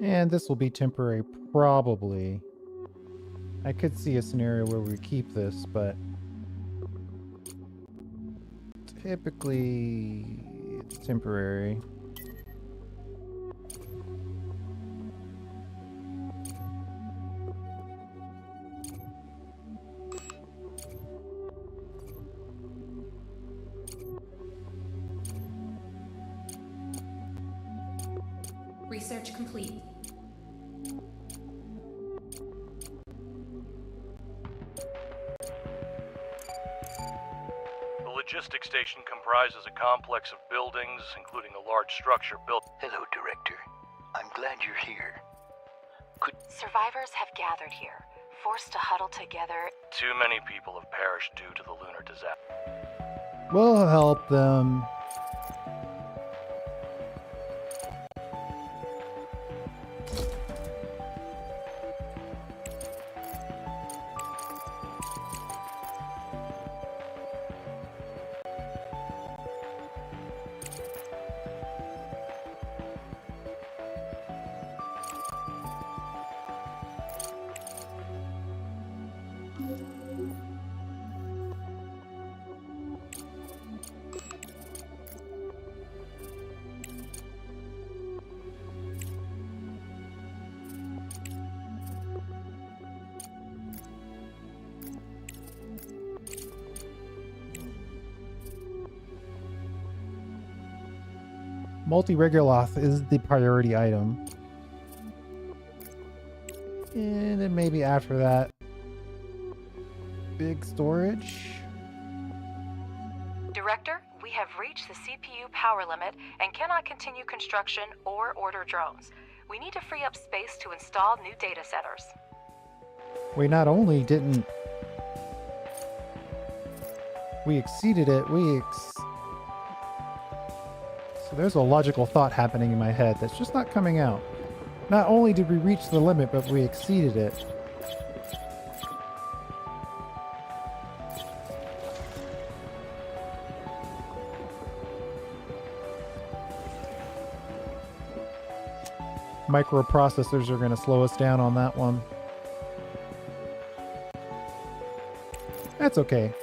And this will be temporary, probably. I could see a scenario where we keep this, but typically it's temporary. Research complete. The logistics station comprises a complex of buildings, including a large structure built. Hello, Director. I'm glad you're here. Survivors have gathered here, forced to huddle together. Too many people have perished due to the lunar disaster. We'll help them. Multi-Reguloth is the priority item. And then maybe after that, big storage. Director, we have reached the CPU power limit and cannot continue construction or order drones. We need to free up space to install new data centers. We not only didn't... We exceeded it, So there's a logical thought happening in my head that's just not coming out. Not only did we reach the limit, but we exceeded it. Microprocessors are going to slow us down on that one. That's okay.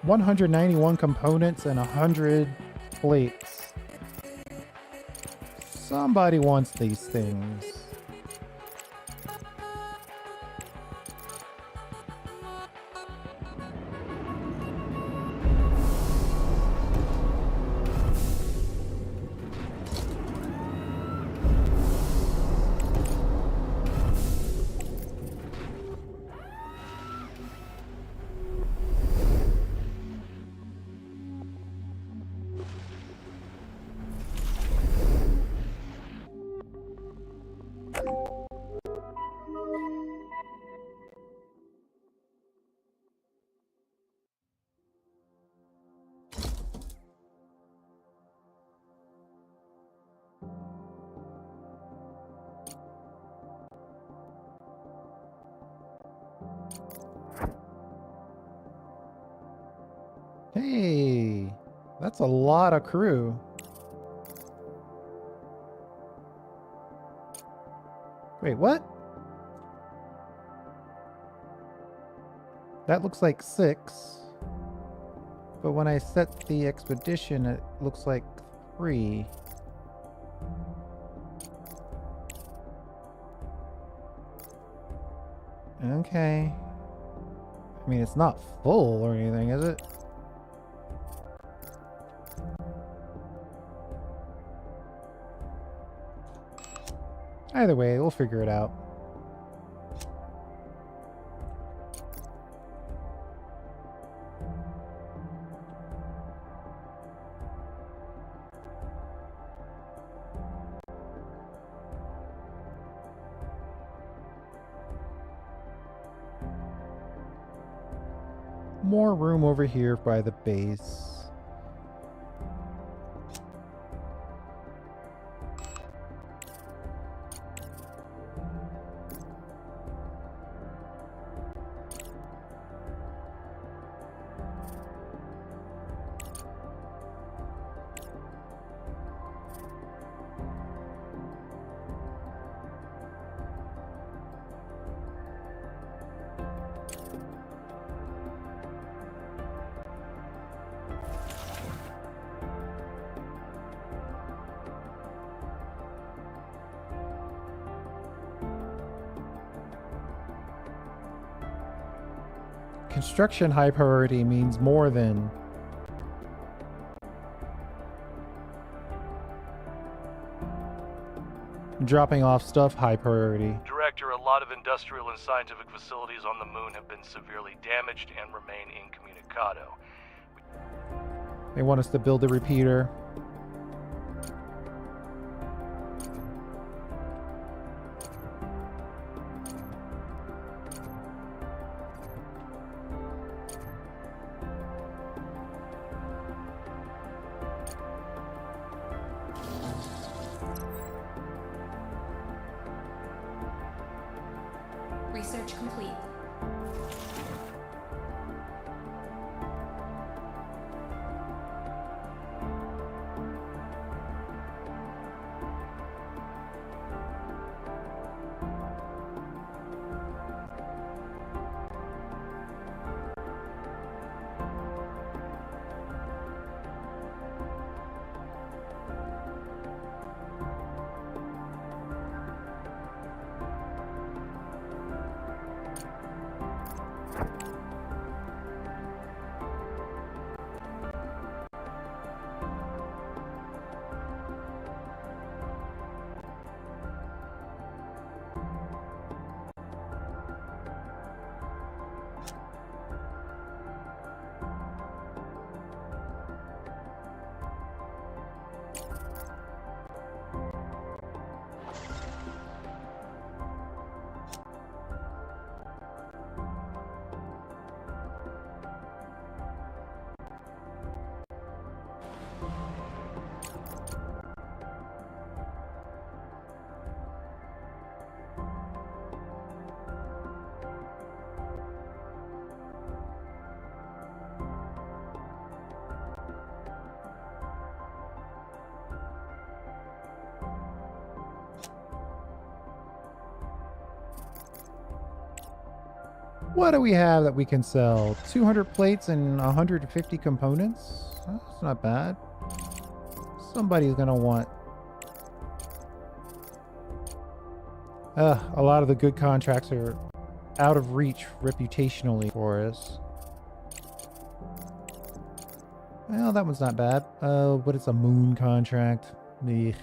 $191 components and 100 plates. Somebody wants these things. Hey, that's a lot of crew. Wait, what? That looks like 6. But when I set the expedition, it looks like 3. Okay. I mean, it's not full or anything, is it? Either way, we'll figure it out. More room over here by the base. Construction high priority means more than dropping off stuff high priority. Director, a lot of industrial and scientific facilities on the moon have been severely damaged and remain incommunicado. They want us to build a repeater. Research complete. What do we have that we can sell? 200 plates and 150 components? That's not bad. Somebody's gonna want... a lot of the good contracts are out of reach reputationally for us. Well, that one's not bad. But it's a moon contract. Ugh.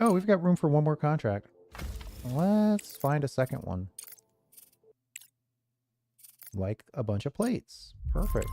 Oh, we've got room for one more contract. Let's find a second one. Like a bunch of plates. Perfect.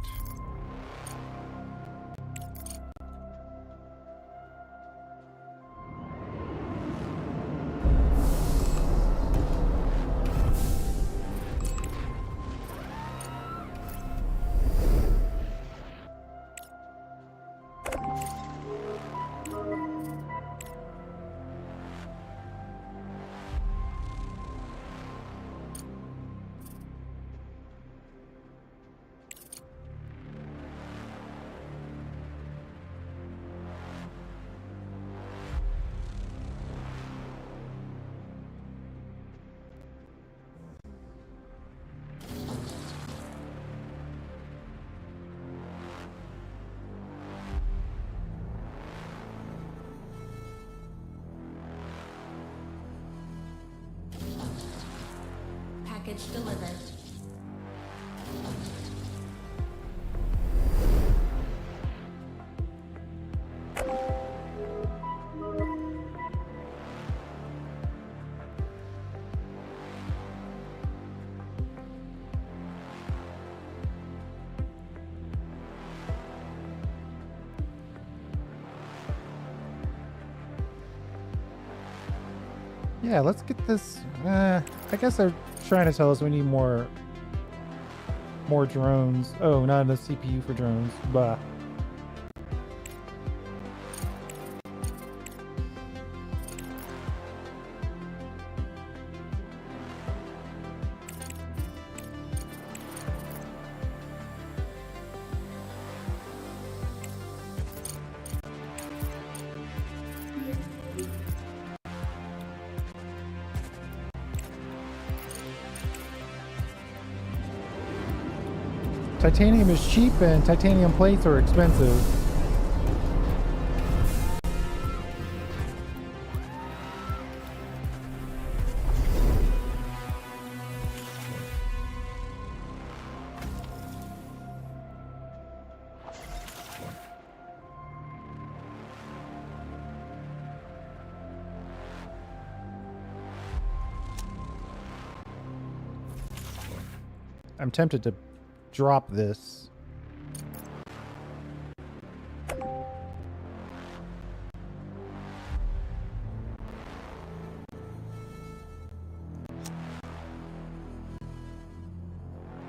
Package delivered. Yeah, let's get this. I guess they're trying to tell us we need more drones. Oh, not enough CPU for drones. Bah. Titanium is cheap and titanium plates are expensive. I'm tempted to drop this.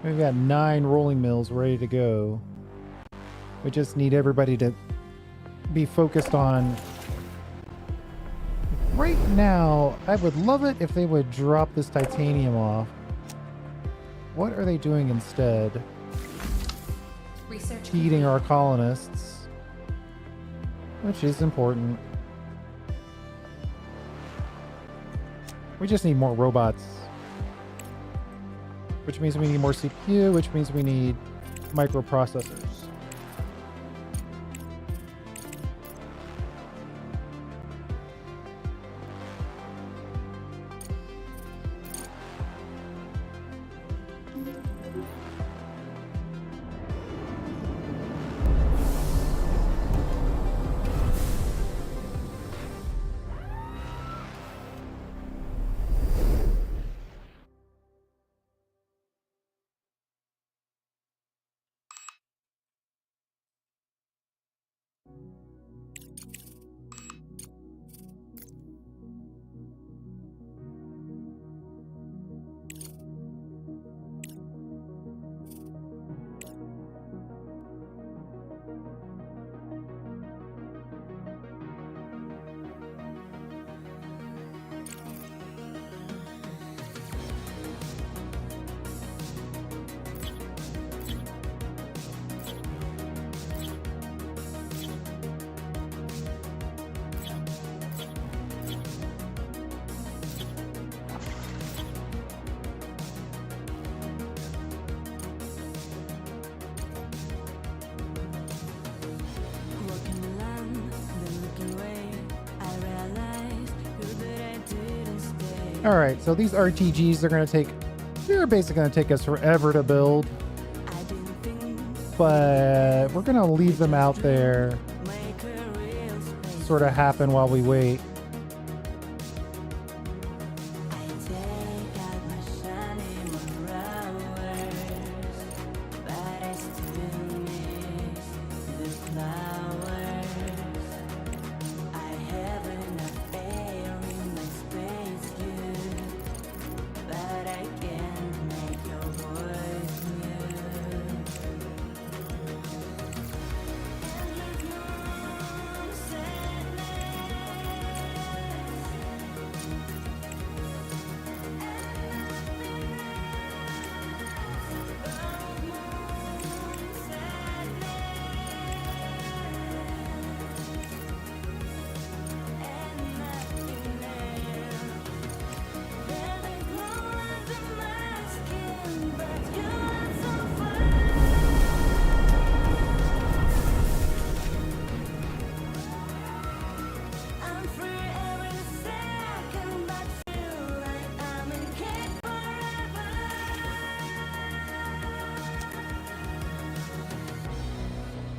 We've got 9 rolling mills ready to go. We just need everybody to be focused on. Right now, I would love it if they would drop this titanium off. What are they doing instead? Research Feeding our colonists, which is important. We just need more robots, which means we need more CPU, which means we need microprocessors. All right, so these RTGs are they're basically going to take us forever to build, but we're going to leave them out there, sort of happen while we wait.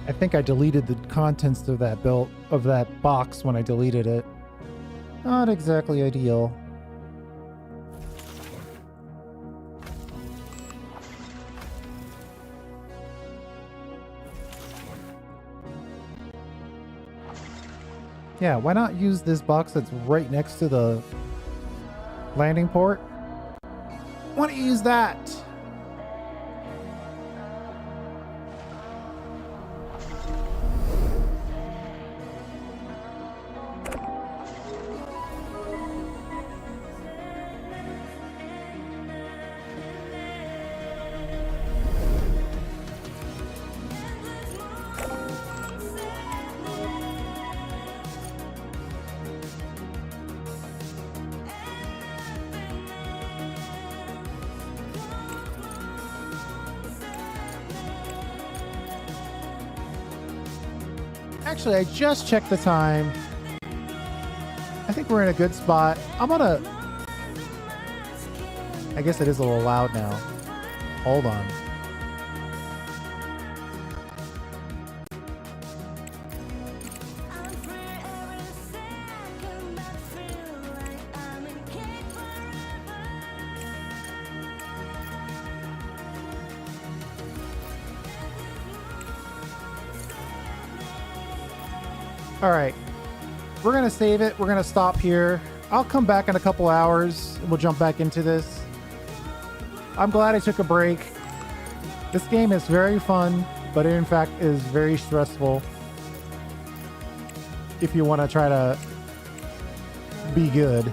I think I deleted the contents of that box when I deleted it. Not exactly ideal. Yeah, why not use this box that's right next to the landing port? Why don't you use that? Actually, I just checked the time. I think we're in a good spot. I guess it is a little loud now. Hold on. All right, we're gonna save it. We're gonna stop here. I'll come back in a couple hours and we'll jump back into this. I'm glad I took a break. This game is very fun, but it in fact is very stressful if you want to try to be good.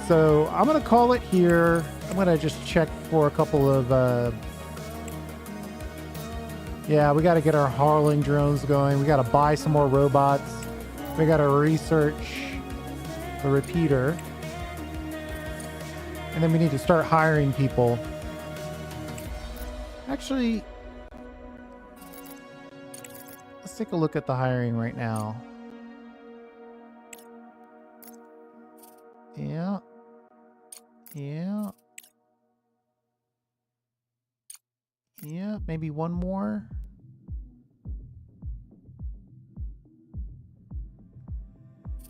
So I'm gonna call it here. I'm gonna just check for a couple of yeah, we got to get our Harling drones going. We got to buy some more robots. We got to research the repeater. And then we need to start hiring people. Actually, let's take a look at the hiring right now. Yeah. Yeah. Yeah, maybe one more.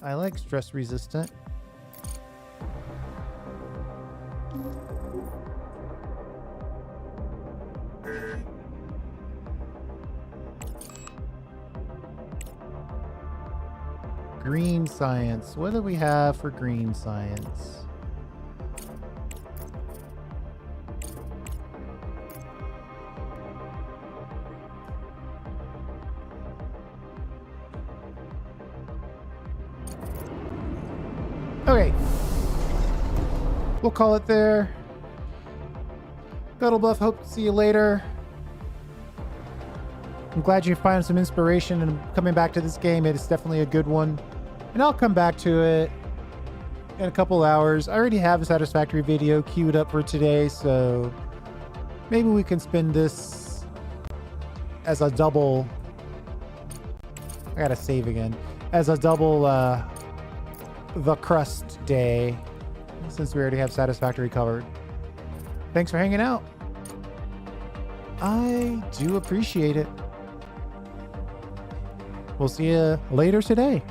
I like stress resistant. Green science. What do we have for green science? Okay. We'll call it there. Guttlebluff, hope to see you later. I'm glad you find some inspiration in coming back to this game. It is definitely a good one. And I'll come back to it in a couple hours. I already have a Satisfactory video queued up for today, so maybe we can spin this as a double. I gotta save again. As a double the Crust day, since we already have Satisfactory covered. Thanks for hanging out. I do appreciate it. We'll see you later today.